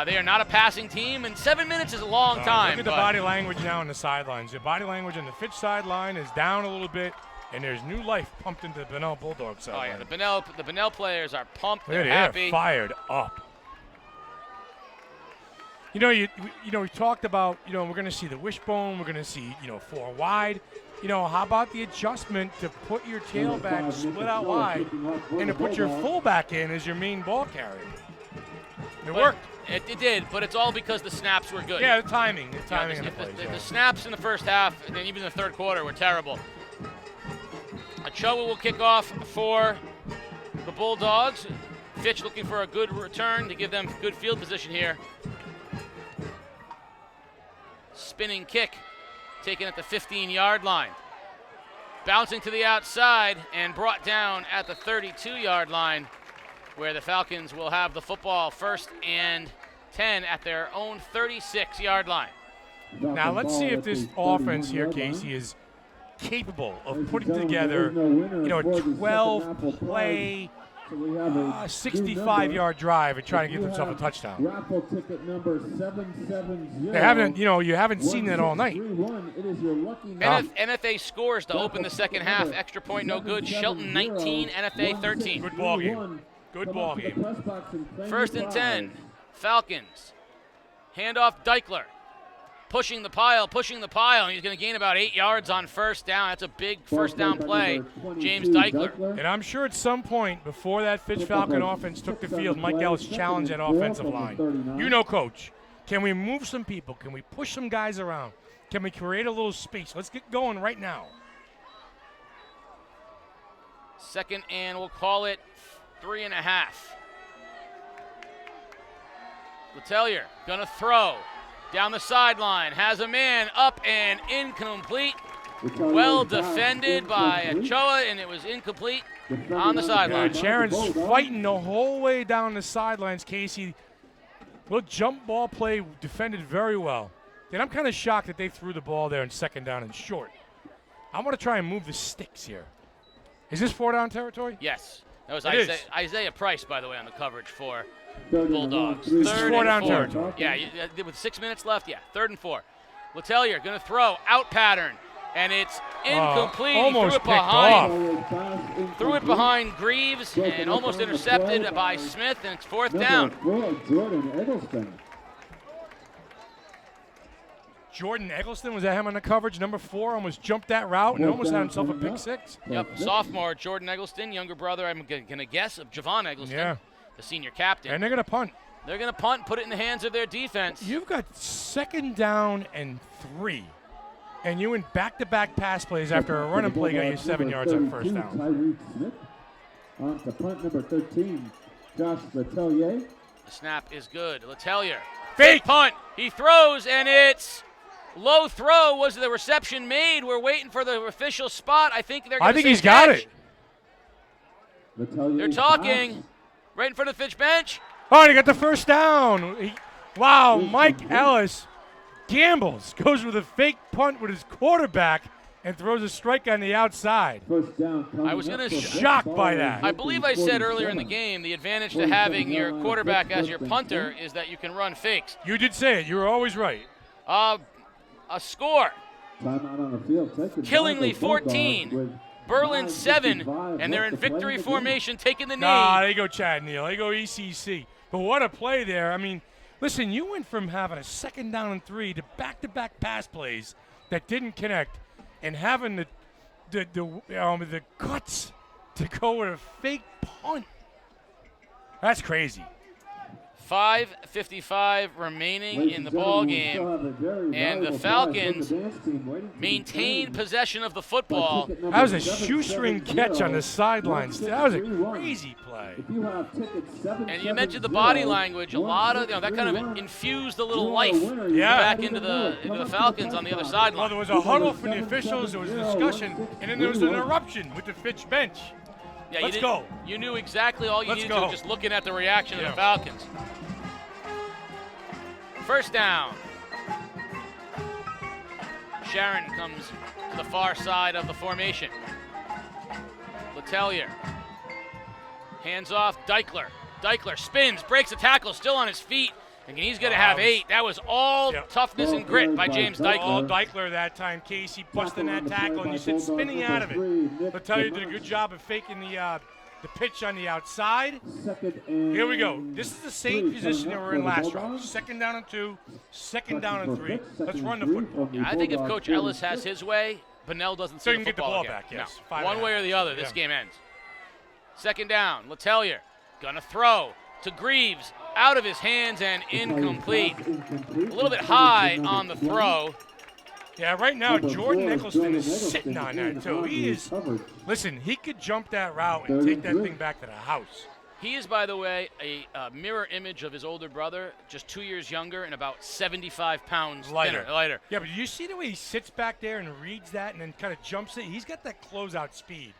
they are not a passing team, and 7 minutes is a long time. Look at the body language now on the sidelines. The body language on the Fitch sideline is down a little bit, and there's new life pumped into the Bunnell Bulldogs sideline. Oh yeah, the Bunnell players are pumped. They're happy. They're fired up. We talked about, we're going to see the wishbone, we're going to see, 4 wide. How about the adjustment to put your tailback split out wide and to put your fullback in as your main ball carrier? It worked. It did, but it's all because the snaps were good. Yeah, the timing of the plays. The snaps in the first half and then even the 3rd quarter were terrible. Ochoa will kick off for the Bulldogs. Fitch looking for a good return to give them good field position here. Spinning kick taken at the 15-yard line. Bouncing to the outside and brought down at the 32-yard line, where the Falcons will have the football 1st and 10 at their own 36-yard line. Now let's see if this offense here, Casey, is capable of putting together, a 12-play, 65-yard drive and trying to give themselves a touchdown. Raffle ticket number 770. They haven't, you haven't seen that all night. NFA scores to open the second half. Extra point, no good. Shelton 19, NFA 13. Good ball game. Good ball game. 1st and 10. Falcons. Handoff Deichler. pushing the pile, and he's going to gain about 8 yards on first down. That's a big first down play, James Deichler. And I'm sure at some point before that Fitch Falcon offense took the field, Mike Ellis challenged that offensive line. You know, Coach, can we move some people? Can we push some guys around? Can we create a little space? Let's get going right now. Second and we'll call it 3.5. Letellier gonna throw down the sideline, has a man up and incomplete. Well defended by Ochoa, and it was incomplete on the sideline. Sharon's fighting the whole way down the sidelines, Casey. Little jump ball play, defended very well. And I'm kind of shocked that they threw the ball there in second down and short. I want to try and move the sticks here. Is this 4-down territory? Yes. That was It Isaiah Price, by the way, on the coverage for Bulldogs. This is Third 4-down and 4. territory. Yeah, with 6 minutes left, 3rd and 4. Letellier going to throw, out pattern, and it's incomplete. He threw it behind Greaves and almost intercepted by Smith, and it's 4th down. Jordan Eggleston, was that him on the coverage? Number 4 almost jumped that route and almost had himself a pick 6. Yep, sophomore Jordan Eggleston, younger brother, I'm going to guess, of Javon Eggleston, the senior captain. And they're going to punt. They're going to punt, put it in the hands of their defense. You've got 2nd down and 3, and you in back-to-back pass plays after a running play got you 7 yards on first down. On to punt number 13, Josh Letellier. The snap is good. Letellier. Fake punt. He throws, and it's low throw. Was the reception made? We're waiting for the official spot. I think they're going to he's got it. They're talking right in front of the Fitch bench. Oh, they got the first down. Wow, Mike Ellis gambles, goes with a fake punt with his quarterback, and throws a strike on the outside. I was going to shocked by that. I believe I said earlier in the game the advantage to having your quarterback as your punter is that you can run fakes. You did say it. You were always right. A score. Killingly 14. Berlin 7, and they're in victory formation, taking the knee. Nah, they go Chad Neal. They go ECC. But what a play there. I mean, listen, you went from having a 2nd down and 3 to back-to-back pass plays that didn't connect, and having the guts to go with a fake punt. That's crazy. 5:55 remaining in the ball game, and the Falcons maintain possession of the football. That was a shoestring catch on the sidelines. That was a crazy play. And you mentioned the body language. A lot of that kind of infused a little life back into the Falcons on the other sideline. Well, there was a huddle from the officials. There was a discussion, and then there was an eruption with the Fitch bench. Yeah, Let's go. You knew exactly all you needed to just looking at the reaction of the Falcons. First down. Sharon comes to the far side of the formation. Letellier. Hands off, Deichler. Deichler spins, breaks a tackle, still on his feet, and he's going to have 8. That was all toughness and grit by James Deichler. All Deichler that time, Casey, busting that tackle, and you said spinning out of it. Letellier did a good job of faking the pitch on the outside. Here we go. This is the same position that we're in last round. 2nd down and 2, 2nd down and 3. Let's run the football. Yeah, I think if Coach Ellis has his way, Bunnell doesn't see the football get the ball back, yes. No. One way or the other, this game ends. 2nd down, Letellier gonna throw to Greaves, out of his hands and incomplete. A little bit high on the throw. Yeah, right now, Jordan Eggleston is sitting on that, too. Listen, he could jump that route and take that thing back to the house. He is, by the way, a mirror image of his older brother, just 2 years younger and about 75 pounds lighter. Yeah, but you see the way he sits back there and reads that and then kind of jumps it? He's got that closeout speed.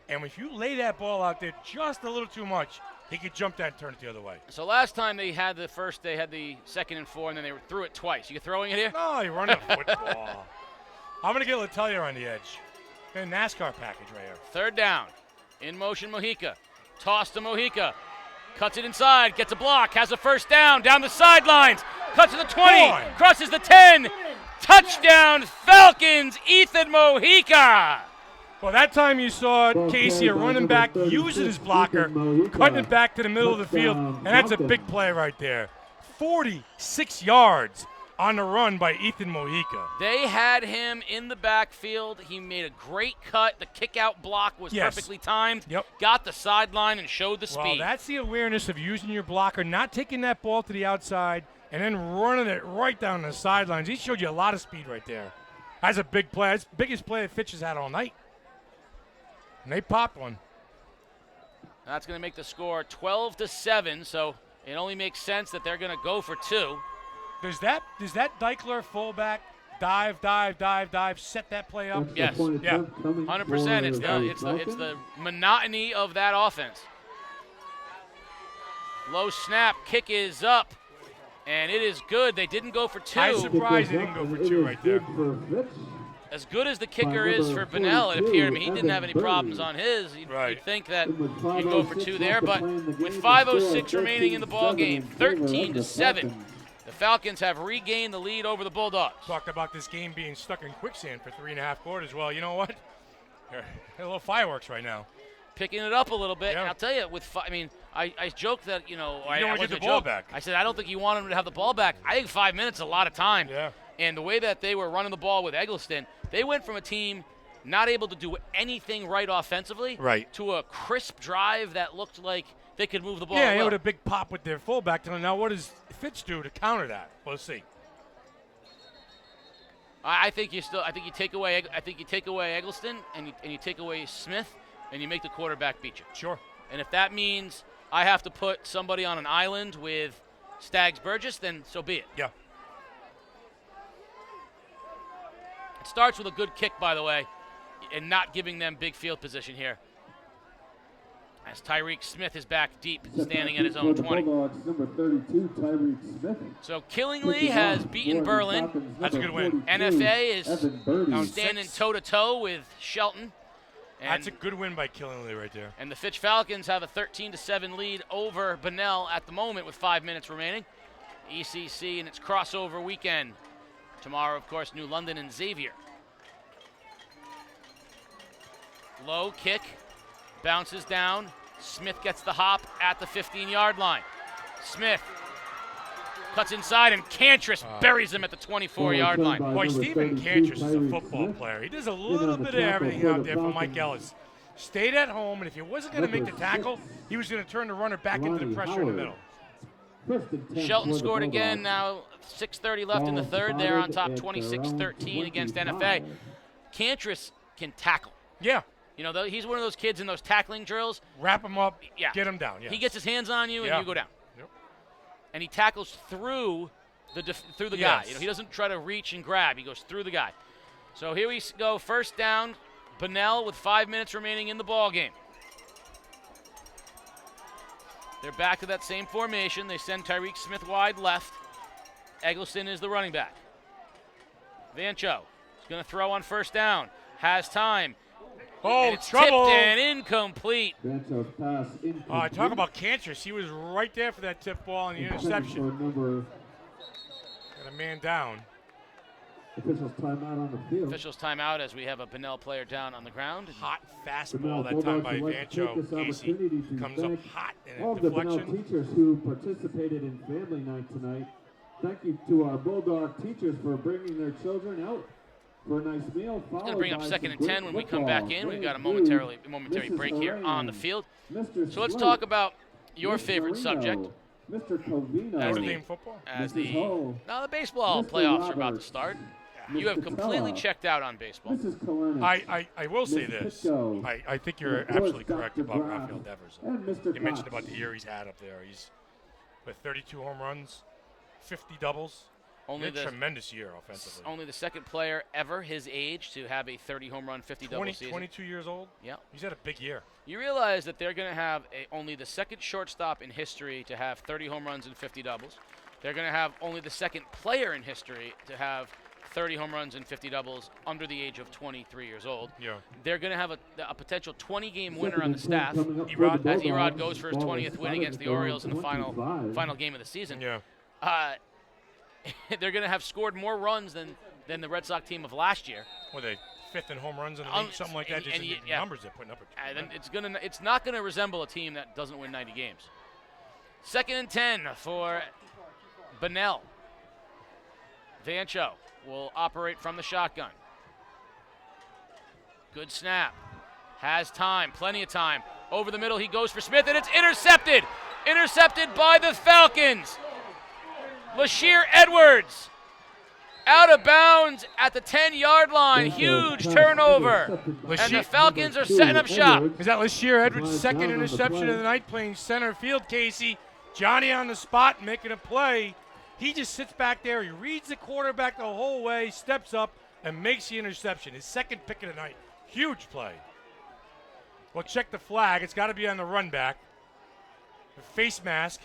And if you lay that ball out there just a little too much, he could jump that and turn it the other way. So last time they had the 2nd and 4, and then they threw it twice. You throwing it here? No, you're running a football. I'm going to get Letellier on the edge. A NASCAR package right here. 3rd down. In motion, Mojica. Toss to Mojica. Cuts it inside. Gets a block. Has a first down. Down the sidelines. Cuts to the 20. Crosses the 10. Touchdown, Falcons. Ethan Mojica. Well, that time you saw Casey, a running back, using his blocker, cutting it back to the middle of the field, and that's a big play right there. 46 yards on the run by Ethan Mojica. They had him in the backfield. He made a great cut. The kick-out block was perfectly timed. Yep. Got the sideline and showed the speed. Well, that's the awareness of using your blocker, not taking that ball to the outside and then running it right down the sidelines. He showed you a lot of speed right there. That's a big play. That's the biggest play that Fitch has had all night. And they popped one. That's going to make the score 12-7, so it only makes sense that they're going to go for 2. Does that Deichler fullback dive, set that play up? Yes. Yeah. 100%. It's the monotony of that offense. Low snap, kick is up, and it is good. They didn't go for 2. I'm surprised they didn't go for 2 right there. As good as the kicker is for Bunnell, it appeared. I mean, he didn't have any problems on his. You'd think that he'd go for 2 there, but with 5:06 remaining in the ball game, 13-7, the Falcons have regained the lead over the Bulldogs. Talked about this game being stuck in quicksand for 3.5 quarters. Well, you know what? They're a little fireworks right now. Picking it up a little bit. Yeah. And I'll tell you, I joked that, you don't want to get the ball back. I said, I don't think you want him to have the ball back. I think 5 minutes is a lot of time. Yeah. And the way that they were running the ball with Eggleston, they went from a team not able to do anything right offensively to a crisp drive that looked like they could move the ball. Yeah, with a big pop with their fullback. Now, what does Fitch do to counter that? We'll see. I think you take away Eggleston and you take away Smith and you make the quarterback beat you. Sure. And if that means I have to put somebody on an island with Staggs Burgess, then so be it. Yeah. It starts with a good kick, by the way, and not giving them big field position here. As Tyreek Smith is back deep, standing at his own 20. Number 32, Tyreek Smith. So Killingly has beaten Berlin. That's a good win. NFA is standing toe-to-toe with Shelton. That's a good win by Killingly right there. And the Fitch Falcons have a 13-7 lead over Bunnell at the moment with 5 minutes remaining. ECC and its crossover weekend. Tomorrow, of course, New London and Xavier. Low kick, bounces down. Smith gets the hop at the 15-yard line. Smith cuts inside, and Cantress buries him at the 24-yard line. Boy, Stephen Cantress is a football player. He does a little bit of everything out there for Mike Ellis. Stayed at home, and if he wasn't going to make the tackle, he was going to turn the runner back into the pressure in the middle. Shelton scored again now, 6:30 left in the third. They're on top 26-13 against NFA. Cantress can tackle. Yeah. You know, he's one of those kids in those tackling drills. Wrap him up, get him down. He gets his hands on you, and you go down. Yep. And he tackles through the guy. You know, he doesn't try to reach and grab. He goes through the guy. So here we go, first down, Bunnell with 5 minutes remaining in the ball game. They're back to that same formation. They send Tyreek Smith wide left. Eggleston is the running back. Vancho is going to throw on first down. Has time. Oh, it's trouble. Tipped and incomplete. Vancho's pass incomplete. Talk about Cantress. He was right there for that tip ball and the interception. Got a man down. Officials timeout on the field. Officials timeout as we have a Bunnell player down on the ground. Hot fastball that time by Vancho. Casey comes up hot in a deflection. All the Bunnell teachers who participated in family night tonight. Thank you to our Bulldog teachers for bringing their children out for a nice meal. He's going to bring up 2nd and 10 when we come back in. We've got a momentary break here on the field. So let's talk about your favorite subject. Mr. Covino. Notre Dame football? The baseball playoffs are about to start. You have completely checked out on baseball. I will say this. I think you're absolutely correct about Rafael Devers. You mentioned about the year he's had up there. He's with 32 home runs, 50 doubles. A tremendous year offensively. Only the second player ever his age to have a 30 home run, 50 double season. 22 years old? Yeah. He's had a big year. You realize that they're going to have only the second shortstop in history to have 30 home runs and 50 doubles. They're going to have only the second player in history to have 30 home runs and 50 doubles under the age of 23 years old. Yeah. They're going to have a potential 20-game winner on the staff as Erod goes for his 20th win against the Orioles in the final game of the season. Yeah. They're going to have scored more runs than the Red Sox team of last year. Were they fifth in home runs in the league, something like that? Just the numbers they're putting up. And it's not going to resemble a team that doesn't win 90 games. 2nd and 10 for Bunnell. Vancho will operate from the shotgun. Good snap. Has time, plenty of time. Over the middle, he goes for Smith, and it's intercepted. Intercepted by the Falcons. LaShire Edwards out of bounds at the 10-yard line. Huge turnover. And the Falcons are setting up shop. Is that LaShire Edwards' second interception of the night, playing center field, Casey? Johnny on the spot, making a play. He just sits back there. He reads the quarterback the whole way, steps up, and makes the interception. His second pick of the night. Huge play. Well, check the flag. It's got to be on the run back. The face mask.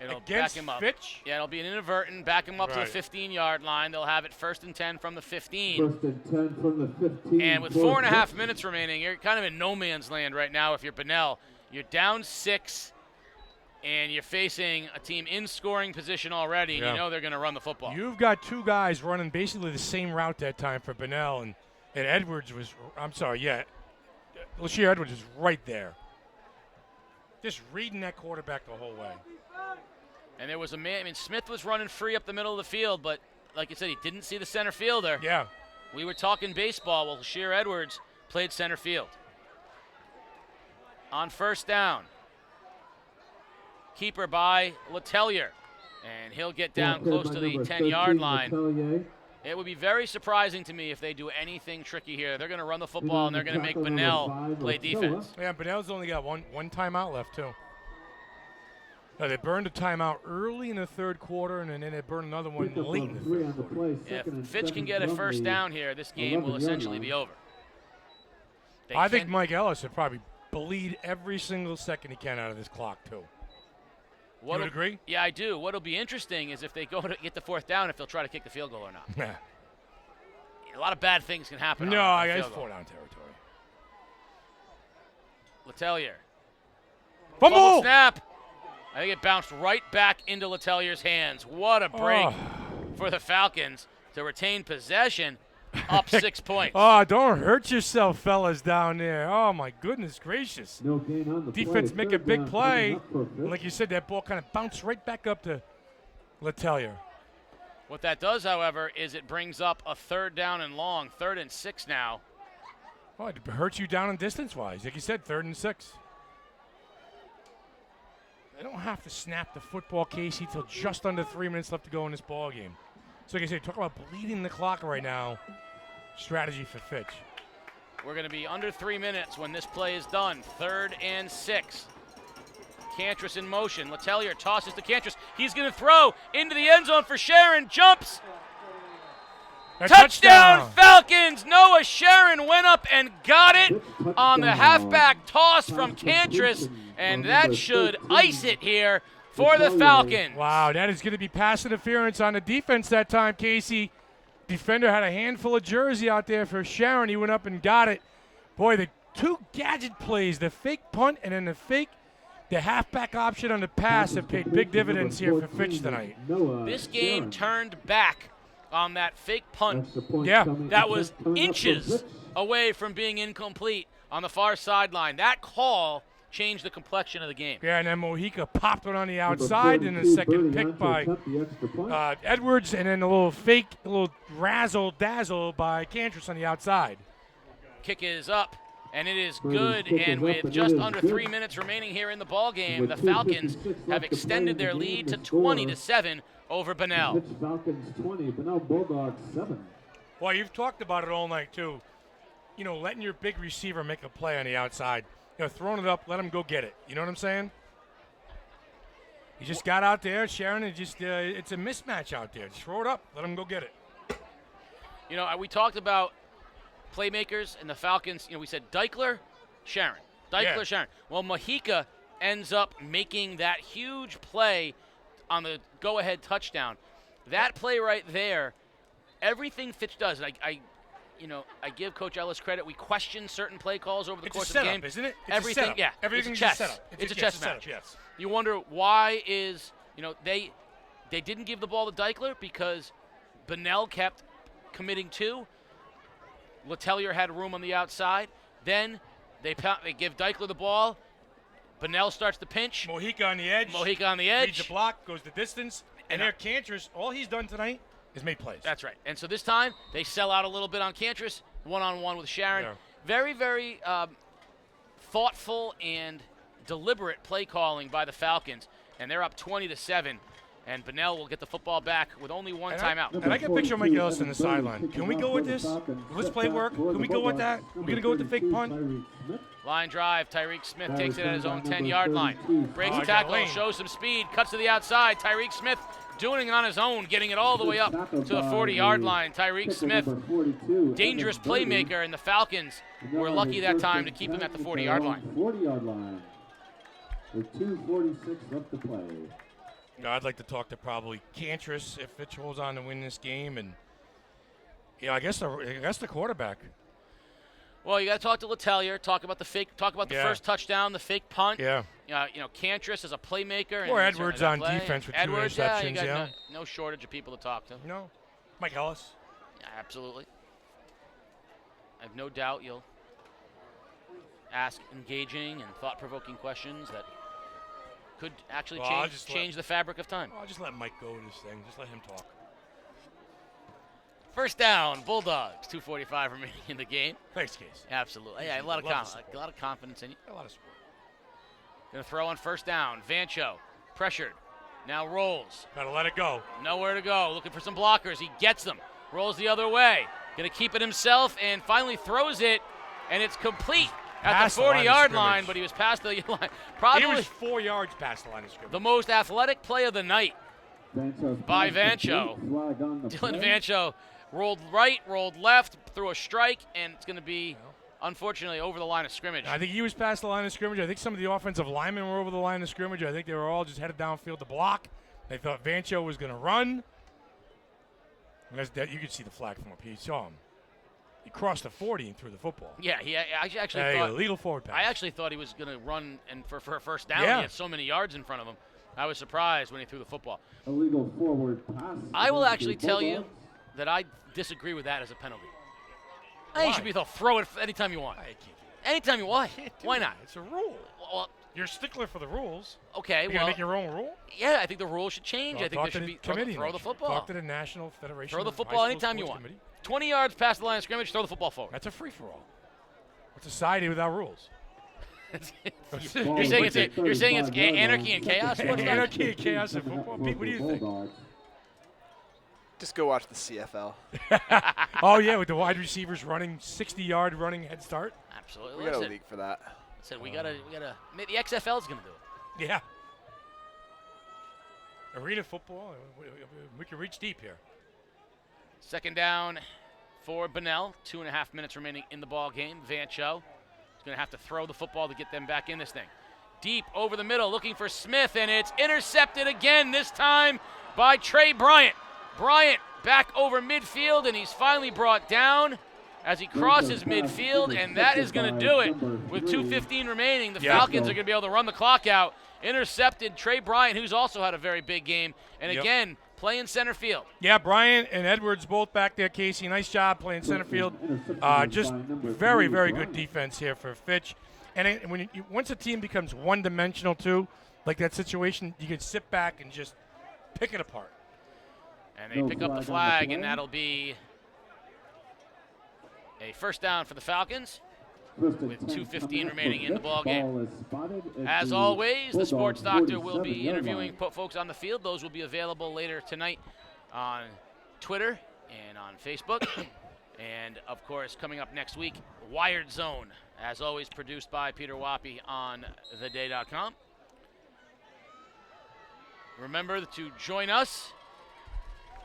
It'll Against back him up. Fitch? Yeah, it'll be an inadvertent. Back him up to Right. the 15-yard line. They'll have it 1st and 10 from the 15. 1st and 10 from the 15. And with 4.5 minutes remaining, you're kind of in no man's land right now if you're Bunnell. You're down 6, and you're facing a team in scoring position already, and Yeah. you know they're going to run the football. You've got two guys running basically the same route that time for Bunnell, and Edwards was, LaShire Edwards is right there. Just reading that quarterback the whole way. And there was a man, Smith was running free up the middle of the field, but like you said, he didn't see the center fielder. Yeah. We were talking baseball. Well, LaShire Edwards played center field. On 1st down, keeper by Letellier, and he'll get down close to the 10-yard line. It would be very surprising to me if they do anything tricky here. They're going to run the football, and they're going to make Bunnell play defense. Yeah, Bunnell's only got one timeout left, too. No, they burned a timeout early in the third quarter, and then they burned another one late in the third quarter. If Fitch can get a 1st down here, this game will essentially be over. I think Mike Ellis would probably bleed every single second he can out of this clock, too. You would agree? Yeah, I do. What'll be interesting is if they go to get the 4th down, if they'll try to kick the field goal or not. Yeah. A lot of bad things can happen. No, on I guess field goal. 4-down territory. Letellier. Fumble! Snap. I think it bounced right back into Letellier's hands. What a break for the Falcons to retain possession, up 6 points. Oh, don't hurt yourself, fellas down there. Oh, my goodness gracious. No gain on the Defense play. make a 3rd big down play. coming up for Fitch. Like you said, that ball kind of bounced right back up to Letellier. What that does, however, is it brings up a 3rd down and long, 3rd and 6 now. Oh, it hurts you down in distance-wise. Like you said, 3rd and 6. They don't have to snap the football, Casey, till just under 3 minutes left to go in this ball game. So, like I said, talk about bleeding the clock right now. Strategy for Fitch. We're going to be under 3 minutes when this play is done. 3rd and 6. Cantress in motion. Letellier tosses to Cantress. He's going to throw into the end zone for Sharon. Jumps. Touchdown Falcons! Noah Sharon went up and got it on the halfback toss from Cantress, and that should ice it here for the Falcons. Wow, that is going to be pass interference on the defense that time, Casey. Defender had a handful of jersey out there for Sharon. He went up and got it. Boy, the two gadget plays, the fake punt and then the halfback option on the pass have paid big dividends here for Fitch tonight. This game turned back on that fake punt. Yeah. That was inches away from being incomplete on the far sideline. That call changed the complexion of the game. Yeah, and then Mojica popped one on the outside, and the second pick by Edwards, and then a little razzle-dazzle by Cantress on the outside. Kick is up, and it is good. And with just under 3 minutes remaining here in the ball game, the Falcons have extended their lead to 20-7 over Bunnell. Fitch Falcons 20, Bunnell Bulldogs 7. Well, you've talked about it all night, too. You know, letting your big receiver make a play on the outside. You know, throwing it up, let him go get it. You know what I'm saying? He just got out there, Sharon, and just it's a mismatch out there. Just throw it up, let him go get it. You know, we talked about playmakers and the Falcons. You know, we said Deichler, Sharon. Deichler, Yeah. Sharon. Well, Mojica ends up making that huge play on the go-ahead touchdown. That play right there, everything Fitch does, and I give Coach Ellis credit. We question certain play calls over the course of the game. Isn't it? It's Everything, a setup. yeah. Everything's it's a chess. a setup. It's a yes, chess setup, match. yes. You wonder why is, they didn't give the ball to Deichler because Bunnell kept committing to. Letellier had room on the outside. Then they give Deichler the ball. Bunnell starts to pinch. Mojica on the edge. Mojica on the edge. Reads the block, goes the distance. And Eric Cantress, all he's done tonight is made plays. That's right. And so this time, they sell out a little bit on Cantress, one-on-one with Sharon. Yeah. Very, very thoughtful and deliberate play calling by the Falcons. And they're up 20-7. And Bunnell will get the football back with only one timeout. And I can picture Mike Ellis in the sideline. Can we go with this? Will this play work? Can we go with that? We're going to go with the fake punt? Line drive. Tyreek Smith takes it at his own 10-yard line. Breaks the tackle, shows some speed, cuts to the outside. Tyreek Smith doing it on his own, getting it all the way up to the 40-yard line. Tyreek Smith, dangerous playmaker, and the Falcons were lucky that time to keep him at the 40-yard line. 40-yard line. With 2:46 left to play. I'd like to talk to probably Cantress if Fitch holds on to win this game, and I guess the quarterback. Well, you got to talk to Letelier. Talk about the first touchdown, the fake punt. Yeah. Cantress as a playmaker. Or Edwards on defense with Edwards, 2 interceptions. You got no shortage of people to talk to. No. Mike Ellis. Yeah, absolutely. I have no doubt you'll ask engaging and thought-provoking questions that could actually change the fabric of time. I'll just let Mike go with this thing. Just let him talk. First down, Bulldogs. 2:45 remaining in the game. Thanks, Case. Absolutely. Yeah, a lot of confidence in you. A lot of support. Going to throw on first down. Vancho, pressured. Now rolls. Gotta let it go. Nowhere to go. Looking for some blockers. He gets them. Rolls the other way. Going to keep it himself and finally throws it, and it's complete. At the 40-yard line, but he was past the line. Probably he was 4 yards past the line of scrimmage. The most athletic play of the night by Vancho. Dylan Vancho rolled right, rolled left, threw a strike, and it's going to be, unfortunately, over the line of scrimmage. I think he was past the line of scrimmage. I think some of the offensive linemen were over the line of scrimmage. I think they were all just headed downfield to block. They thought Vancho was going to run. You could see the flag from up here. You saw him. He crossed the 40 and threw the football. Yeah, I actually thought illegal forward pass. I actually thought he was going to run and for a first down. Yeah. He had so many yards in front of him. I was surprised when he threw the football. Illegal forward pass. I will actually tell you that I disagree with that as a penalty. I think you should be able to throw it anytime you want. Anytime you want. Why not? It's a rule. Well, you're a stickler for the rules. Okay, You're gonna make your own rule? Yeah, I think the rule should change. I think there should be throw the football. Talk to the National Federation. Throw the football anytime you want. 20 yards past the line of scrimmage, throw the football forward. That's a free-for-all. It's a society without rules. You're saying it's anarchy and chaos? Anarchy and chaos in football? Pete, what do you think? Just go watch the CFL. Oh, yeah, with the wide receivers running 60-yard running head start? Absolutely. We got a league for that. Listen, we gotta. The XFL's gonna do it. Yeah. Arena football, we can reach deep here. Second down for Bunnell. 2.5 minutes remaining in the ball game. Vancho is going to have to throw the football to get them back in this thing. Deep over the middle, looking for Smith, and it's intercepted again, this time by Trey Bryant. Bryant back over midfield, and he's finally brought down as he crosses midfield, and that is going to do it. With 2:15 remaining, the Falcons are going to be able to run the clock out. Intercepted Trey Bryant, who's also had a very big game, and again, playing center field. Yeah, Bryant and Edwards both back there, Casey. Nice job playing center field. Just very, very good defense here for Fitch. And once a team becomes one-dimensional, too, like that situation, you can sit back and just pick it apart. And they pick up the flag, and that'll be a first down for the Falcons with 2:15 remaining in the ball game. As always, the sports doctor will be interviewing folks on the field. Those will be available later tonight on Twitter and on Facebook. And, of course, coming up next week, Wired Zone, as always, produced by Peter Wappy on theday.com. Remember to join us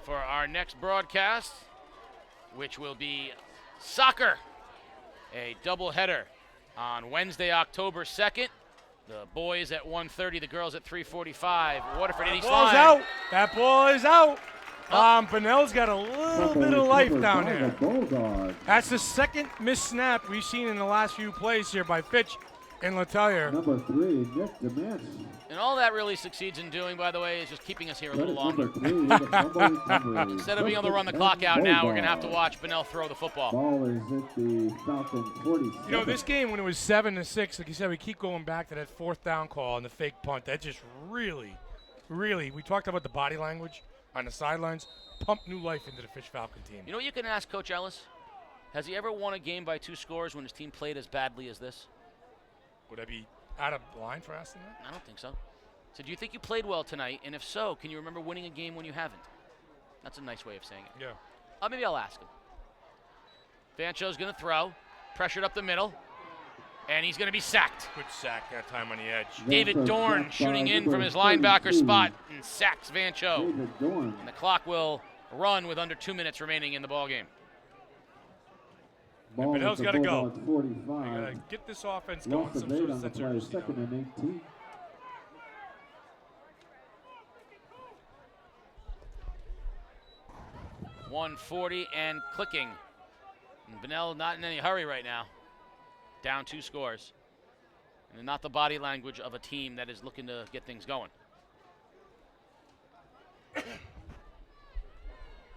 for our next broadcast, which will be soccer. A doubleheader on Wednesday, October 2nd. The boys at 1:30, the girls at 3:45. Waterford East Line. Out. That ball is out. Bunnell's got a little bit of life down there. That's the second missed snap we've seen in the last few plays here by Fitch and Letelier. Number 3, Nick DeMance. And all that really succeeds in doing, by the way, is just keeping us here a little longer. Instead of being able to run the clock out now, we're going to have to watch Bunnell throw the football. Ball is at the Falcon 47. You know, this game, when it was 7-6, like you said, we keep going back to that fourth down call and the fake punt. That just really really, we talked about the body language on the sidelines, pumped new life into the Fitch Falcon team. You know what you can ask Coach Ellis? Has he ever won a game by 2 scores when his team played as badly as this? Would I be out of line for asking that? I don't think so. So do you think you played well tonight? And if so, can you remember winning a game when you haven't? That's a nice way of saying it. Yeah. Maybe I'll ask him. Vancho's going to throw. Pressured up the middle. And he's going to be sacked. Good sack that time on the edge. David Dorn shooting in from his linebacker spot and sacks Vancho. And the clock will run with under 2 minutes remaining in the ball game. Bunnell's got to go. Got to get this offense going. Some sort of sense of urgency. 2nd and 18. .140 and clicking. And Bunnell not in any hurry right now. Down 2 scores. And not the body language of a team that is looking to get things going.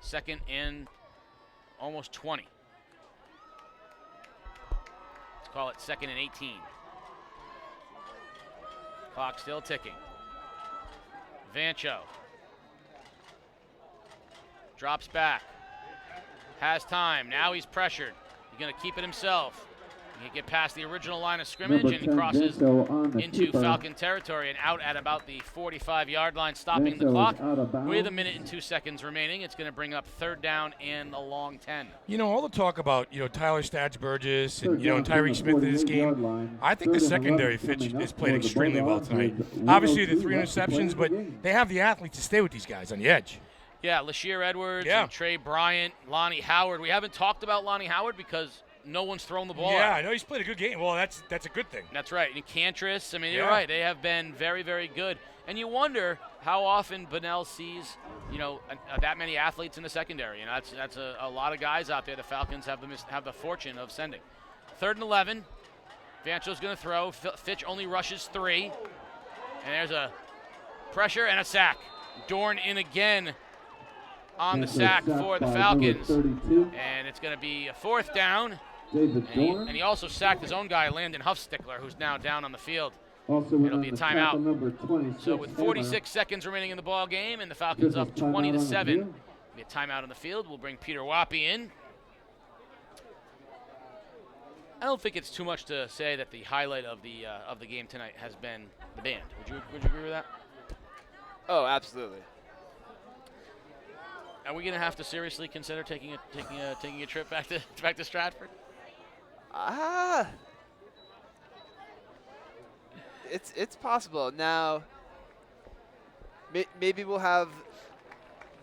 2nd and almost 20. Let's call it 2nd and 18. Clock still ticking. Vancho. Drops back. Has time. Now he's pressured. He's going to keep it himself. He can get past the original line of scrimmage and he crosses into Falcon territory and out at about the 45-yard line, stopping the clock with 1 minute and 2 seconds remaining. It's going to bring up 3rd down and a long 10. You know, all the talk about, Tyler Stadge Burgess and, Tyreek Smith in this game, I think the secondary Fitch has played extremely well tonight. Obviously, the 3 interceptions, but they have the athletes to stay with these guys on the edge. Yeah, Lashir Edwards and Trey Bryant, Lonnie Howard. We haven't talked about Lonnie Howard because no one's thrown the ball out. I know he's played a good game. Well, that's a good thing. That's right. And Cantris, you're right. They have been very, very good. And you wonder how often Bunnell sees, that many athletes in the secondary. That's a lot of guys out there the Falcons have the fortune of sending. 3rd and 11. Vancho's going to throw. Fitch only rushes 3. And there's a pressure and a sack. Dorn in again on the sack for the Falcons. And it's going to be a 4th down. And he also sacked his own guy, Landon Huffstickler, who's now down on the field. It'll be a timeout. So with 46 seconds remaining in the ball game and the Falcons up 20-7, be a timeout on the field. We'll bring Peter Wappy in. I don't think it's too much to say that the highlight of the game tonight has been the band. Would you agree with that? Oh, absolutely. Are we going to have to seriously consider taking a trip back to Stratford? It's possible. Now, maybe we'll have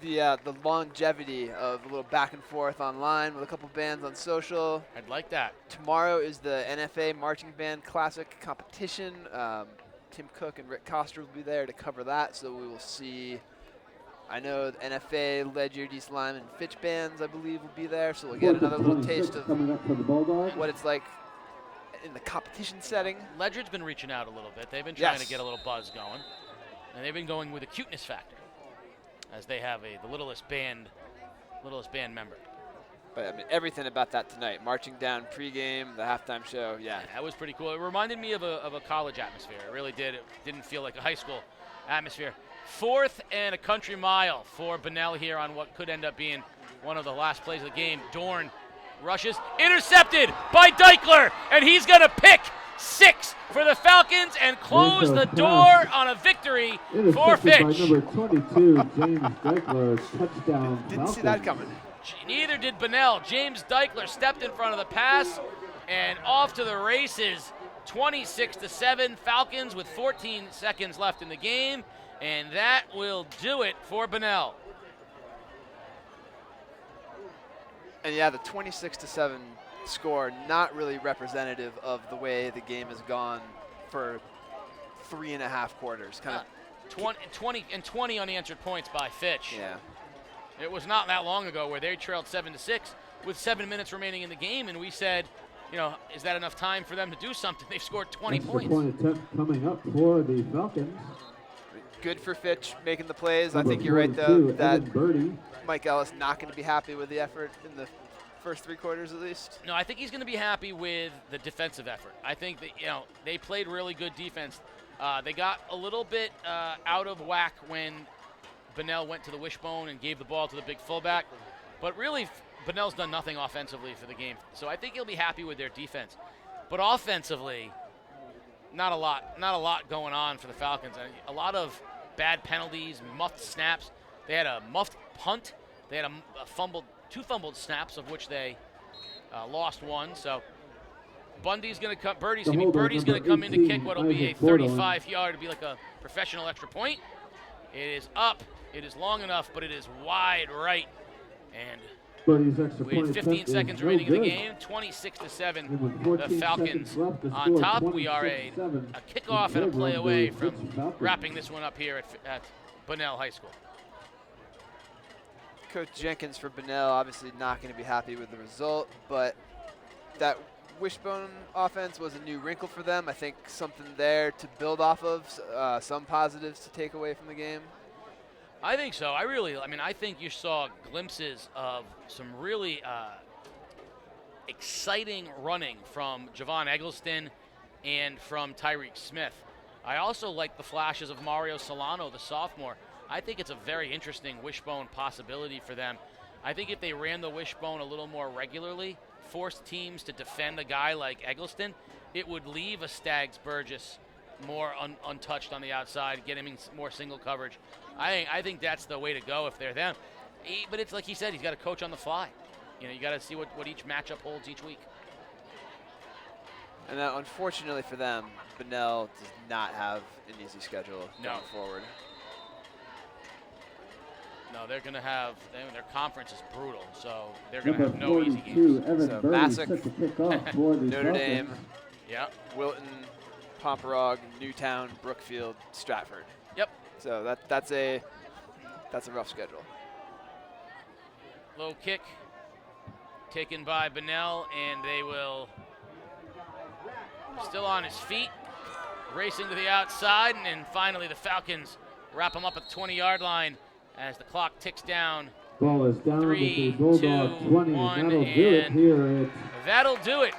the longevity of a little back and forth online with a couple bands on social. I'd like that. Tomorrow is the NFA Marching Band Classic competition. Tim Cook and Rick Coster will be there to cover that, so we will see. I know the NFA, Ledger, East Lyme, and Fitch bands, I believe, will be there, so we'll get another little taste of what it's like in the competition setting. Ledger's been reaching out a little bit. They've been trying to get a little buzz going, and they've been going with a cuteness factor, as they have the littlest band member. But everything about that tonight, marching down pregame, the halftime show, that was pretty cool. It reminded me of a college atmosphere. It really did. It didn't feel like a high school atmosphere. 4th and a country mile for Bunnell here on what could end up being one of the last plays of the game. Dorn rushes, intercepted by Deichler, and he's going to pick 6 for the Falcons and close the door on a victory for Fitch. By number 22, James Deichler, touchdown. Didn't see that coming. Neither did Bunnell. James Deichler stepped in front of the pass and off to the races. 26-7, Falcons with 14 seconds left in the game, and that will do it for Bunnell. And the 26-7 score, not really representative of the way the game has gone for 3.5 quarters. 20 unanswered points by Fitch. Yeah. It was not that long ago where they trailed 7-6 with 7 minutes remaining in the game, and we said, is that enough time for them to do something? They've scored 20 points. Point attempt coming up for the Falcons. Good for Fitch making the plays. I think you're right, though, that Mike Ellis not going to be happy with the effort in the first 3 quarters at least. No, I think he's going to be happy with the defensive effort. I think that, they played really good defense. They got a little bit out of whack when Bunnell went to the wishbone and gave the ball to the big fullback. But really, Bunnell's done nothing offensively for the game. So I think he'll be happy with their defense. But offensively, not a lot going on for the Falcons. A lot of bad penalties, muffed snaps. They had a muffed punt. They had two fumbled snaps, of which they lost one. So Birdie's going to come in to kick what'll be a 35-yard, to be like a professional extra point. It is up. It is long enough, but it is wide right. And with 15 seconds remaining in the game, 26-7, the Falcons on top. We are a kickoff and a play away from wrapping this one up here at Bunnell High School. Coach Jenkins for Bunnell obviously not going to be happy with the result, but that wishbone offense was a new wrinkle for them. I think something there to build off of, some positives to take away from the game. I think so. I think you saw glimpses of some really exciting running from Javon Eggleston and from Tyreek Smith. I also like the flashes of Mario Solano, the sophomore. I think it's a very interesting wishbone possibility for them. I think if they ran the wishbone a little more regularly, forced teams to defend a guy like Eggleston, it would leave a Staggs Burgess more untouched on the outside, get him in more single coverage. I think that's the way to go if they're them. But it's like he said, he's got to coach on the fly. You got to see what each matchup holds each week. And unfortunately for them, Bunnell does not have an easy schedule going forward. No, they're going to have their conference is brutal, so they're going to have no easy games. So Massac, Notre Dame, Wilton, Pomperog, Newtown, Brookfield, Stratford. Yep. So that's a rough schedule. Low kick taken by Bunnell, and they will still on his feet, racing to the outside, and finally the Falcons wrap him up at the 20-yard line as the clock ticks down. Ball is down 3, 2, 1, and that'll do it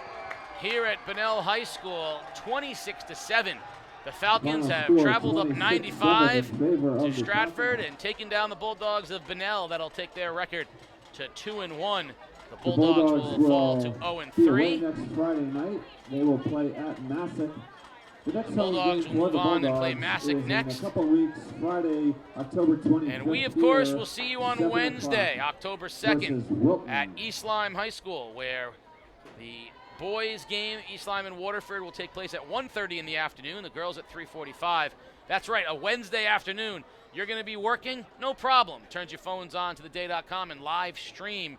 here at Bunnell High School, 26-7. The Falcons have traveled up 95 to Stratford and taken down the Bulldogs of Bunnell. That'll take their record to 2-1. The Bulldogs will fall to 0-3. Next Friday night, they will play at Massac. The next Bulldogs will move on and play Massac next. In a couple weeks, Friday, October 25th. And we, of course, will see you on Wednesday, October 2nd, at East Lyme High School, where the boys game, East Lyme and Waterford, will take place at 1:30 in the afternoon. The girls at 3:45. That's right, a Wednesday afternoon. You're going to be working? No problem. Turn your phones on to theday.com and live stream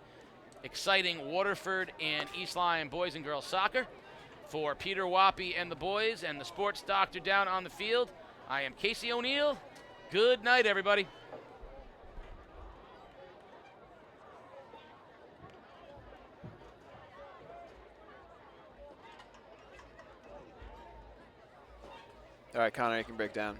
exciting Waterford and East Lyme boys and girls soccer. For Peter Wappy and the boys and the sports doctor down on the field, I am Casey O'Neill. Good night, everybody. All right, Connor, you can break down.